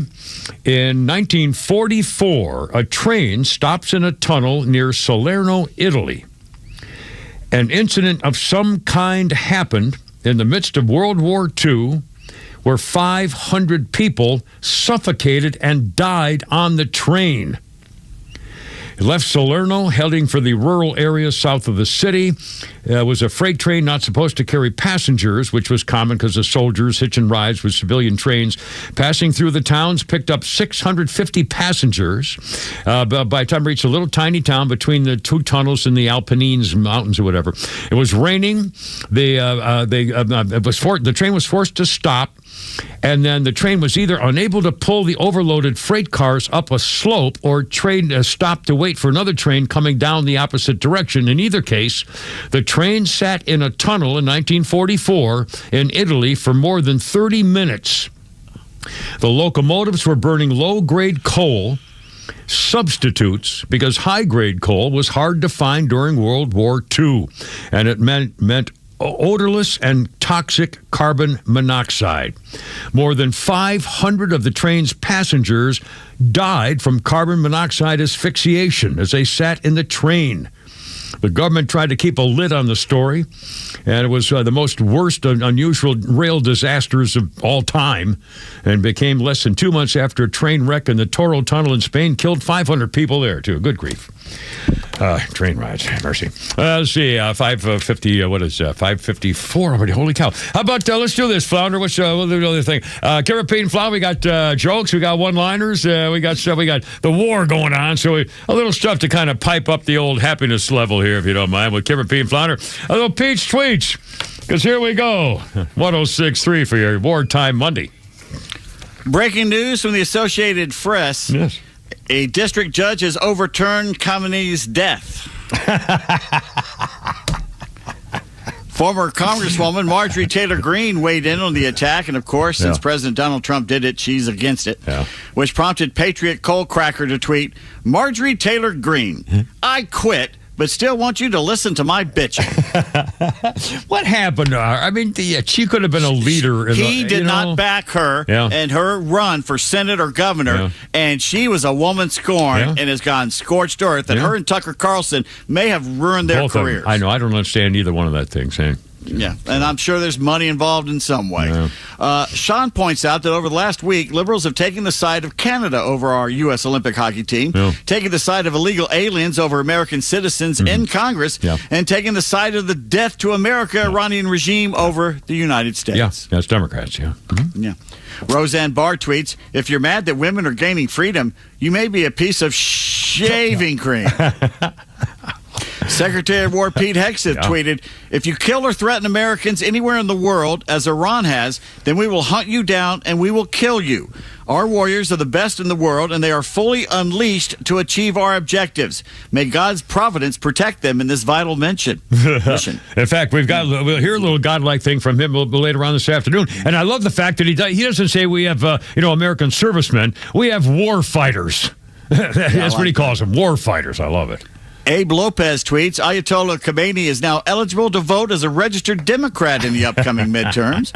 in 1944. A train stops in a tunnel near Salerno, Italy. An incident of some kind happened in the midst of World War II, where 500 people suffocated and died on the train. It left Salerno, heading for the rural area south of the city. It was a freight train not supposed to carry passengers, which was common because of soldiers hitching rides with civilian trains. Passing through the towns, picked up 650 passengers. By the time it reached a little tiny town between the two tunnels in the Apennines Mountains or whatever. It was raining. The train was forced to stop. And then the train was either unable to pull the overloaded freight cars up a slope or train stopped to wait for another train coming down the opposite direction. In either case, the train sat in a tunnel in 1944 in Italy for more than 30 minutes. The locomotives were burning low-grade coal substitutes because high-grade coal was hard to find during World War II, and it meant odorless and toxic carbon monoxide. More than 500 of the train's passengers died from carbon monoxide asphyxiation as they sat in the train. The government tried to keep a lid on the story, and it was the most worst unusual rail disasters of all time, and became less than 2 months after a train wreck in the Toro Tunnel in Spain killed 500 people there, too. Good grief. Train rides, mercy. Let's see, 550, what is 554 already? Holy cow. How about, let's do this, Flounder. What's the other thing? Caribbean Flounder, we got jokes, we got one-liners, we got stuff, we got the war going on, so a little stuff to kind of pipe up the old happiness level here, if you don't mind, with Caribbean Flounder. A little Peach Tweets, because here we go. 106.3 for your Wartime Monday. Breaking news from the Associated Press. Yes. A district judge has overturned Khamenei's death. Former Congresswoman Marjorie Taylor Greene weighed in on the attack, and of course, since President Donald Trump did it, she's against it, which prompted Patriot Coal Cracker to tweet, Marjorie Taylor Greene, I quit, but still want you to listen to my bitching. What happened to her? I mean, she could have been a leader. He did not back her in her run for Senate or governor, and she was a woman scorned and has gone scorched earth, and her and Tucker Carlson may have ruined their careers. I know. I don't understand either one of that thing, saying. Yeah, and I'm sure there's money involved in some way. Sean points out that over the last week, liberals have taken the side of Canada over our U.S. Olympic hockey team, taken the side of illegal aliens over American citizens in Congress, and taken the side of the death to America Iranian regime over the United States. Yeah, that's Democrats, yeah. Roseanne Barr tweets, if you're mad that women are gaining freedom, you may be a piece of shaving cream. Secretary of War Pete Hegseth tweeted, if you kill or threaten Americans anywhere in the world, as Iran has, then we will hunt you down and we will kill you. Our warriors are the best in the world, and they are fully unleashed to achieve our objectives. May God's providence protect them in this vital mission. In fact, we'll hear a little godlike thing from him later on this afternoon. And I love the fact that he doesn't say we have American servicemen. We have war fighters. That's what he calls them, war fighters. I love it. Abe Lopez tweets, Ayatollah Khomeini is now eligible to vote as a registered Democrat in the upcoming midterms.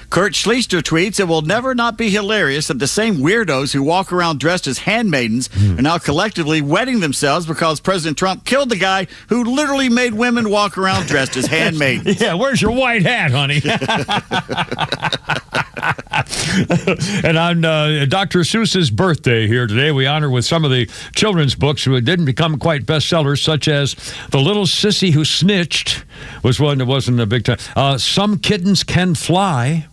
Kurt Schlichter tweets, it will never not be hilarious that the same weirdos who walk around dressed as handmaidens are now collectively wetting themselves because President Trump killed the guy who literally made women walk around dressed as handmaidens. Yeah, where's your white hat, honey? And on Dr. Seuss's birthday here today, we honor with some of the children's books who didn't become quite bestsellers, such as The Little Sissy Who Snitched was one that wasn't a big time. Some Kittens Can Fly.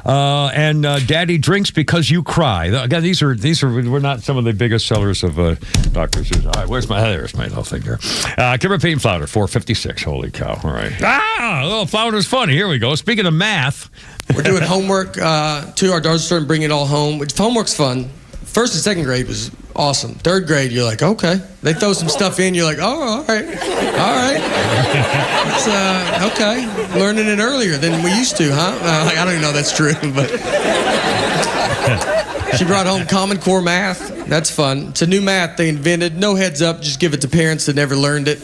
And Daddy Drinks Because You Cry. Again, these were not some of the biggest sellers of Dr. Seuss. All right, there's my little thing here. Caribbean Flounder, 456. Holy cow. All right. A little Flounder's funny. Here we go. Speaking of math. We're doing homework, too. Our daughter's starting to bring it all home. Homework's fun. First and second grade was awesome. Third grade, you're like, okay. They throw some stuff in, you're like, oh, all right. It's, okay. Learning it earlier than we used to, huh? I don't even know if that's true, but she brought home Common Core math. That's fun. It's a new math they invented. No heads up, just give it to parents that never learned it.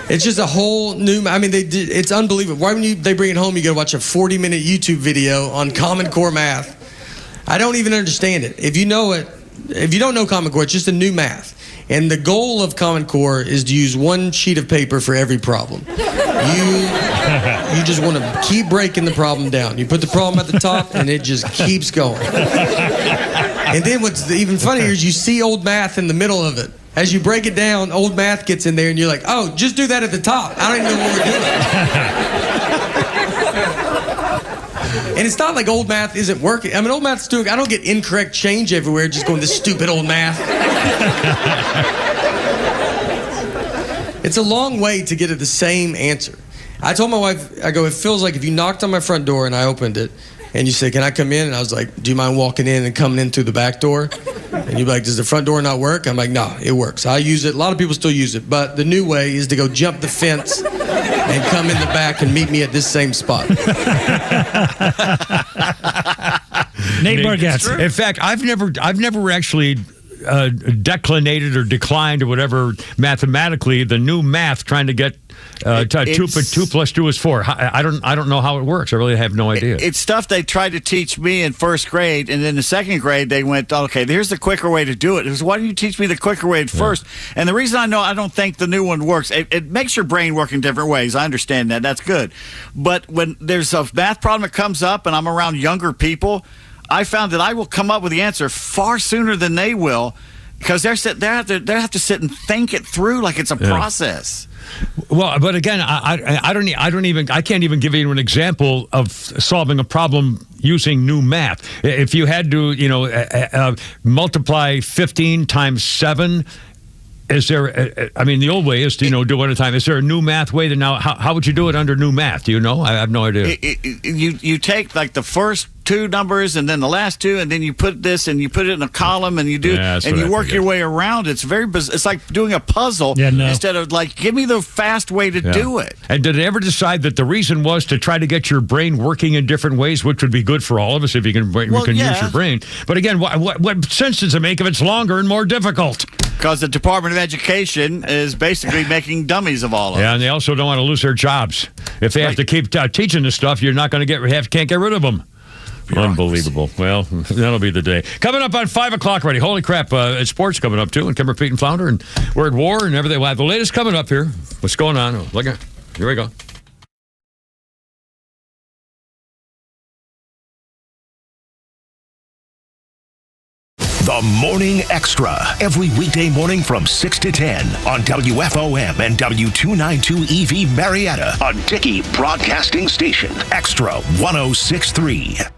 It's just a whole new. I mean, it's unbelievable. Why when they bring it home, you got to watch a 40-minute YouTube video on Common Core math. I don't even understand it. If you know it, if you don't know Common Core, it's just a new math. And the goal of Common Core is to use one sheet of paper for every problem. You just want to keep breaking the problem down. You put the problem at the top, and it just keeps going. And then what's even funnier is you see old math in the middle of it. As you break it down, old math gets in there, and you're like, oh, just do that at the top. I don't even know what we're doing. And it's not like old math isn't working. I mean, old math's doing, I don't get incorrect change everywhere just going, this stupid old math. It's a long way to get at the same answer. I told my wife, I go, it feels like if you knocked on my front door and I opened it, and you say, can I come in? And I was like, do you mind walking in and coming in through the back door? And you'd be like, does the front door not work? I'm like, no, it works. I use it. A lot of people still use it. But the new way is to go jump the fence and come in the back and meet me at this same spot. Nate Bargatze. In fact, I've never actually declinated or declined or whatever mathematically the new math trying to get 2 + 2 is 4. I don't know how it works. I really have no idea. It's stuff they tried to teach me in first grade, and then in second grade they went, okay, here's the quicker way to do it. It was, why don't you teach me the quicker way at first? And the reason I don't think the new one works, it makes your brain work in different ways. I understand that. That's good. But when there's a math problem that comes up and I'm around younger people, I found that I will come up with the answer far sooner than they will, because they have to sit and think it through like it's a process. Well, but again, I can't even give you an example of solving a problem using new math. If you had to, multiply 15 times 7. Is there? I mean, the old way is to do one at a time. Is there a new math way to now? How would you do it under new math? Do you know? I have no idea. You take like the first 2 numbers and then the last 2, and then you put this and you put it in a column and you do and you work your way around. It's very it's like doing a puzzle instead of like, give me the fast way to do it. And did they ever decide that the reason was to try to get your brain working in different ways, which would be good for all of us if you can use your brain? But again, what sense does it make if it's longer and more difficult? Because the Department of Education is basically making dummies of all of us. Yeah, and they also don't want to lose their jobs. If they have to keep teaching this stuff, you're not going to can't get rid of them. Unbelievable. Well, that'll be the day. Coming up on 5 o'clock already. Holy crap. It's sports coming up, too. And Kimber, Pete, and Flounder. And we're at war and everything. We'll have the latest coming up here. What's going on? Oh, look at here we go. The Morning Extra, every weekday morning from 6 to 10 on WFOM and W292 EV Marietta, a Dickey Broadcasting Station. Extra 106.3.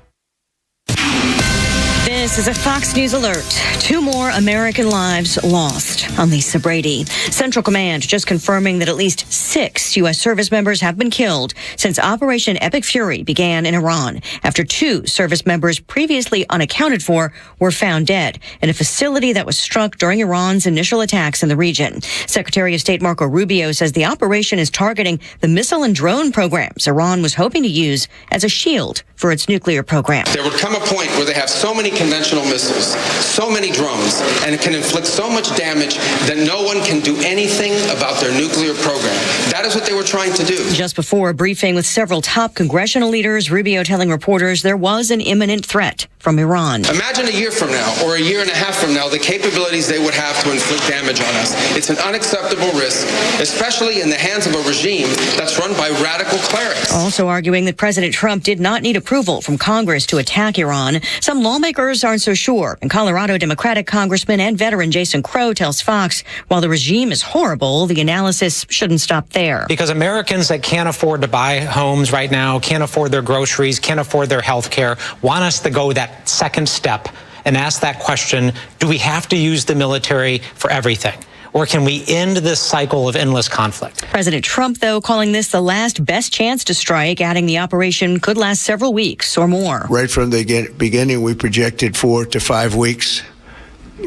This is a Fox News alert. 2 more American lives lost. I'm Lisa Brady. Central Command just confirming that at least 6 U.S. service members have been killed since Operation Epic Fury began in Iran after 2 service members previously unaccounted for were found dead in a facility that was struck during Iran's initial attacks in the region. Secretary of State Marco Rubio says the operation is targeting the missile and drone programs Iran was hoping to use as a shield for its nuclear program. There would come a point where they have so many conventional missiles, so many drones, and it can inflict so much damage that no one can do anything about their nuclear program. That is what they were trying to do. Just before a briefing with several top congressional leaders, Rubio telling reporters there was an imminent threat from Iran. Imagine a year from now or a year and a half from now the capabilities they would have to inflict damage on us. It's an unacceptable risk, especially in the hands of a regime that's run by radical clerics. Also arguing that President Trump did not need approval from Congress to attack Iran. Some lawmakers aren't so sure. And Colorado Democratic Congressman and veteran Jason Crow tells Fox, while the regime is horrible, the analysis shouldn't stop there. Because Americans that can't afford to buy homes right now, can't afford their groceries, can't afford their health care, want us to go that second step and ask that question, do we have to use the military for everything? Or can we end this cycle of endless conflict? President Trump, though, calling this the last best chance to strike, adding the operation could last several weeks or more. Right from the beginning, we projected 4 to 5 weeks,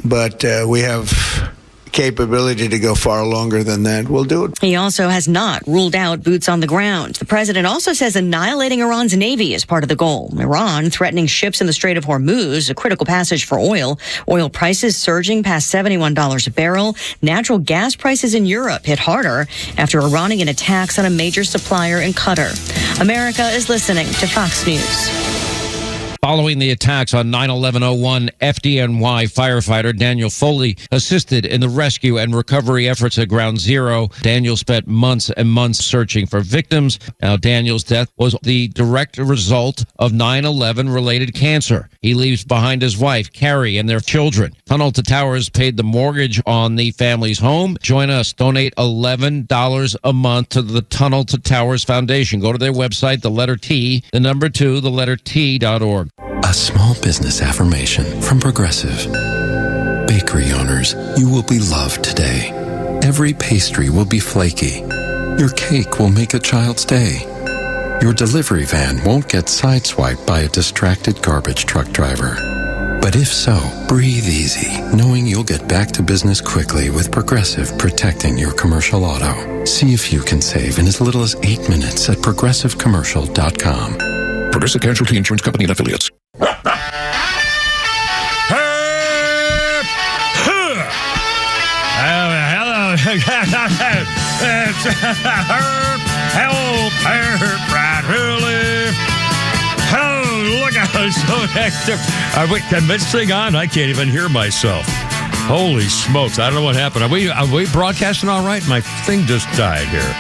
but we have capability to go far longer than that, we'll do it. He also has not ruled out boots on the ground. The president also says annihilating Iran's navy is part of the goal. Iran threatening ships in the Strait of Hormuz, a critical passage for oil. Oil prices surging past $71 a barrel. Natural gas prices in Europe hit harder after Iranian attacks on a major supplier in Qatar. America is listening to Fox News. Following the attacks on 9/11/01, FDNY firefighter Daniel Foley assisted in the rescue and recovery efforts at Ground Zero. Daniel spent months and months searching for victims. Now, Daniel's death was the direct result of 9/11-related cancer. He leaves behind his wife, Carrie, and their children. Tunnel to Towers paid the mortgage on the family's home. Join us. Donate $11 a month to the Tunnel to Towers Foundation. Go to their website, the letter T, the number 2, the letter T.org. A small business affirmation from Progressive. Bakery owners, you will be loved today. Every pastry will be flaky. Your cake will make a child's day. Your delivery van won't get sideswiped by a distracted garbage truck driver. But if so, breathe easy, knowing you'll get back to business quickly with Progressive protecting your commercial auto. See if you can save in as little as 8 minutes at progressivecommercial.com. Progressive Casualty Insurance Company and Affiliates. Hello, oh, look at us so active. Can this thing on? I can't even hear myself. Holy smokes! I don't know what happened. Are we broadcasting all right? My thing just died here.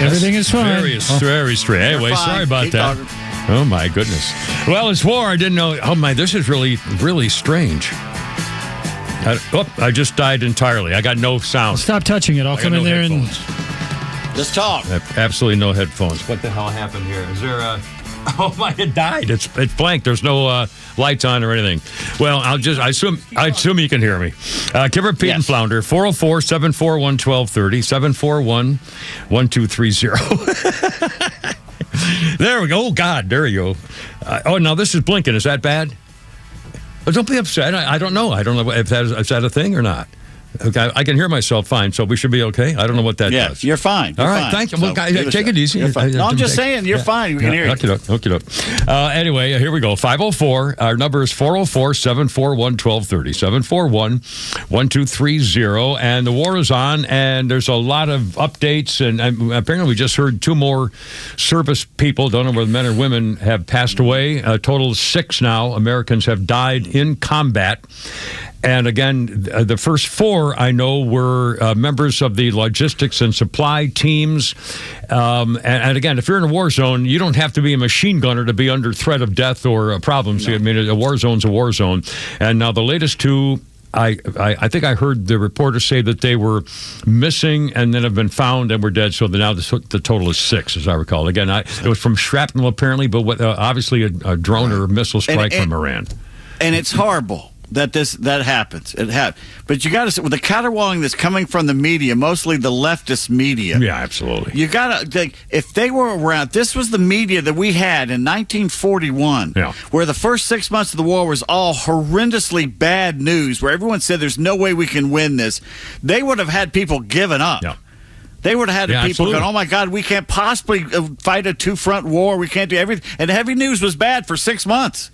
Everything is fine. Very strange. Anyway, sorry about that. Talking. Oh my goodness. Well, it's war. I didn't know. Oh my, this is really, really strange. I just died entirely. I got no sound. Stop touching it. I'll come in there and just talk. Absolutely no headphones. What the hell happened here? Is there a? Oh my! It died. It's blank. There's no lights on or anything. Well, I assume you can hear me. Kipper, Pete, and Flounder. 404-741-1230. 741-1230. There we go. Oh God, there you go. Now this is blinking. Is that bad? Oh, don't be upset. I don't know. I don't know if is that a thing or not. Okay, I can hear myself fine, so we should be okay. I don't know what that does. You're fine. All right, thank you. Well, take it easy. No, I'm just saying, you're fine. We can hear you. Okay. Anyway, here we go. 504. Our number is 404-741-1230. 741-1230. And the war is on, and there's a lot of updates. And apparently, we just heard 2 more service people, don't know whether men or women, have passed away. A total of 6 now. Americans have died in combat. And again, the first 4 I know were members of the logistics and supply teams. And again, if you're in a war zone, you don't have to be a machine gunner to be under threat of death or problems. No. I mean, a war zone's a war zone. And now the latest 2, I think I heard the reporter say that they were missing and then have been found and were dead. So now the total is 6, as I recall. Again, it was from shrapnel apparently, but obviously a drone or a missile strike from Iran. And it's horrible that happens. But you got to see with the caterwauling that's coming from the media, mostly the leftist media. Yeah, absolutely. You got to if they were around. This was the media that we had in 1941, where the first 6 months of the war was all horrendously bad news, where everyone said there's no way we can win this. They would have had people giving up. Yeah. They would have had people going, oh, my God, we can't possibly fight a 2-front war. We can't do everything. And heavy news was bad for 6 months.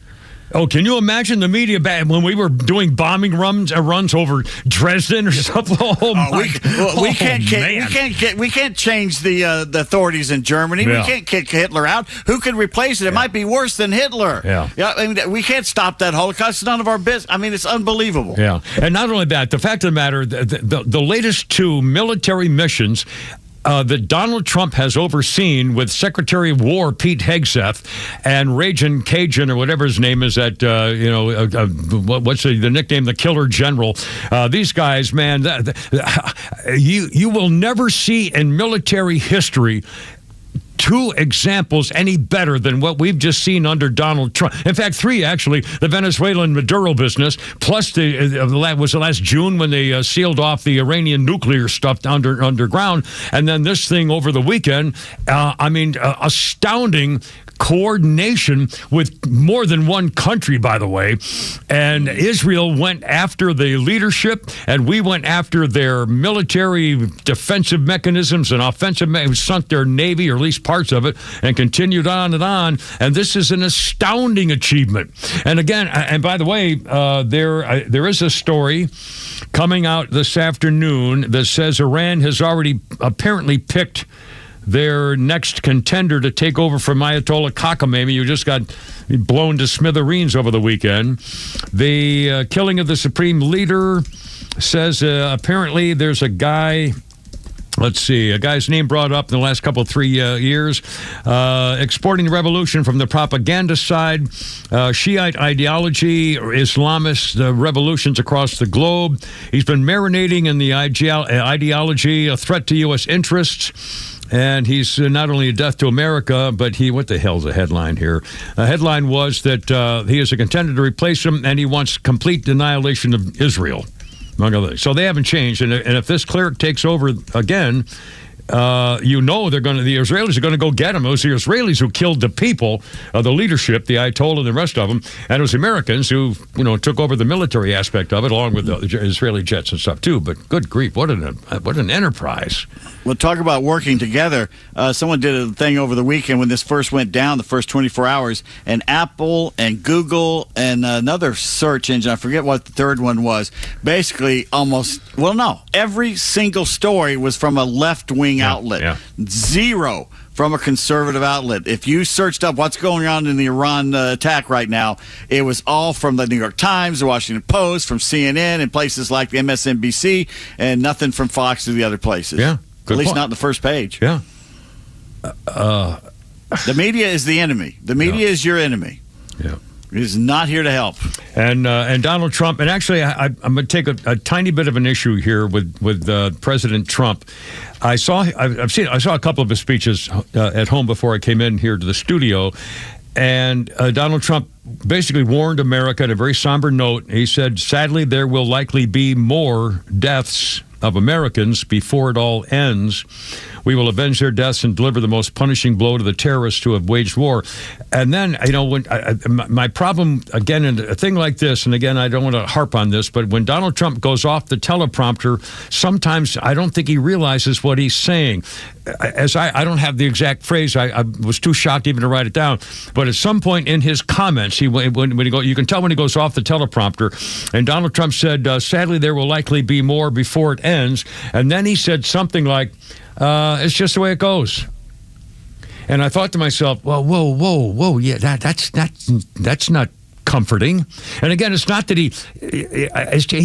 Oh, can you imagine the media back when we were doing bombing runs over Dresden or something? We can't change the authorities in Germany. Yeah. We can't kick Hitler out. Who can replace it? It might be worse than Hitler. Yeah. I mean, we can't stop that Holocaust. It's none of our business. I mean, it's unbelievable. Yeah, and not only that, the fact of the matter, the latest 2 military missions that Donald Trump has overseen with Secretary of War Pete Hegseth and Ragin' Cajun or whatever his name is at what's the nickname, the Killer General. These guys, man, you will never see in military history 2 examples any better than what we've just seen under Donald Trump. In fact, 3 actually. The Venezuelan Maduro business, plus was the last June when they sealed off the Iranian nuclear stuff underground, and then this thing over the weekend. Astounding coordination with more than one country, by the way. And Israel went after the leadership, and we went after their military defensive mechanisms and offensive mechanisms, sunk their navy, or at least parts of it, and continued on and on. And this is an astounding achievement. And again, and by the way, there is a story coming out this afternoon that says Iran has already apparently picked their next contender to take over from Ayatollah Khamenei, who just got blown to smithereens over the weekend. The killing of the supreme leader says apparently there's a guy. Let's see, a guy's name brought up in the last couple, 3 years, exporting the revolution from the propaganda side, Shiite ideology, Islamist revolutions across the globe. He's been marinating in the ideology, a threat to U.S. interests. And he's not only a death to America, but what the hell's the headline here? The headline was that he is a contender to replace him, and he wants complete annihilation of Israel. So they haven't changed, and if this cleric takes over again, the Israelis are going to go get him. It was the Israelis who killed the people, the leadership, the ayatollah, and the rest of them, and it was the Americans who took over the military aspect of it, along with the Israeli jets and stuff too. But good grief, what an enterprise! Well, talk about working together. Someone did a thing over the weekend when this first went down, the first 24 hours, and Apple and Google and another search engine, I forget what the third one was, basically every single story was from a left-wing outlet. Yeah. Zero from a conservative outlet. If you searched up what's going on in the Iran attack right now, it was all from the New York Times, the Washington Post, from CNN, and places like MSNBC, and nothing from Fox or the other places. Yeah. At least not on the first page. Yeah. The media is the enemy. The media is your enemy. Yeah. It is not here to help. And Donald Trump, and actually I'm going to take a tiny bit of an issue here with President Trump. I saw a couple of his speeches at home before I came in here to the studio, and Donald Trump basically warned America in a very somber note. He said, sadly, there will likely be more deaths of Americans before it all ends. We will avenge their deaths and deliver the most punishing blow to the terrorists who have waged war. And then, when my problem, again, in a thing like this, and again, I don't want to harp on this, but when Donald Trump goes off the teleprompter, sometimes I don't think he realizes what he's saying. As I don't have the exact phrase, I was too shocked even to write it down, but at some point in his comments, you can tell when he goes off the teleprompter, and Donald Trump said, sadly, there will likely be more before it ends. And then he said something like, it's just the way it goes. And I thought to myself, well, whoa, yeah, that's not comforting. And again, it's not that he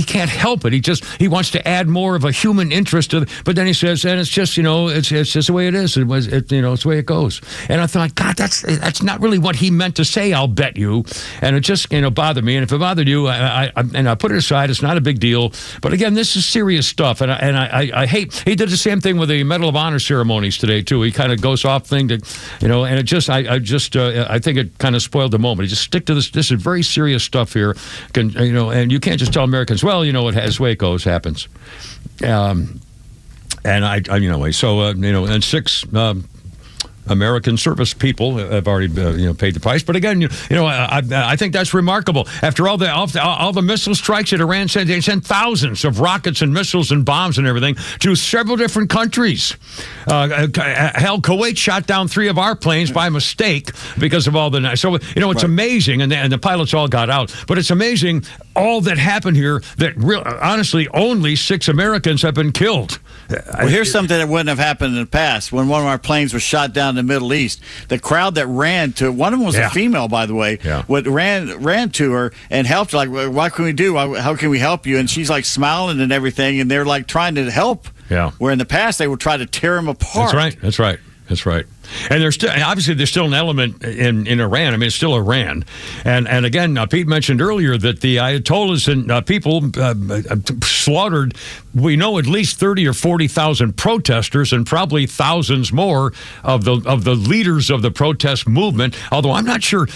can't help it. He wants to add more of a human interest to it. But then he says, and it's just, it's just the way it is. It's the way it goes. And I thought, God, that's not really what he meant to say, I'll bet you. And it just, bothered me. And if it bothered you, I put it aside. It's not a big deal. But again, this is serious stuff. And I hate, he did the same thing with the Medal of Honor ceremonies today, too. He kind of goes off thing to, and it just, I think it kind of spoiled the moment. He just stick to this. This is very serious stuff here, and you can't just tell Americans, well, it's the way it goes, happens. And and 6 American service people have already paid the price. But again, I think that's remarkable. After all the missile strikes that Iran sent, they sent thousands of rockets and missiles and bombs and everything to several different countries. Hell, Kuwait shot down 3 of our planes by mistake because of all the. So it's amazing, and the pilots all got out. But it's amazing all that happened here. That honestly, only 6 Americans have been killed. Well, here's something that wouldn't have happened in the past. When one of our planes was shot down in the Middle East, the crowd that ran to, one of them was a female, by the way, ran to her and helped her, like, what can we do? How can we help you? And she's like smiling and everything, and they're like trying to help. Yeah. Where in the past they would try to tear them apart. That's right. And there's still an element in Iran. I mean, it's still Iran. And again, Pete mentioned earlier that the Ayatollahs and people slaughtered, we know, at least 30 or 40,000 protesters, and probably thousands more of the leaders of the protest movement. Although I'm not sure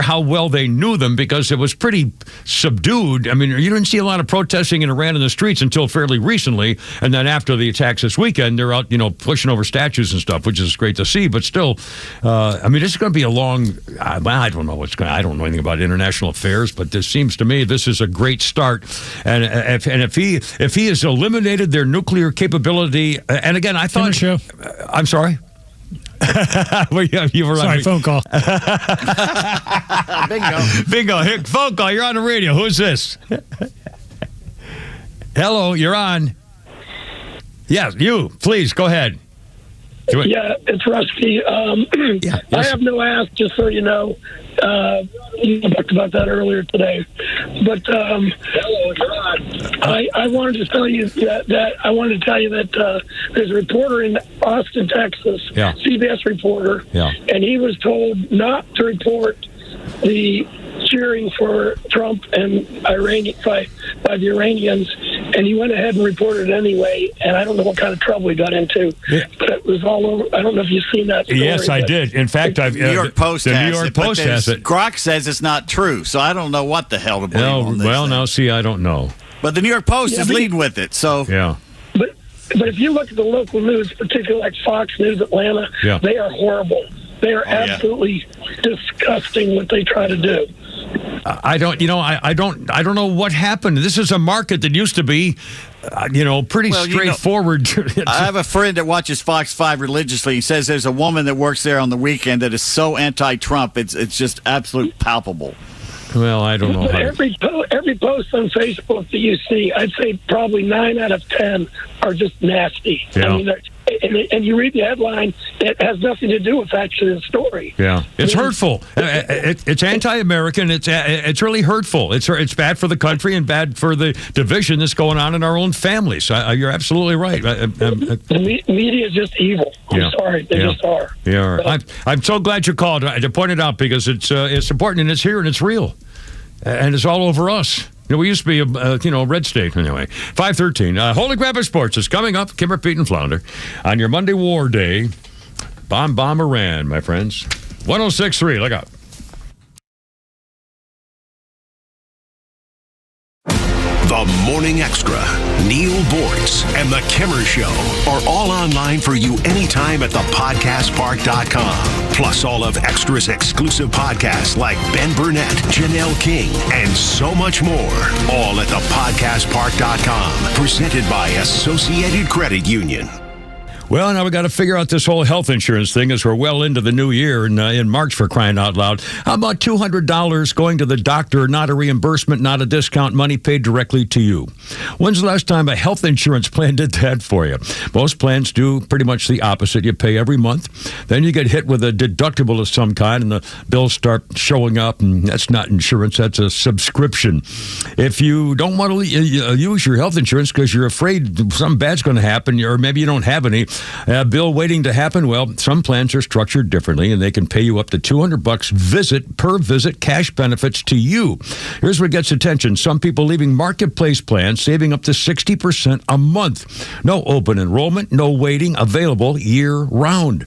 how well they knew them, because it was pretty subdued. I mean, you didn't see a lot of protesting in Iran in the streets until fairly recently. And then after the attacks this weekend, they're out, pushing over statues and stuff, which is great to see. but still, this is going to be a long. I don't know what's going. I don't know anything about international affairs, but this seems to me this is a great start. And if he has eliminated their nuclear capability, and again, I thought. I'm sorry. Well, you were Sorry, phone call. Bingo. Hey, phone call. You're on the radio. Who's this? Hello, you're on. Yes, you. Please, go ahead. Yeah, it's Rusty. Yes. I have no ask, just so you know. You talked about that earlier today. But I wanted to tell you that there's a reporter in Austin, Texas, CBS reporter, and he was told not to report the cheering for Trump and by the Iranians, and he went ahead and reported it anyway, and I don't know what kind of trouble he got into, but it was all over. I don't know if you've seen that story. Yes, I did. In fact, New York Post the has New York Post has it. Grok says it's not true, so I don't know what the hell to believe on this thing. Now, see, I don't know. But the New York Post is leading with it, so... Yeah. But if you look at the local news, particularly like Fox News Atlanta, they are horrible. They are absolutely disgusting what they try to do. I don't know what happened. This is a market that used to be, pretty straightforward. I have a friend that watches Fox 5 religiously. He says there's a woman that works there on the weekend that is so anti-Trump. It's just absolute palpable. Well, I don't know. Every post on Facebook that you see, I'd say probably 9 out of 10 are just nasty. Yeah. I mean, and you read the headline, it has nothing to do with actually the story. Yeah, it's hurtful. It's anti-American. It's really hurtful. It's bad for the country and bad for the division that's going on in our own families. You're absolutely right. The media is just evil. I'm sorry, they just are. Yeah, I'm so glad you called to point it out because it's important and it's here and it's real, and it's all over us. We used to be a red state anyway. 5:13. Holy Grabber Sports is coming up. Kimmer, Pete, and Flounder on your Monday War Day. Bomb Iran, my friends. 106.3. Look out. The Morning Extra, Neil Bortz, and The Kimmer Show are all online for you anytime at thepodcastpark.com. Plus all of Extra's exclusive podcasts like Ben Burnett, Janelle King, and so much more. All at thepodcastpark.com. Presented by Associated Credit Union. Well, now we got to figure out this whole health insurance thing as we're well into the new year in March, for crying out loud. How about $200 going to the doctor, not a reimbursement, not a discount, money paid directly to you? When's the last time a health insurance plan did that for you? Most plans do pretty much the opposite. You pay every month, then you get hit with a deductible of some kind, and the bills start showing up, and that's not insurance, that's a subscription. If you don't want to use your health insurance because you're afraid something bad's going to happen, or maybe you don't have any, bill waiting to happen, well, some plans are structured differently, and they can pay you up to $200 per visit cash benefits to you. Here's what gets attention. Some people leaving marketplace plans saving up to 60% a month. No open enrollment, no waiting, available year-round.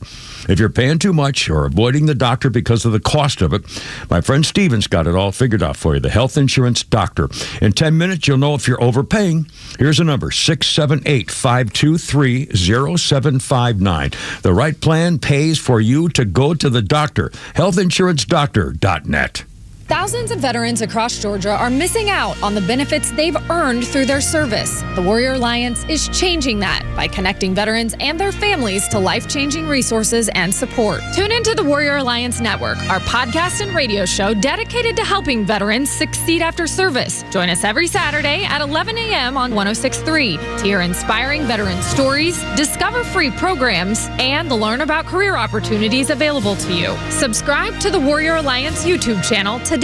If you're paying too much or avoiding the doctor because of the cost of it, my friend Steven's got it all figured out for you, the health insurance doctor. In 10 minutes, you'll know if you're overpaying. Here's a number, 678-523-0759. The right plan pays for you to go to the doctor. HealthInsuranceDoctor.net. Thousands of veterans across Georgia are missing out on the benefits they've earned through their service. The Warrior Alliance is changing that by connecting veterans and their families to life-changing resources and support. Tune into the Warrior Alliance Network, our podcast and radio show dedicated to helping veterans succeed after service. Join us every Saturday at 11 a.m. on 106.3 to hear inspiring veteran stories, discover free programs, and learn about career opportunities available to you. Subscribe to the Warrior Alliance YouTube channel today.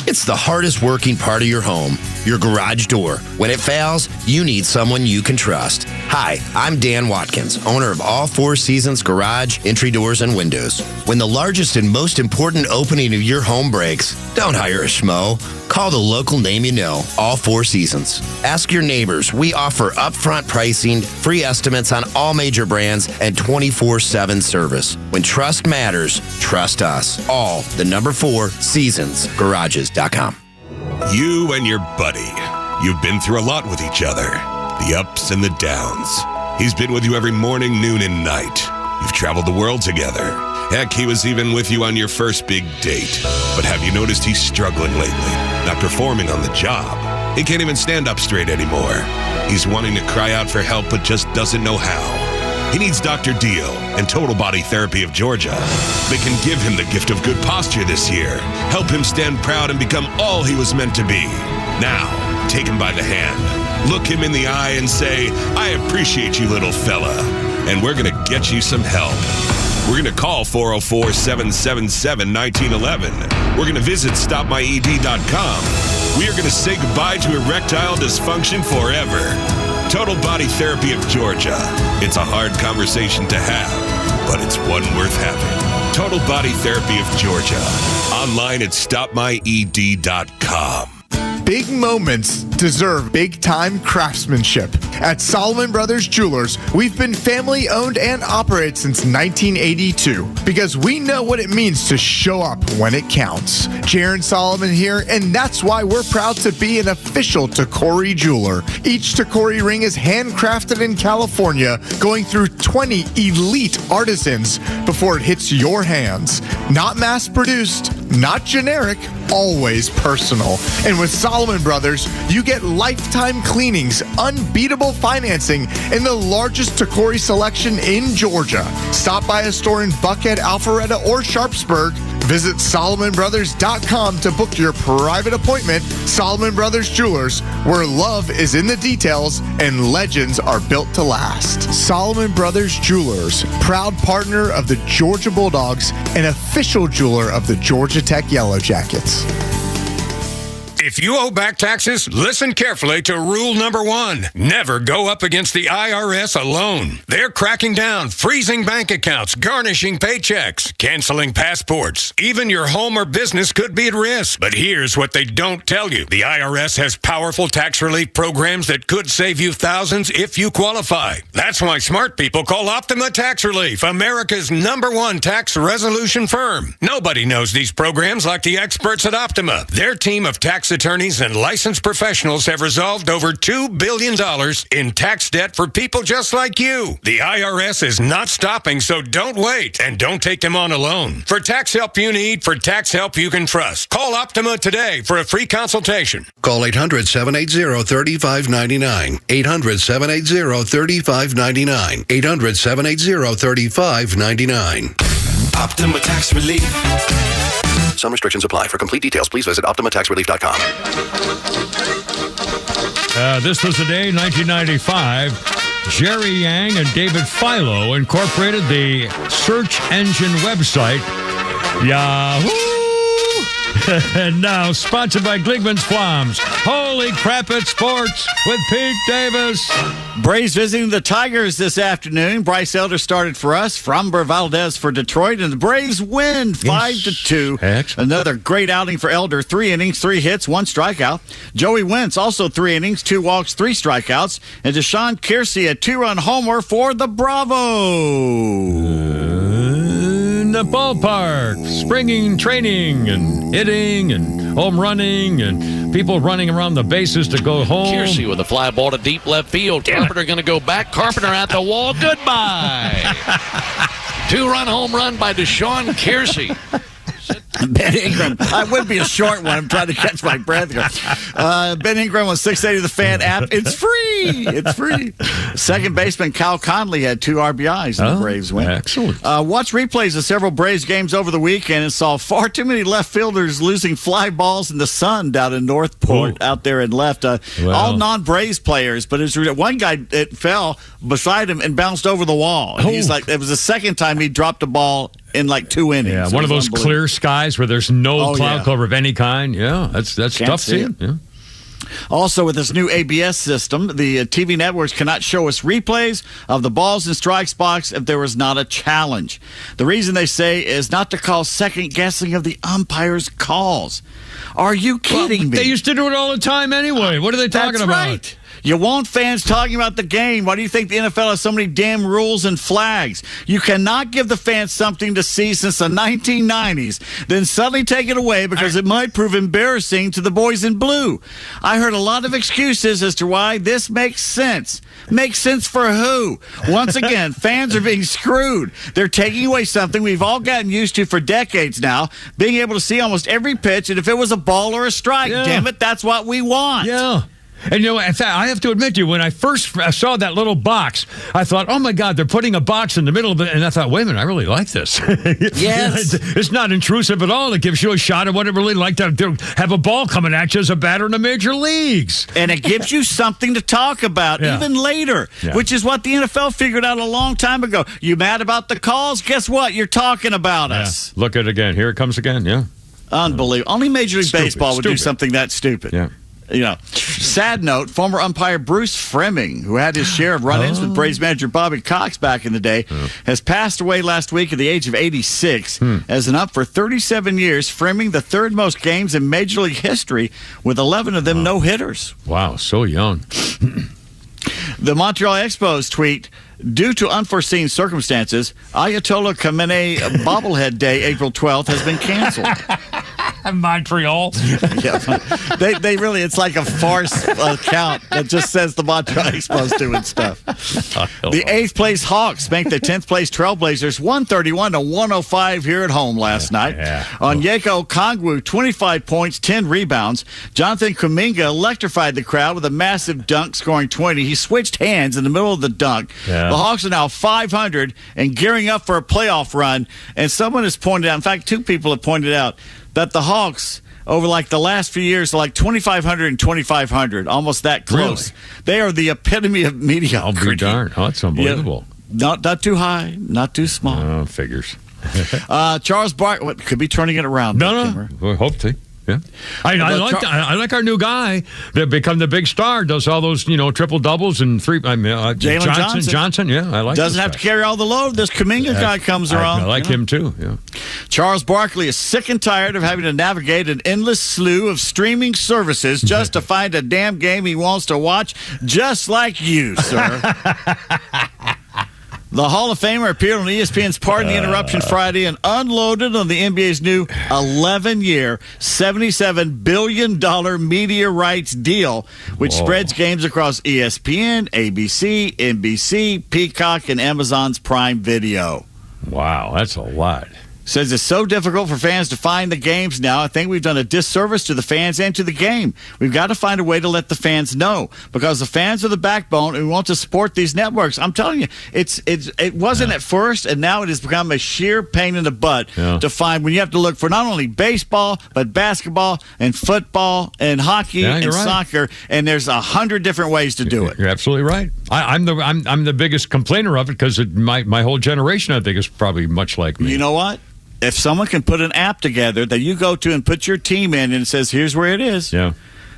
It's the hardest working part of your home, your garage door. When it fails, you need someone you can trust. Hi, I'm Dan Watkins, owner of All Four Seasons Garage, Entry Doors, and Windows. When the largest and most important opening of your home breaks, don't hire a schmo. Call the local name you know, All Four Seasons. Ask your neighbors. We offer upfront pricing, free estimates on all major brands, and 24/7 service. When trust matters, trust us. All the number 4 seasonsgarages.com. You and your buddy. You've been through a lot with each other. The ups and the downs. He's been with you every morning, noon, and night. You've traveled the world together. Heck, he was even with you on your first big date. But have you noticed he's struggling lately? Not performing on the job. He can't even stand up straight anymore. He's wanting to cry out for help, but just doesn't know how. He needs Dr. Dio and Total Body Therapy of Georgia. They can give him the gift of good posture this year, help him stand proud and become all he was meant to be. Now, take him by the hand, look him in the eye and say, I appreciate you, little fella, and we're going to get you some help. We're going to call 404-777-1911. We're going to visit stopmyed.com. We are going to say goodbye to erectile dysfunction forever. Total Body Therapy of Georgia. It's a hard conversation to have, but it's one worth having. Total Body Therapy of Georgia. Online at stopmyed.com. Big moments deserve big-time craftsmanship. At Solomon Brothers Jewelers, we've been family-owned and operated since 1982 because we know what it means to show up when it counts. Jaron Solomon here, and that's why we're proud to be an official Tacori jeweler. Each Tacori ring is handcrafted in California, going through 20 elite artisans before it hits your hands. Not mass-produced, not generic, always personal. And with Solomon Brothers, you get lifetime cleanings, unbeatable financing, and the largest Tacori selection in Georgia. Stop by a store in Buckhead, Alpharetta, or Sharpsburg. Visit SolomonBrothers.com to book your private appointment. Solomon Brothers Jewelers, where love is in the details and legends are built to last. Solomon Brothers Jewelers, proud partner of the Georgia Bulldogs and official jeweler of the Georgia Tech Yellow Jackets. If you owe back taxes, listen carefully to rule number 1. Never go up against the IRS alone. They're cracking down, freezing bank accounts, garnishing paychecks, canceling passports. Even your home or business could be at risk. But here's what they don't tell you. The IRS has powerful tax relief programs that could save you thousands if you qualify. That's why smart people call Optima Tax Relief, America's #1 tax resolution firm. Nobody knows these programs like the experts at Optima. Their team of tax attorneys and licensed professionals have resolved over $2 billion in tax debt for people just like you. The IRS is not stopping, so don't wait and don't take them on alone. For tax help you need, for tax help you can trust, call Optima today for a free consultation. Call 800-780-3599. 800-780-3599. 800-780-3599. Optima Tax Relief. Some restrictions apply. For complete details, please visit OptimaTaxRelief.com. This was the day, 1995. Jerry Yang and David Philo incorporated the search engine website Yahoo! And now, sponsored by Gligman's Flams. Holy crap, it's sports with Pete Davis. Braves visiting the Tigers this afternoon. Bryce Elder started for us. Framber Valdez for Detroit. And the Braves win 5-2. Excellent. Another great outing for Elder. 3 innings, 3 hits, 1 strikeout. Joey Wentz also 3 innings, 2 walks, 3 strikeouts. And Deshaun Kiersey, a 2-run homer for the Bravo. In the ballpark, springing training and hitting and home running and people running around the bases to go home. Kiersey with a fly ball to deep left field. Carpenter going to go back. Carpenter at the wall. Goodbye. 2-run home run by Deshaun Kiersey. Ben Ingram. I would be a short one. I'm trying to catch my breath. Ben Ingram on 680 The Fan app. It's free. It's free. Second baseman Kyle Conley had 2 RBIs in the Braves win. Excellent. Watch replays of several Braves games over the weekend and saw far too many left fielders losing fly balls in the sun down in Northport out there in left. All non-Braves players, but one guy, it fell beside him and bounced over the wall. And he's like, it was the second time he dropped a ball in like 2 innings. Yeah, one of those clear skies where there's no cloud cover of any kind. Yeah, that's tough seeing. Yeah. Also, with this new ABS system, the TV networks cannot show us replays of the balls and strikes box if there was not a challenge. The reason they say is not to cause second guessing of the umpire's calls. Are you kidding me? They used to do it all the time anyway. What are they talking about? Right. You want fans talking about the game. Why do you think the NFL has so many damn rules and flags? You cannot give the fans something to see since the 1990s, then suddenly take it away because it might prove embarrassing to the boys in blue. I heard a lot of excuses as to why this makes sense. Makes sense for who? Once again, fans are being screwed. They're taking away something we've all gotten used to for decades now, being able to see almost every pitch, and if it was a ball or a strike, damn it, that's what we want. Yeah. And, you know, in fact, I have to admit to you, when I first saw that little box, I thought, oh, my God, they're putting a box in the middle of it. And I thought, wait a minute, I really like this. Yes. It's not intrusive at all. It gives you a shot at what it really like to have a ball coming at you as a batter in the major leagues. And it gives you something to talk about even later, which is what the NFL figured out a long time ago. You mad about the calls? Guess what? You're talking about us. Look at it again. Here it comes again. Yeah. Unbelievable. Only Major League Baseball would do something that stupid. Yeah. You know, sad note, former umpire Bruce Fremming, who had his share of run-ins with Braves manager Bobby Cox back in the day, has passed away last week at the age of 86. As an ump for 37 years, Fremming the third most games in Major League history, with 11 of them no-hitters. Wow, so young. The Montreal Expos tweet, due to unforeseen circumstances, Ayatollah Khamenei Bobblehead Day, April 12th, has been canceled. Montreal. Yeah, they really, it's like a farce account that just says the Montreal Expos doing stuff. The 8th place Hawks banked the 10th place Trailblazers 131-105 here at home last night. Onyeka Okongwu, 25 points, 10 rebounds. Jonathan Kuminga electrified the crowd with a massive dunk, scoring 20. He switched hands in the middle of the dunk. The Hawks are now 500 and gearing up for a playoff run. And someone has pointed out, in fact, two people have pointed out, that the Hawks, over like the last few years, are like 2,500 and 2,500, almost that close. Really? They are the epitome of mediocrity. I'll be darned. Oh, that's unbelievable. Yeah, not too high, not too small. Oh, figures. Charles Barkley could be turning it around. No, we hope to. Yeah, I like our new guy that become the big star. Does all those triple doubles and three. Jalen Johnson. Yeah, I like. Doesn't have to carry all the load. This Kuminga guy comes around. I like him too. Yeah. Charles Barkley is sick and tired of having to navigate an endless slew of streaming services just to find a damn game he wants to watch, just like you, sir. The Hall of Famer appeared on ESPN's Pardon the Interruption Friday and unloaded on the NBA's new 11-year, $77 billion media rights deal, which spreads games across ESPN, ABC, NBC, Peacock, and Amazon's Prime Video. Wow, that's a lot. Says it's so difficult for fans to find the games now. I think we've done a disservice to the fans and to the game. We've got to find a way to let the fans know, because the fans are the backbone and we want to support these networks. I'm telling you, it wasn't at first, and now it has become a sheer pain in the butt to find when you have to look for not only baseball, but basketball and football and hockey and soccer, and there's 100 different ways to do it. You're absolutely right. I'm the biggest complainer of it because my whole generation, I think, is probably much like me. You know what? If someone can put an app together that you go to and put your team in and it says, here's where it is,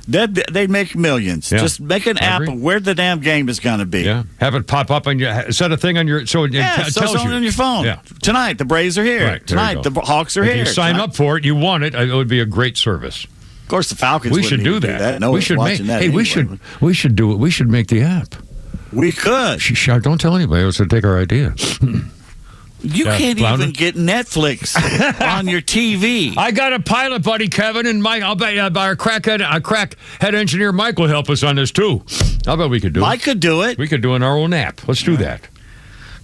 they'd make millions. Yeah. Just make an app of where the damn game is going to be. Yeah. Have it pop up on your, set a thing on your, so it tells you. On your phone. Yeah. Tonight, the Braves are here. Right, tonight, the Hawks are here. If you sign up for it, you want it, it would be a great service. Of course, the Falcons we should do that. No we should make that. Hey, anyway. we should do it. We should make the app. We could. Don't tell anybody else to take our idea. You can't even get Netflix on your TV. I got a pilot buddy, Kevin, and Mike. I'll bet our crackhead engineer Mike will help us on this too. I'll bet we could do it. Mike could do it. We could do it in our own app. Let's do that.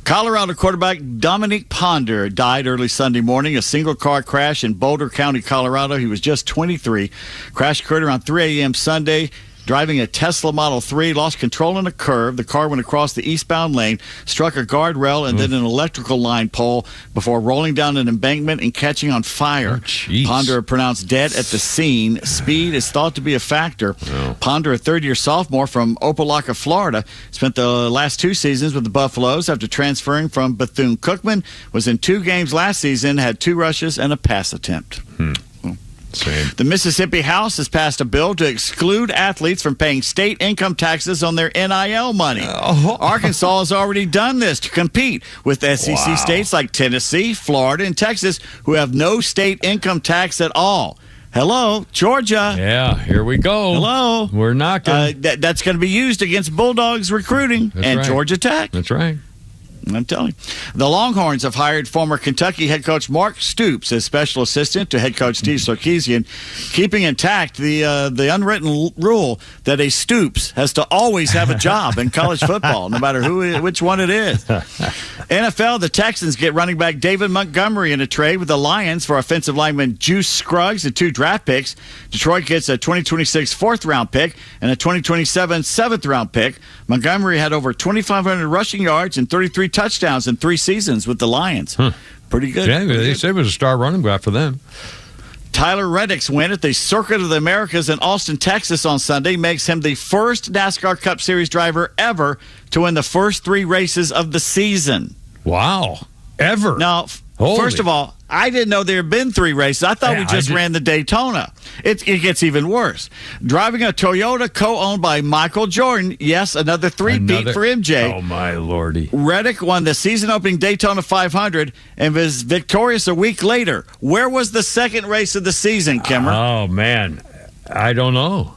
Colorado quarterback Dominique Ponder died early Sunday morning. A single-car crash in Boulder County, Colorado. He was just 23. Crash occurred around 3 a.m. Sunday. Driving a Tesla Model 3, lost control in a curve. The car went across the eastbound lane, struck a guardrail and then an electrical line pole before rolling down an embankment and catching on fire. Ponder pronounced dead at the scene. Speed is thought to be a factor. Ponder, a third-year sophomore from Opelika, Florida, spent the last 2 seasons with the Buffaloes after transferring from Bethune-Cookman, was in 2 games last season, had 2 rushes and a pass attempt. Same. The Mississippi House has passed a bill to exclude athletes from paying state income taxes on their NIL money. Arkansas has already done this to compete with SEC states like Tennessee, Florida, and Texas, who have no state income tax at all. Hello, Georgia. Yeah, here we go. Hello. We're knocking. That's going to be used against Bulldogs recruiting and right. Georgia Tech. That's right. I'm telling you. The Longhorns have hired former Kentucky head coach Mark Stoops as special assistant to head coach Steve Sarkisian, keeping intact the unwritten rule that a Stoops has to always have a job in college football, no matter which one it is. NFL, the Texans get running back David Montgomery in a trade with the Lions for offensive lineman Juice Scruggs and 2 draft picks. Detroit gets a 2026 4th-round pick and a 2027 7th-round pick. Montgomery had over 2,500 rushing yards and 33 touchdowns in 3 seasons with the Lions. Pretty good. Yeah, they said it was a star running back for them. Tyler Reddick's win at the Circuit of the Americas in Austin, Texas on Sunday makes him the first NASCAR Cup Series driver ever to win the first 3 races of the season. Wow. Ever. Now, first of all, I didn't know there had been 3 races. I thought we just ran the Daytona. It gets even worse. Driving a Toyota co-owned by Michael Jordan, yes, another three-peat for MJ. Oh, my lordy. Reddick won the season-opening Daytona 500 and was victorious a week later. Where was the second race of the season, Kimmer? Oh, man. I don't know.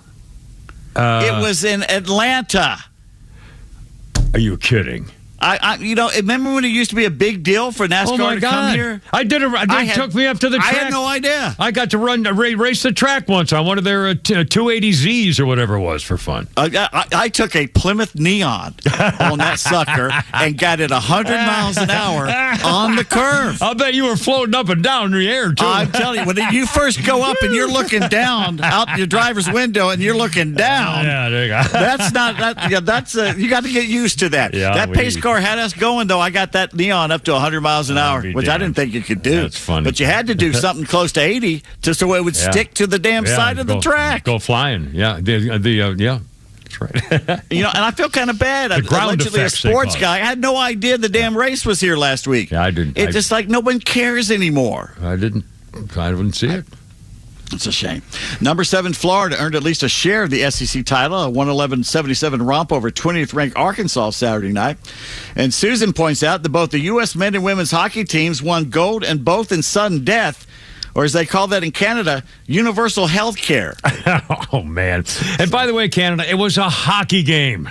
It was in Atlanta. Are you kidding? Remember when it used to be a big deal for NASCAR to come here? I did. It took me up to the track. I had no idea. I got to race the track once on one of their 280Zs or whatever it was for fun. I took a Plymouth Neon on that sucker and got it 100 miles an hour on the curve. I'll bet you were floating up and down in the air, too. I'm telling you, when you first go up and you're looking down out your driver's window and you're looking down, there you go. That's not that. Yeah, that's you got to get used to that. Yeah, that pace car had us going, though. I got that Neon up to 100 miles an hour, which I didn't think you could do. That's funny. But you had to do something close to 80 just so it would stick to the damn side of the track. Go flying. Yeah. Yeah. That's right. And I feel kind of bad. Ground Allegedly effects, a sports guy. I had no idea the damn race was here last week. Yeah, I didn't. It's just like no one cares anymore. I didn't see it. It's a shame. Number 7, Florida earned at least a share of the SEC title, a 111-77 romp over 20th-ranked Arkansas Saturday night. And Susan points out that both the U.S. men and women's hockey teams won gold and both in sudden death, or as they call that in Canada, universal health care. Oh, man. And by the way, Canada, it was a hockey game.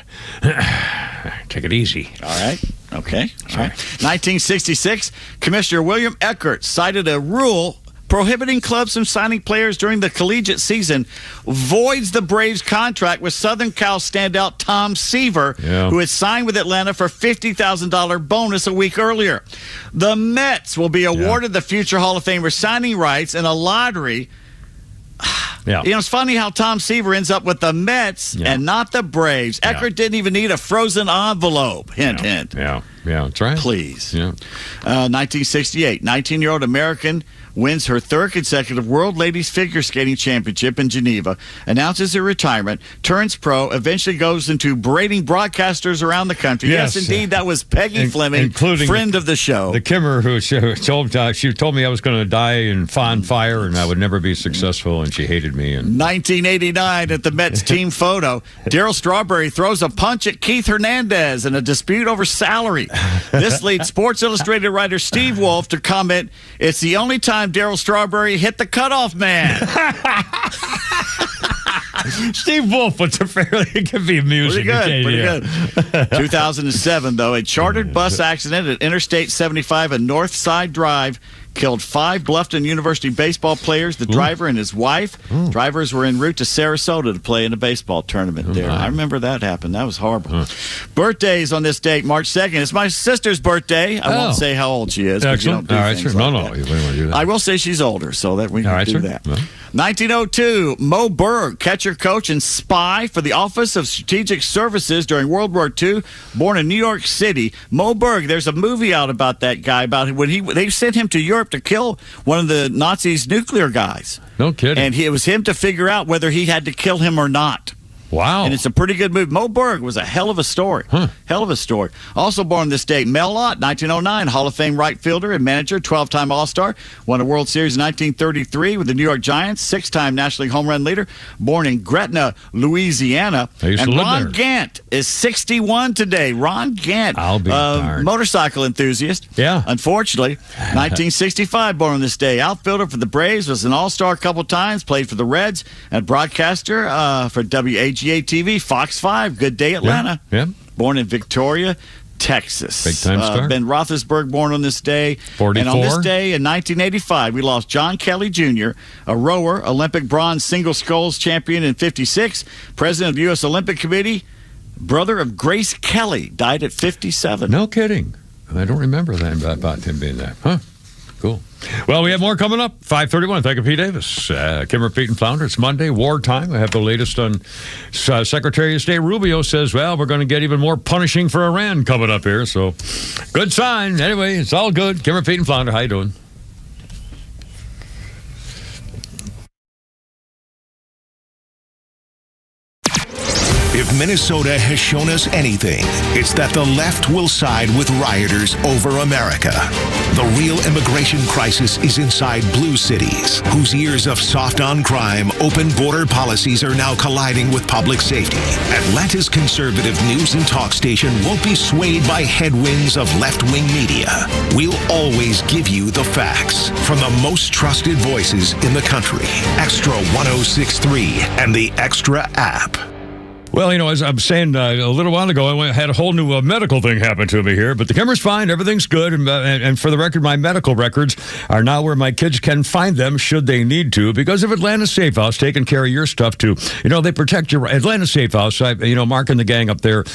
Take it easy. All right. Okay. All right. 1966, Commissioner William Eckert cited a rule prohibiting clubs from signing players during the collegiate season, voids the Braves' contract with Southern Cal standout Tom Seaver, who had signed with Atlanta for $50,000 bonus a week earlier. The Mets will be awarded the future Hall of Famer signing rights in a lottery. Yeah. It's funny how Tom Seaver ends up with the Mets and not the Braves. Eckert didn't even need a frozen envelope. Hint, hint. Yeah, that's right. Please. Yeah. 1968, 19-year-old American wins her 3rd consecutive World Ladies Figure Skating Championship in Geneva, announces her retirement, turns pro, eventually goes into braiding broadcasters around the country. Yes, indeed, that was Peggy Fleming, including friend of the show. The Kimmer who she told me I was going to die in fond fire and I would never be successful, and she hated me. And 1989 at the Mets team photo, Darryl Strawberry throws a punch at Keith Hernandez in a dispute over salary. This leads Sports Illustrated writer Steve Wolf to comment, "It's the only time Darryl Strawberry hit the cutoff man." Steve Wolf, it could be amusing. Pretty good. 2007, though, a chartered bus accident at Interstate 75 and Northside Drive killed 5 Bluffton University baseball players, the driver and his wife. Drivers were en route to Sarasota to play in a baseball tournament there. I remember that happened. That was horrible. Birthdays on this date, March 2nd. It's my sister's birthday. I won't say how old she is. Excellent. You don't do all right, sure. like No, you wouldn't want to do that. I will say she's older, so that we can do that. Well. 1902, Mo Berg, catcher, coach, and spy for the Office of Strategic Services during World War II, born in New York City. Mo Berg, there's a movie out about that guy, about when they sent him to Europe to kill one of the Nazis' nuclear guys. No kidding. And it was him to figure out whether he had to kill him or not. Wow. And it's a pretty good movie. Mo Berg was a hell of a story. Hell of a story. Also born this day, Mel Lott, 1909, Hall of Fame right fielder and manager, 12-time All-Star, won a World Series in 1933 with the New York Giants, 6-time National League home run leader, born in Gretna, Louisiana. And Ron Gant is 61 today. Ron Gant, I'll be darned. Motorcycle enthusiast. Yeah. Unfortunately, 1965, born on this day. Outfielder for the Braves, was an All-Star a couple times, played for the Reds, and broadcaster for WAGA TV, Fox 5, Good Day Atlanta. Yeah. Born in Victoria, Texas. Big time star. Ben Roethlisberger, born on this day. 44. And on this day in 1985, we lost John Kelly Jr., a rower, Olympic bronze single sculls champion in 56, president of the U.S. Olympic Committee, brother of Grace Kelly, died at 57. No kidding. I don't remember that about him being that. Huh. Cool. Well, we have more coming up. 5:31. Thank you, P. Davis. Kimmer, Pete, and Flounder. It's Monday, wartime. I have the latest on Secretary of State Rubio says, well, we're going to get even more punishing for Iran coming up here. So, good sign. Anyway, it's all good. Kimmer, Pete, and Flounder. How you doing? If Minnesota has shown us anything, it's that the left will side with rioters over America. The real immigration crisis is inside blue cities, whose years of soft-on-crime, open border policies are now colliding with public safety. Atlanta's conservative news and talk station won't be swayed by headwinds of left-wing media. We'll always give you the facts from the most trusted voices in the country. Extra 106.3 and the Extra app. Well, you know, as I'm saying a little while ago, I had a whole new medical thing happen to me here, but the Kimmer's fine. Everything's good. And for the record, my medical records are now where my kids can find them should they need to because of Atlanta Safe House taking care of your stuff, too. You know, they protect your Atlanta Safe House. Mark and the gang up there,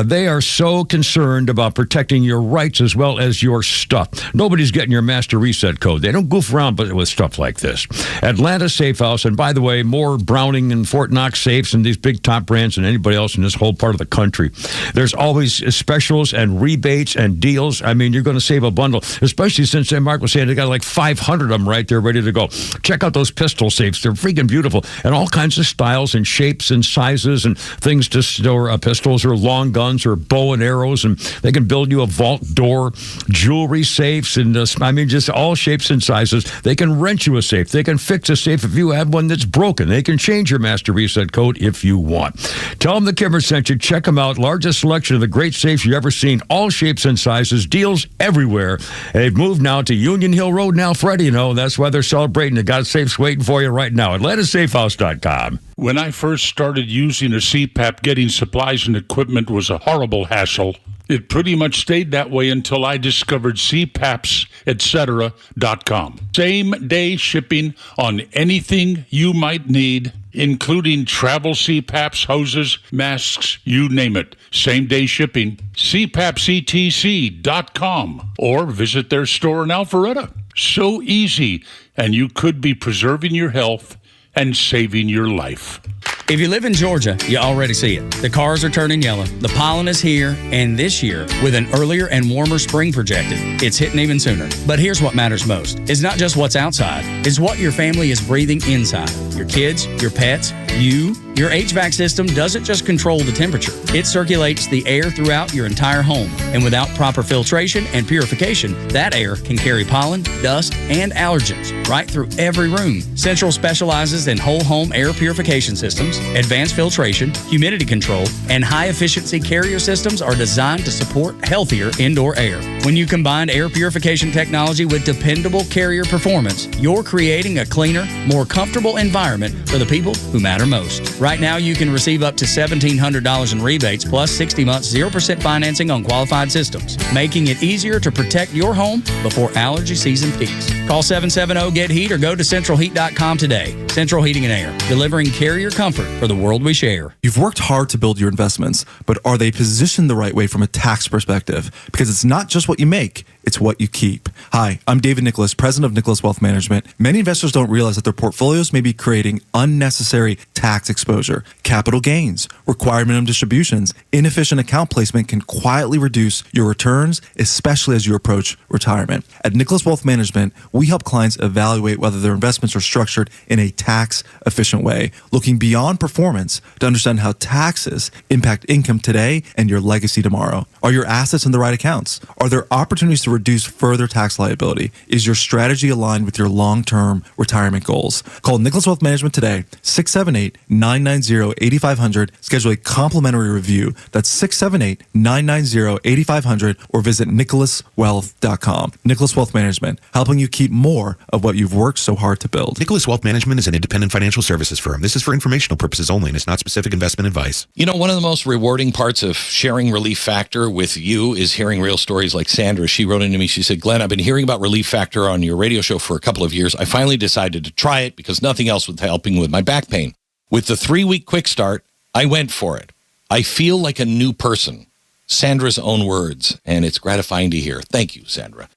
they are so concerned about protecting your rights as well as your stuff. Nobody's getting your master reset code. They don't goof around with stuff like this. Atlanta Safe House, and by the way, more Browning and Fort Knox safes and these big top brands and anybody else in this whole part of the country. There's always specials and rebates and deals. I mean, you're going to save a bundle, especially since Mark was saying they got like 500 of them right there ready to go. Check out those pistol safes. They're freaking beautiful and all kinds of styles and shapes and sizes and things to store pistols or long guns or bow and arrows, and they can build you a vault door, jewelry safes, and just all shapes and sizes. They can rent you a safe. They can fix a safe if you have one that's broken. They can change your master reset code if you want. Tell them the Kimmer sent you. Check them out. Largest selection of the great safes you've ever seen. All shapes and sizes. Deals everywhere. They've moved now to Union Hill Road now, Freddie. That's why they're celebrating. They got safes waiting for you right now. AtlantaSafeHouse.com. When I first started using a CPAP, getting supplies and equipment was a horrible hassle. It pretty much stayed that way until I discovered CPAPs, etc.com. Same-day shipping on anything you might need, including travel CPAPs, hoses, masks, you name it. Same-day shipping. CPAPsETC.com or visit their store in Alpharetta. So easy, and you could be preserving your health and saving your life. If you live in Georgia, you already see it. The cars are turning yellow, the pollen is here, and this year, with an earlier and warmer spring projected, it's hitting even sooner. But here's what matters most. It's not just what's outside, it's what your family is breathing inside. Your kids, your pets, you. Your HVAC system doesn't just control the temperature. It circulates the air throughout your entire home. And without proper filtration and purification, that air can carry pollen, dust, and allergens right through every room. Central specializes in whole home air purification systems. Advanced filtration, humidity control, and high-efficiency carrier systems are designed to support healthier indoor air. When you combine air purification technology with dependable carrier performance, you're creating a cleaner, more comfortable environment for the people who matter most. Right now, you can receive up to $1,700 in rebates plus 60 months 0% financing on qualified systems, making it easier to protect your home before allergy season peaks. Call 770-GET-HEAT or go to centralheat.com today. Central Heating and Air, delivering carrier comfort for the world we share. You've worked hard to build your investments, but are they positioned the right way from a tax perspective? Because it's not just what you make, it's what you keep. Hi, I'm David Nicholas, president of Nicholas Wealth Management. Many investors don't realize that their portfolios may be creating unnecessary tax exposure. Capital gains, required minimum distributions, inefficient account placement can quietly reduce your returns, especially as you approach retirement. At Nicholas Wealth Management, we help clients evaluate whether their investments are structured in a tax-efficient way, looking beyond performance to understand how taxes impact income today and your legacy tomorrow. Are your assets in the right accounts? Are there opportunities to reduce further tax liability? Is your strategy aligned with your long-term retirement goals? Call Nicholas Wealth Management today, 678-990-8500. Schedule a complimentary review. That's 678-990-8500 or visit nicholaswealth.com. Nicholas Wealth Management, helping you keep more of what you've worked so hard to build. Nicholas Wealth Management is an independent financial services firm. This is for informational purposes only and is not specific investment advice. You know, one of the most rewarding parts of sharing Relief Factor with you is hearing real stories like Sandra. She wrote into me, she said, Glenn, I've been hearing about Relief Factor on your radio show for a couple of years. I finally decided to try it because nothing else was helping with my back pain. With the 3-week quick start, I went for it. I feel like a new person. Sandra's own words, and it's gratifying to hear. Thank you, Sandra.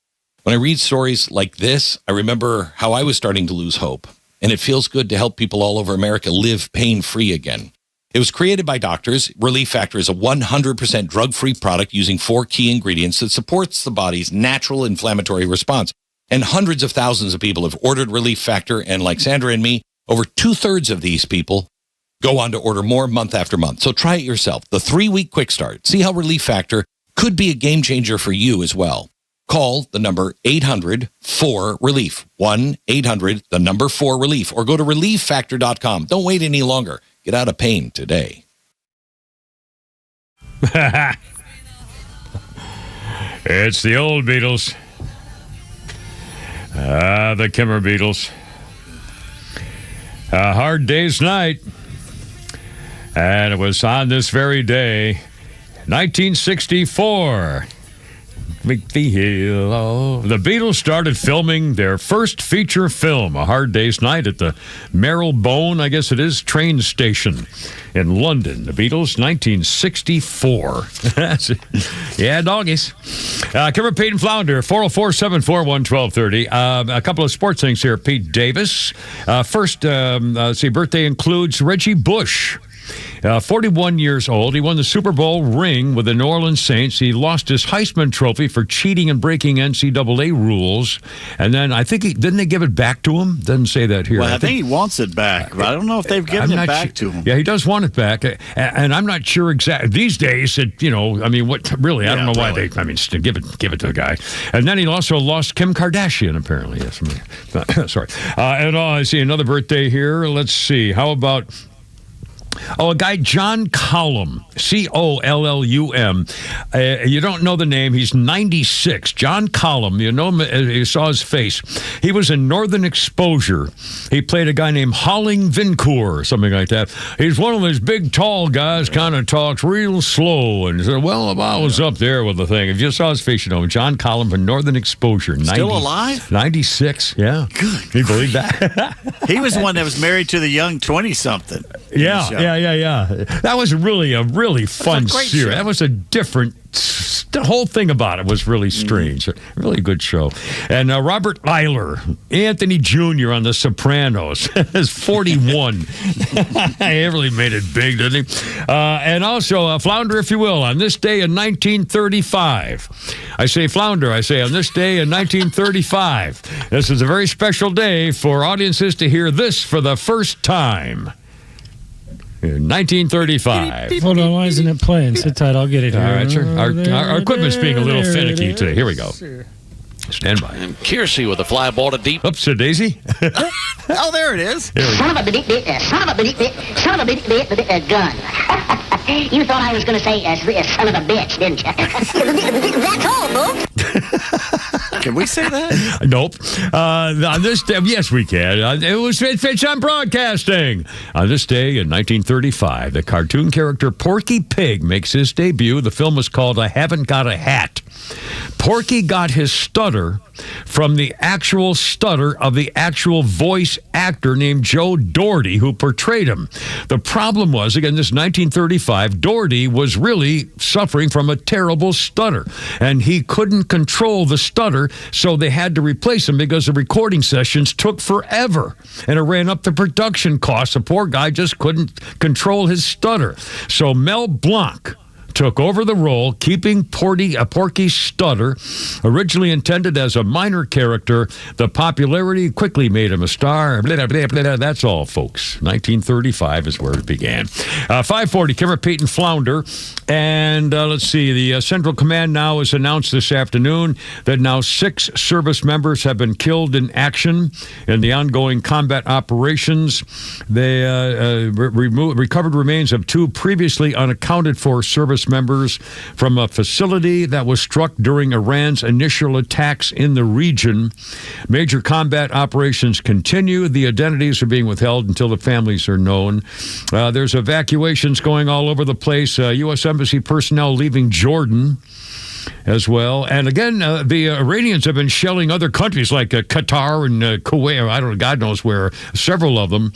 When I read stories like this, I remember how I was starting to lose hope, and it feels good to help people all over America live pain-free again. It was created by doctors. Relief Factor is a 100% drug-free product using 4 key ingredients that supports the body's natural inflammatory response. And hundreds of thousands of people have ordered Relief Factor, and like Sandra and me, over 2/3 of these people go on to order more month after month. So try it yourself. The 3-week quick start. See how Relief Factor could be a game changer for you as well. Call the number 800-4-RELIEF, 1-800-4-RELIEF, or go to relieffactor.com. Don't wait any longer. Get out of pain today. It's the old Beatles. The Kimmer Beatles. A Hard Day's Night. And it was on this very day, 1964. The Beatles started filming their first feature film, A Hard Day's Night, at the Marylebone, I guess it is, train station in London. The Beatles, 1964. Yeah, doggies. Kimmer, Pete, and Flounder, 404-741-1230. A couple of sports things here. Pete Davis. First, birthday includes Reggie Bush. 41 years old. He won the Super Bowl ring with the New Orleans Saints. He lost his Heisman Trophy for cheating and breaking NCAA rules. And then I think didn't they give it back to him? Doesn't say that here. Well, I think he wants it back, but I don't know if they've given it back to him. Yeah, he does want it back. And I'm not sure exactly. These days, I don't know why they, give it to the guy. And then he also lost Kim Kardashian, apparently. Yes, sorry. And I see another birthday here. Let's see. How about... a guy, John Collum, Collum. You don't know the name. He's 96. John Collum. You know him. You saw his face. He was in Northern Exposure. He played a guy named Holling Vincourt, something like that. He's one of those big, tall guys, kind of talks real slow. And said, well, if I was up there with the thing. If you saw his face, you know him. John Collum from Northern Exposure. Still alive? 96, yeah. Good. Can you believe that? He was the one that was married to the young 20-something. Yeah. That was really a really fun series. That was a different. The whole thing about it was really strange. Really good show. And Robert Eiler, Anthony Jr. on The Sopranos, is 41. He really made it big, didn't he? And also, Flounder, if you will, on this day in 1935. I say Flounder, I say on this day in 1935. This is a very special day for audiences to hear this for the first time. In 1935. Hold on, why isn't it playing? Sit tight, I'll get it here. All right, sir. Our equipment's being a little finicky today. Here we go. Stand by. And Kiersey with a fly ball to deep. Oops, a daisy. Oh, there it is. Son of a gun. You thought I was going to say son of a bitch, didn't you? That's all, folks. Can we say that? Nope. On this day, yes, we can. It's on broadcasting. On this day in 1935, the cartoon character Porky Pig makes his debut. The film was called I Haven't Got a Hat. Porky got his stutter from the actual stutter of the actual voice actor named Joe Doherty, who portrayed him. The problem was, again, this 1935, Doherty was really suffering from a terrible stutter, and he couldn't control the stutter, so they had to replace him because the recording sessions took forever, and it ran up the production costs. The poor guy just couldn't control his stutter. So Mel Blanc took over the role, keeping Porky's stutter. Originally intended as a minor character, the popularity quickly made him a star. Blah, blah, blah, blah. That's all, folks. 1935 is where it began. 540, Kimmer, Pete, and Flounder. And let's see, the Central Command now has announced this afternoon that now 6 service members have been killed in action in the ongoing combat operations. They recovered remains of 2 previously unaccounted for service members from a facility that was struck during Iran's initial attacks in the region. Major combat operations continue. The identities are being withheld until the families are known. There's evacuations going all over the place. U.S. Embassy personnel leaving Jordan as well. And again, the Iranians have been shelling other countries like Qatar and Kuwait, God knows where, several of them.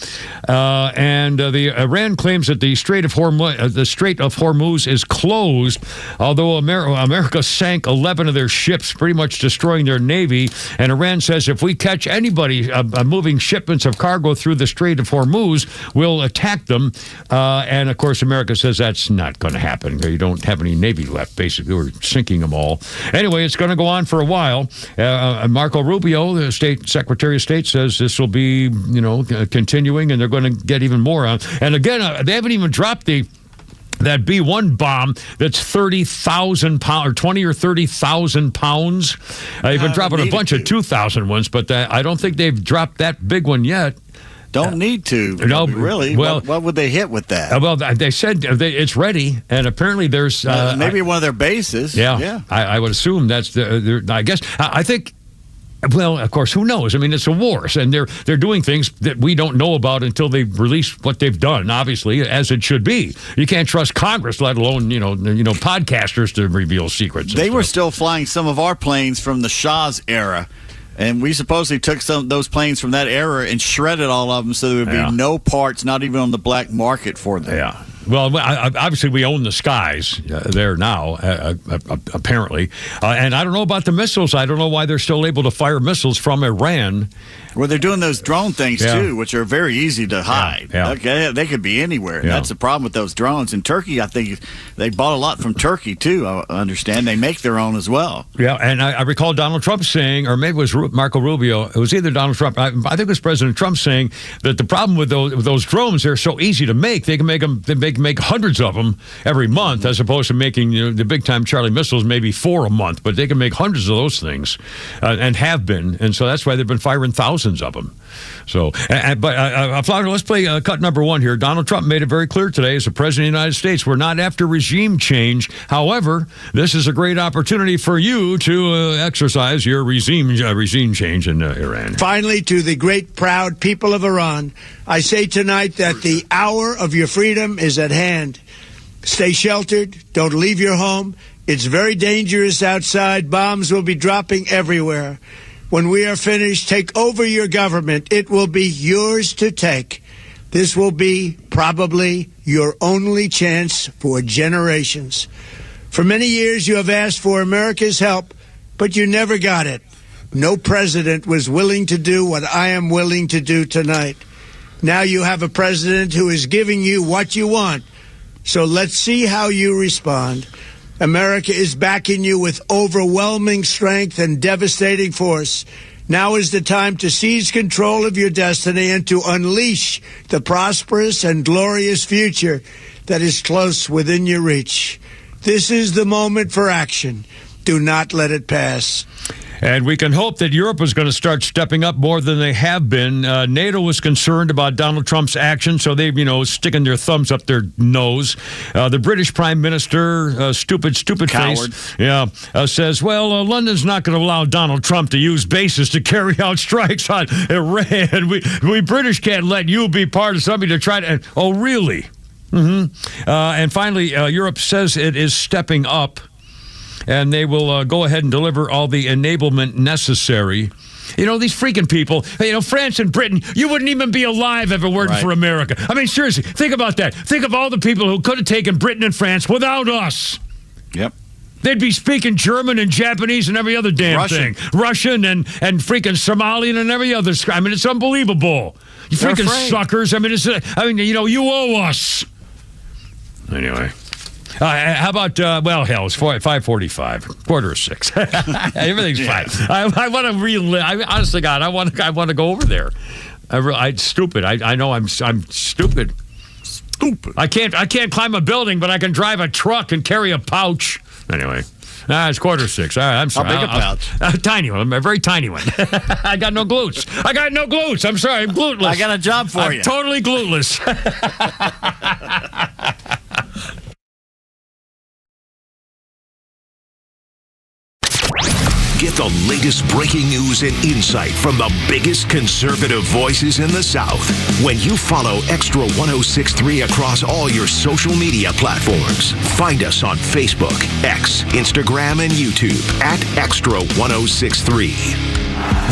And the Iran claims that the Strait of Hormuz is closed, although America sank 11 of their ships, pretty much destroying their navy. And Iran says if we catch anybody moving shipments of cargo through the Strait of Hormuz, we'll attack them. And of course, America says that's not going to happen. You don't have any navy left, basically. We're sinking them all. Anyway, it's going to go on for a while. Marco Rubio, the Secretary of State, says this will be, continuing, and they're going to get even more on. And again, they haven't even dropped that B-1 bomb that's 30,000 pounds, or 20 or 30,000 pounds. They've been dropping a bunch of 2,000 ones, but I don't think they've dropped that big one yet. Don't need to. No, really. Well, what would they hit with that? Well, they said it's ready, and apparently there's maybe one of their bases. Yeah. I would assume that's I guess I think. Well, of course, who knows? I mean, it's a war, and they're doing things that we don't know about until they release what they've done. Obviously, as it should be. You can't trust Congress, let alone podcasters to reveal secrets. They were still flying some of our planes from the Shah's era. And we supposedly took some of those planes from that era and shredded all of them so there would be no parts, not even on the black market for them. Yeah. Well, obviously, we own the skies there now, apparently. And I don't know about the missiles. I don't know why they're still able to fire missiles from Iran. Well, they're doing those drone things, too, which are very easy to hide. Yeah. Okay, they could be anywhere. And that's the problem with those drones. In Turkey, I think they bought a lot from Turkey, too, I understand. They make their own as well. Yeah, and I recall Donald Trump saying, or maybe it was Marco Rubio, it was either Donald Trump, I think it was President Trump saying that the problem with those drones, they're so easy to make. They can make hundreds of them every month, as opposed to making the big-time Charlie missiles maybe 4 a month. But they can make hundreds of those things, and have been. And so that's why they've been firing thousands of them. So, Flounder, let's play cut number 1 here. Donald Trump made it very clear today, as the President of the United States, we're not after regime change. However, this is a great opportunity for you to exercise your regime change in Iran. Finally, to the great, proud people of Iran, I say tonight that the hour of your freedom is at hand. Stay sheltered. Don't leave your home. It's very dangerous outside. Bombs will be dropping everywhere. When we are finished, take over your government. It will be yours to take. This will be probably your only chance for generations. For many years, you have asked for America's help, but you never got it. No president was willing to do what I am willing to do tonight. Now you have a president who is giving you what you want. So let's see how you respond. America is backing you with overwhelming strength and devastating force. Now is the time to seize control of your destiny and to unleash the prosperous and glorious future that is close within your reach. This is the moment for action. Do not let it pass. And we can hope that Europe is going to start stepping up more than they have been. NATO was concerned about Donald Trump's actions, so they've, sticking their thumbs up their nose. The British Prime Minister, stupid Coward. face, says, well, London's not going to allow Donald Trump to use bases to carry out strikes on Iran. We British can't let you be part of something to try to... Oh, really? Mm-hmm. And finally, Europe says it is stepping up and they will go ahead and deliver all the enablement necessary. You know, these freaking people, France and Britain, you wouldn't even be alive if it weren't for America. I mean, seriously, think about that. Think of all the people who could have taken Britain and France without us. Yep. They'd be speaking German and Japanese and every other damn thing. Russian and freaking Somalian and every other. I mean, it's unbelievable. You freaking suckers. I mean, you owe us. Anyway. How about, it's 5:45, quarter of 6. Everything's fine. I want to relive. Honestly, God, I want to go over there. I'm stupid. I know I'm stupid. Stupid. I can't climb a building, but I can drive a truck and carry a pouch. Anyway. It's quarter of 6. All right, I'm sorry. How big a pouch? A tiny one. A very tiny one. I got no glutes. I'm sorry. I'm gluteless. I got a job for you. I'm totally gluteless. Get the latest breaking news and insight from the biggest conservative voices in the South when you follow Extra 1063 across all your social media platforms. Find us on Facebook, X, Instagram, and YouTube at Extra 1063.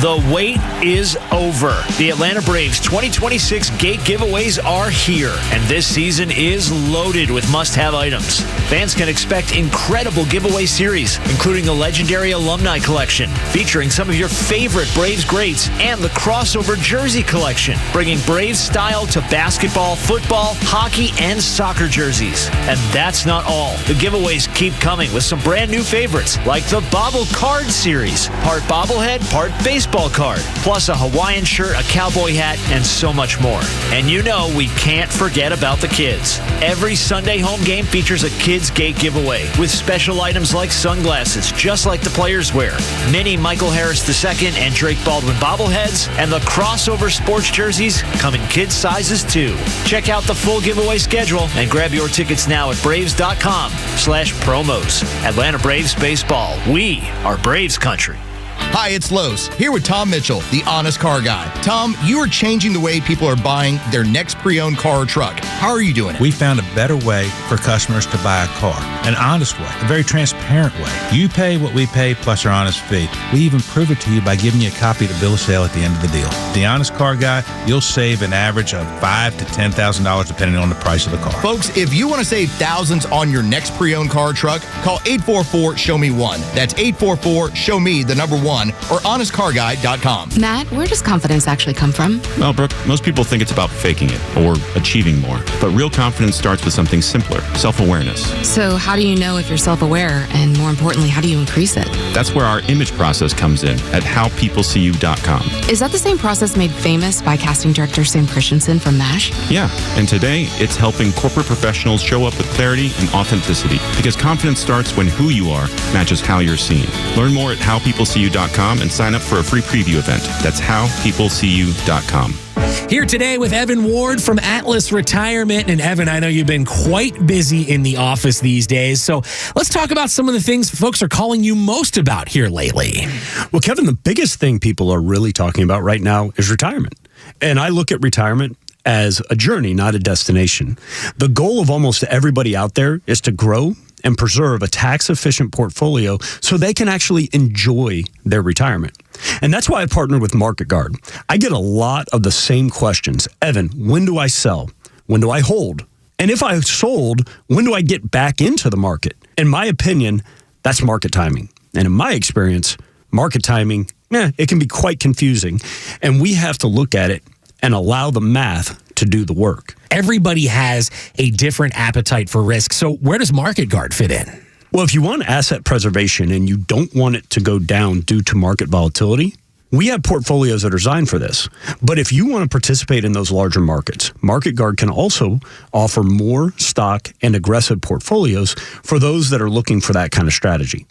The wait is over. The Atlanta Braves 2026 gate giveaways are here, and this season is loaded with must-have items. Fans can expect incredible giveaway series, including the legendary alumni collection, featuring some of your favorite Braves greats, and the crossover jersey collection, bringing Braves style to basketball, football, hockey, and soccer jerseys. And that's not all. The giveaways keep coming with some brand new favorites, like the Bobble Card series, part bobblehead, part baseball card, plus a Hawaiian shirt, a cowboy hat, and so much more. And we can't forget about the kids. Every Sunday home game features a Kids Gate giveaway with special items like sunglasses, just like the players wear, mini Michael Harris II and Drake Baldwin bobbleheads, and the crossover sports jerseys come in kids sizes too. Check out the full giveaway schedule and grab your tickets now at Braves.com/promos. Atlanta Braves baseball. We are Braves country. Hi, it's Los, here with Tom Mitchell, the honest car guy. Tom, you are changing the way people are buying their next pre-owned car or truck. How are you doing it? We found a better way for customers to buy a car, an honest way, a very transparent way. You pay what we pay plus our honest fee. We even prove it to you by giving you a copy of the bill of sale at the end of the deal. The honest car guy, you'll save an average of $5,000 to $10,000 depending on the price of the car. Folks, if you want to save thousands on your next pre-owned car or truck, call 844-SHOW-ME-1. That's 844-SHOW-ME, the number 1, or honestcarguy.com. Matt, where does confidence actually come from? Well, Brooke, most people think it's about faking it or achieving more. But real confidence starts with something simpler, self-awareness. So how do you know if you're self-aware? And more importantly, how do you increase it? That's where our image process comes in at howpeopleseeyou.com. Is that the same process made famous by casting director Sam Christensen from MASH? Yeah, and today it's helping corporate professionals show up with clarity and authenticity because confidence starts when who you are matches how you're seen. Learn more at howpeopleseeyou.com and sign up for a free preview event. That's howpeopleseeyou.com. Here today with Evan Ward from Atlas Retirement. And Evan, I know you've been quite busy in the office these days. So let's talk about some of the things folks are calling you most about here lately. Well, Kevin, the biggest thing people are really talking about right now is retirement. And I look at retirement as a journey, not a destination. The goal of almost everybody out there is to grow and preserve a tax-efficient portfolio so they can actually enjoy their retirement. And that's why I partnered with Market Guard. I get a lot of the same questions. Evan, when do I sell? When do I hold? And if I sold, when do I get back into the market? In my opinion, that's market timing. And in my experience, market timing, it can be quite confusing. And we have to look at it and allow the math to do the work. Everybody has a different appetite for risk. So where does Market Guard fit in? Well, if you want asset preservation and you don't want it to go down due to market volatility, we have portfolios that are designed for this. But if you want to participate in those larger markets, Market Guard can also offer more stock and aggressive portfolios for those that are looking for that kind of strategy.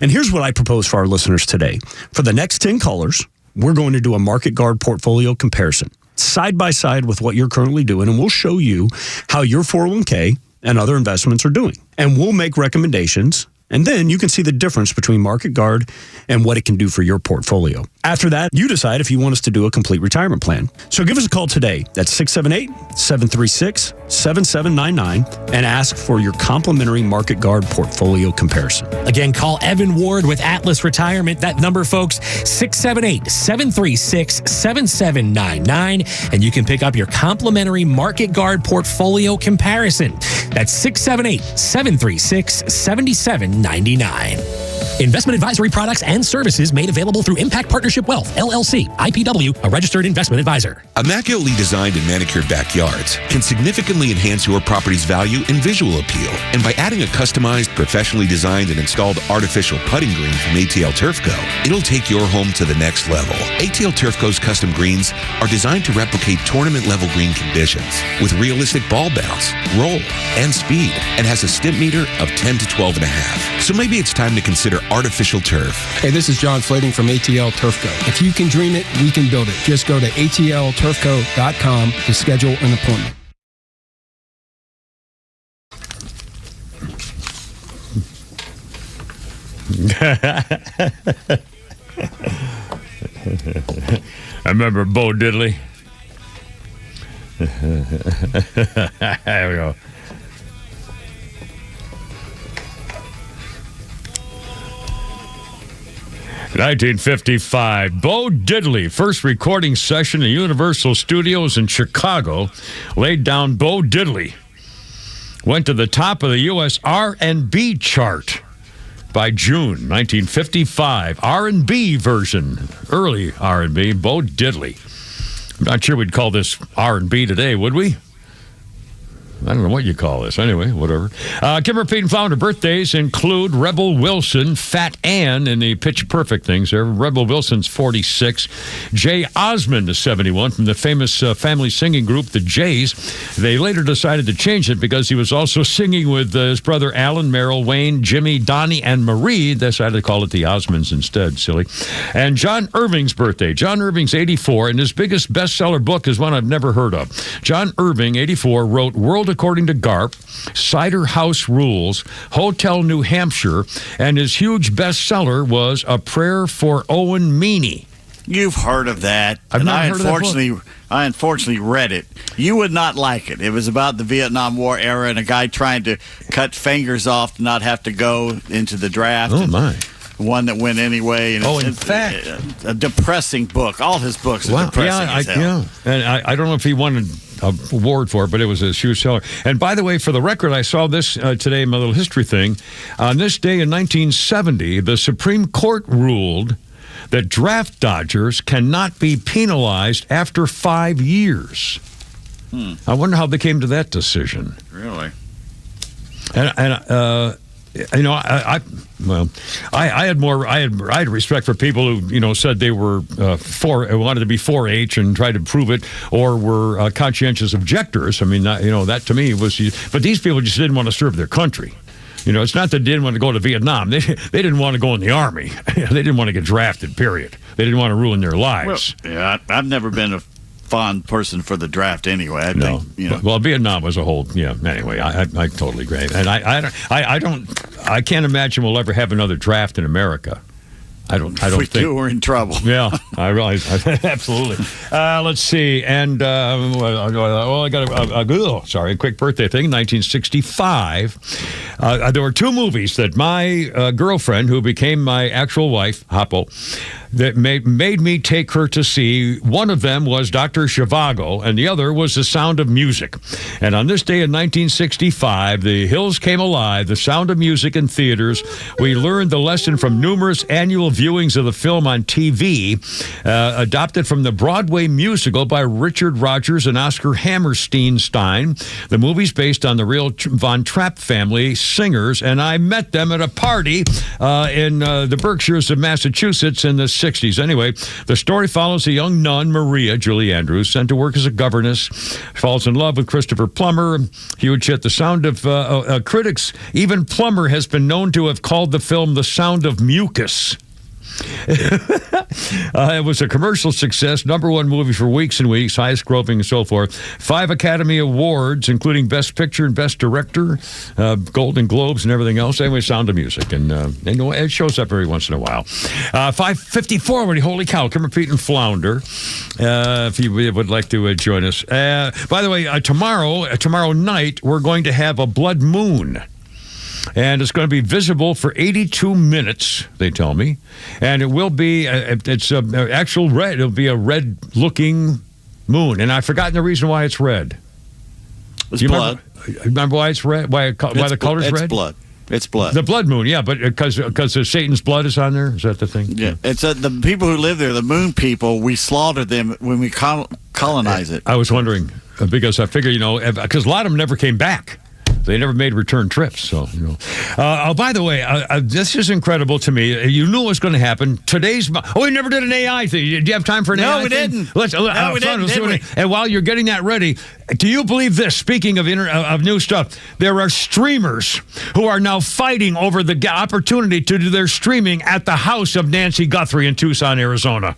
And here's what I propose for our listeners today. For the next 10 callers, we're going to do a Market Guard portfolio comparison, side by side with what you're currently doing, and we'll show you how your 401k and other investments are doing. And we'll make recommendations And then you can see the difference between Market Guard and what it can do for your portfolio. After that, you decide if you want us to do a complete retirement plan. So give us a call today at 678-736-7799 and ask for your complimentary Market Guard portfolio comparison. Again, call Evan Ward with Atlas Retirement. That number, folks, 678-736-7799. And you can pick up your complimentary Market Guard portfolio comparison. That's 678-736-7799. Investment advisory products and services made available through Impact Partnership Wealth, LLC, IPW, a registered investment advisor. Immaculately designed and manicured backyards can significantly enhance your property's value and visual appeal. And by adding a customized, professionally designed and installed artificial putting green from ATL Turfco, it'll take your home to the next level. ATL Turfco's custom greens are designed to replicate tournament-level green conditions with realistic ball bounce, roll, and speed, and has a stimp meter of 10 to 12.5. So maybe it's time to consider artificial turf. Hey, this is John Flading from ATL Turfco. If you can dream it, we can build it. Just go to atlturfco.com to schedule an appointment. I remember Bo Diddley. There we go. In 1955, Bo Diddley, first recording session at Universal Studios in Chicago, laid down Bo Diddley. Went to the top of the U.S. R&B chart by June 1955. R&B version, early R&B, Bo Diddley. I'm not sure we'd call this R&B today, would we? I don't know what you call this. Anyway, whatever. Kimmer, Pete, and Flounder birthdays include Rebel Wilson, Fat Ann in the Pitch Perfect things there. Rebel Wilson's 46. Jay Osmond is 71 from the famous family singing group, the Jays. They later decided to change it because he was also singing with his brother Alan, Merrill, Wayne, Jimmy, Donnie, and Marie. They decided to call it the Osmonds instead. Silly. And John Irving's birthday. John Irving's 84, and his biggest bestseller book is one I've never heard of. John Irving, 84, wrote World According to Garp, Cider House Rules, Hotel New Hampshire, and his huge bestseller was A Prayer for Owen Meany. You've heard of that. I've not heard of that book. I unfortunately read it. You would not like it. It was about the Vietnam War era and a guy trying to cut fingers off to not have to go into the draft. Oh, my. One that went anyway. And in fact, a depressing book. All his books are depressing as hell. Yeah. And I don't know if he won an award for it, but it was a huge seller. And by the way, for the record, I saw this today in my little history thing. On this day in 1970, the Supreme Court ruled that draft dodgers cannot be penalized after 5 years. I wonder how they came to that decision. Really? And you know, I had respect for people who said they were wanted to be 4-H and tried to prove it, or were conscientious objectors. I mean, that to me was. But these people just didn't want to serve their country. It's not that they didn't want to go to Vietnam. They didn't want to go in the Army. They didn't want to get drafted. Period. They didn't want to ruin their lives. Well, yeah, I've never been a fond person for the draft anyway. I think, Well, Vietnam was a whole, anyway, I totally agree. And I can't imagine we'll ever have another draft in America. I don't if we think. do, we're in trouble. Yeah, I realize. Absolutely. Let's see. And, I got a quick birthday thing. 1965. There were two movies that my girlfriend, who became my actual wife, Hoppo, that made me take her to see. One of them was Dr. Zhivago, and the other was The Sound of Music. And on this day in 1965, the hills came alive, The Sound of Music in theaters. We learned the lesson from numerous annual viewings of the film on TV, adopted from the Broadway musical by Richard Rodgers and Oscar Hammerstein. The movie's based on the real Von Trapp family singers, and I met them at a party in the Berkshires of Massachusetts in the 60s. Anyway, the story follows a young nun, Maria Julie Andrews, sent to work as a governess, falls in love with Christopher Plummer. Huge hit. The Sound of critics, even Plummer has been known to have called the film The Sound of Mucus. It was a commercial success, #1 movie for weeks and weeks, highest grossing and so forth. 5 Academy Awards, including Best Picture and Best Director, Golden Globes and everything else. Anyway, Sound of Music. And it shows up every once in a while. 5:54 already. Holy cow. Come repeat and flounder if you would like to join us. By the way, tomorrow night, we're going to have a blood moon. And it's going to be visible for 82 minutes, they tell me. And it will be, it's actual red. It'll be a red-looking moon. And I've forgotten the reason why it's red. It's blood. Remember why it's red? Why the color's red? It's blood. It's blood. The blood moon, yeah, but because Satan's blood is on there? Is that the thing? Yeah. It's the people who live there, the moon people, we slaughtered them when we colonize it. I was wondering, because I figure, because a lot of them never came back. They never made return trips. So, by the way, this is incredible to me. You knew it was going to happen. We never did an AI thing. Do you have time for an AI thing? No, we didn't. We didn't. And while you're getting that ready, do you believe this? Speaking of new stuff, there are streamers who are now fighting over the opportunity to do their streaming at the house of Nancy Guthrie in Tucson, Arizona.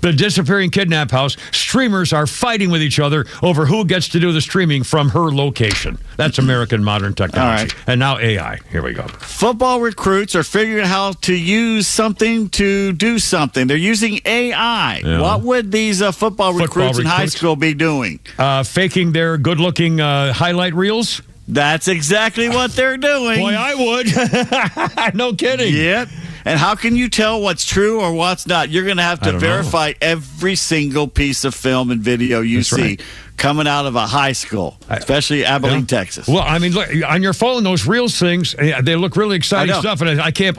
The disappearing kidnap house, streamers are fighting with each other over who gets to do the streaming from her location. That's American modern technology. All right. And now AI. Here we go. Football recruits are figuring out how to use something to do something. They're using AI. Yeah. What would these football recruits in high school be doing? Faking their good-looking highlight reels? That's exactly what they're doing. Boy, I would. No kidding. Yep. And how can you tell what's true or what's not? You're going to have to verify every single piece of film and video you see coming out of a high school, especially Abilene, Texas. Well, I mean, look, on your phone, those reels things, they look really exciting stuff, and I can't,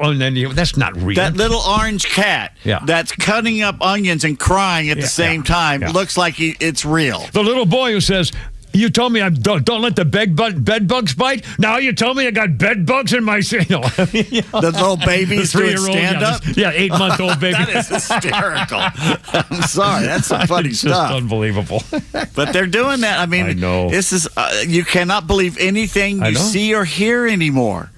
that's not real. That little orange cat that's cutting up onions and crying at the same time looks like it's real. The little boy who says, you told me don't let the bed bugs bite. Now you told me I got bed bugs in my... The little babies doing stand-up? 8-month-old baby. That is hysterical. I'm sorry. That's some funny it's stuff. Just unbelievable. But they're doing that. I mean, I know. This is... you cannot believe anything you see or hear anymore.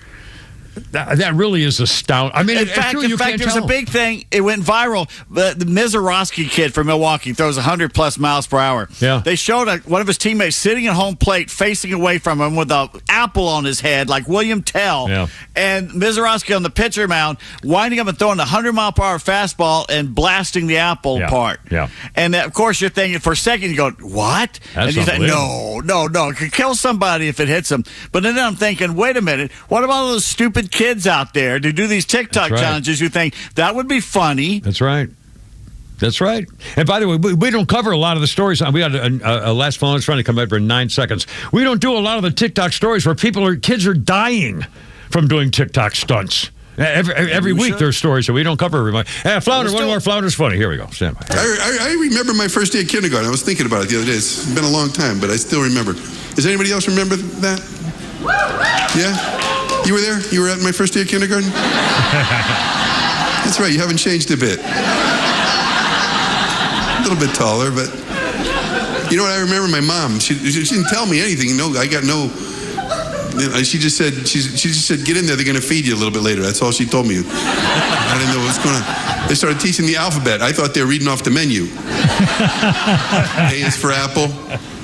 That really is astounding. I mean, in fact, there's a big thing. It went viral. The Mizorowski kid from Milwaukee throws 100+ miles per hour. Yeah. They showed one of his teammates sitting at home plate, facing away from him with an apple on his head, like William Tell. Yeah. And Mizorowski on the pitcher mound, winding up and throwing a 100-mile-per-hour fastball and blasting the apple apart. Yeah. And of course, you're thinking for a second, you go, what? That's and he's like, no. It could kill somebody if it hits him. But then I'm thinking, wait a minute. What about all those stupid kids out there to do these TikTok challenges? You think that would be funny? That's right. That's right. And by the way, we don't cover a lot of the stories. We got a last phone that's trying to come over in 9 seconds. We don't do a lot of the TikTok stories where kids are dying from doing TikTok stunts. Every week there's stories, so we don't cover everybody. Flounder, one more Flounder's funny. Here we go. Stand by. I remember my first day of kindergarten. I was thinking about it the other day. It's been a long time, but I still remember. Does anybody else remember that? Yeah? You were there? You were at my first day of kindergarten? That's right, you haven't changed a bit. A little bit taller, but... You know what, I remember my mom. She didn't tell me anything. I got no... She just said, get in there, they're going to feed you a little bit later. That's all she told me. I didn't know what was going on. They started teaching the alphabet. I thought they were reading off the menu. A is for apple.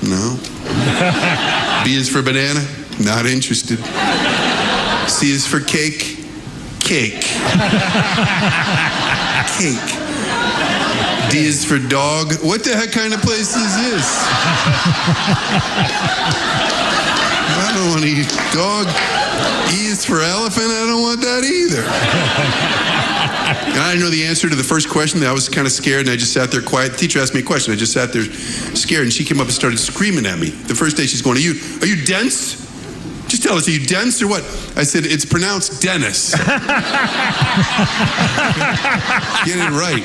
No. B is for banana. Not interested. C is for cake. Cake. Cake. D is for dog. What the heck kind of place is this? I don't want to eat dog. E is for elephant. I don't want that either. And I didn't know the answer to the first question. I was kind of scared, and I just sat there quiet. The teacher asked me a question. I just sat there scared, and she came up and started screaming at me. The first day she's going, are you dense? Just tell us, are you dense or what? I said, it's pronounced Dennis. Get it right.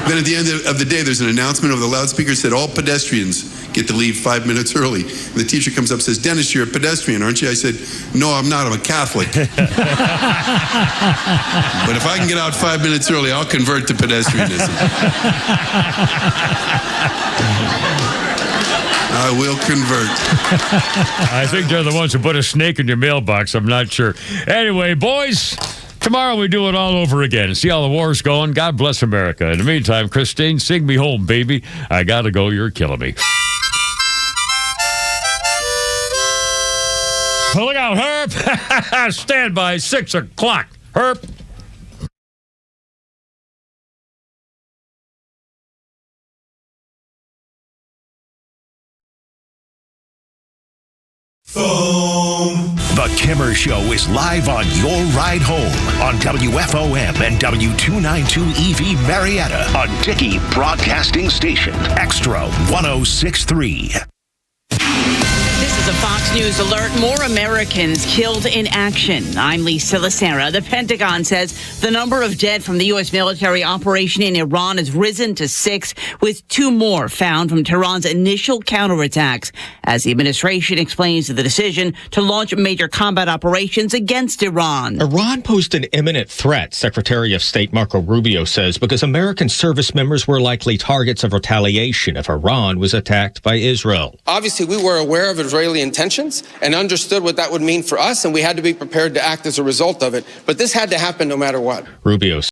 Then at the end of the day, there's an announcement over the loudspeaker said all pedestrians get to leave 5 minutes early. And the teacher comes up and says, Dennis, you're a pedestrian, aren't you? I said, no, I'm not. I'm a Catholic. But if I can get out 5 minutes early, I'll convert to pedestrianism. I will convert. I think they're the ones who put a snake in your mailbox. I'm not sure. Anyway, boys, tomorrow we do it all over again. See how the war's going. God bless America. In the meantime, Christine, sing me home, baby. I gotta go. You're killing me. Oh, look out, Herb. Stand by 6 o'clock. Herb. The Kimmer Show is live on your ride home on WFOM and W292 EV Marietta on Dickey Broadcasting Station, Extra 1063. This is a Fox News alert. More Americans killed in action. I'm Lisa Lacera. The Pentagon says the number of dead from the U.S. military operation in Iran has risen to 6, with 2 more found from Tehran's initial counterattacks, as the administration explains the decision to launch major combat operations against Iran. Iran posed an imminent threat, Secretary of State Marco Rubio says, because American service members were likely targets of retaliation if Iran was attacked by Israel. Obviously, we were aware of Israeli intentions and understood what that would mean for us, and we had to be prepared to act as a result of it. But this had to happen no matter what. Rubio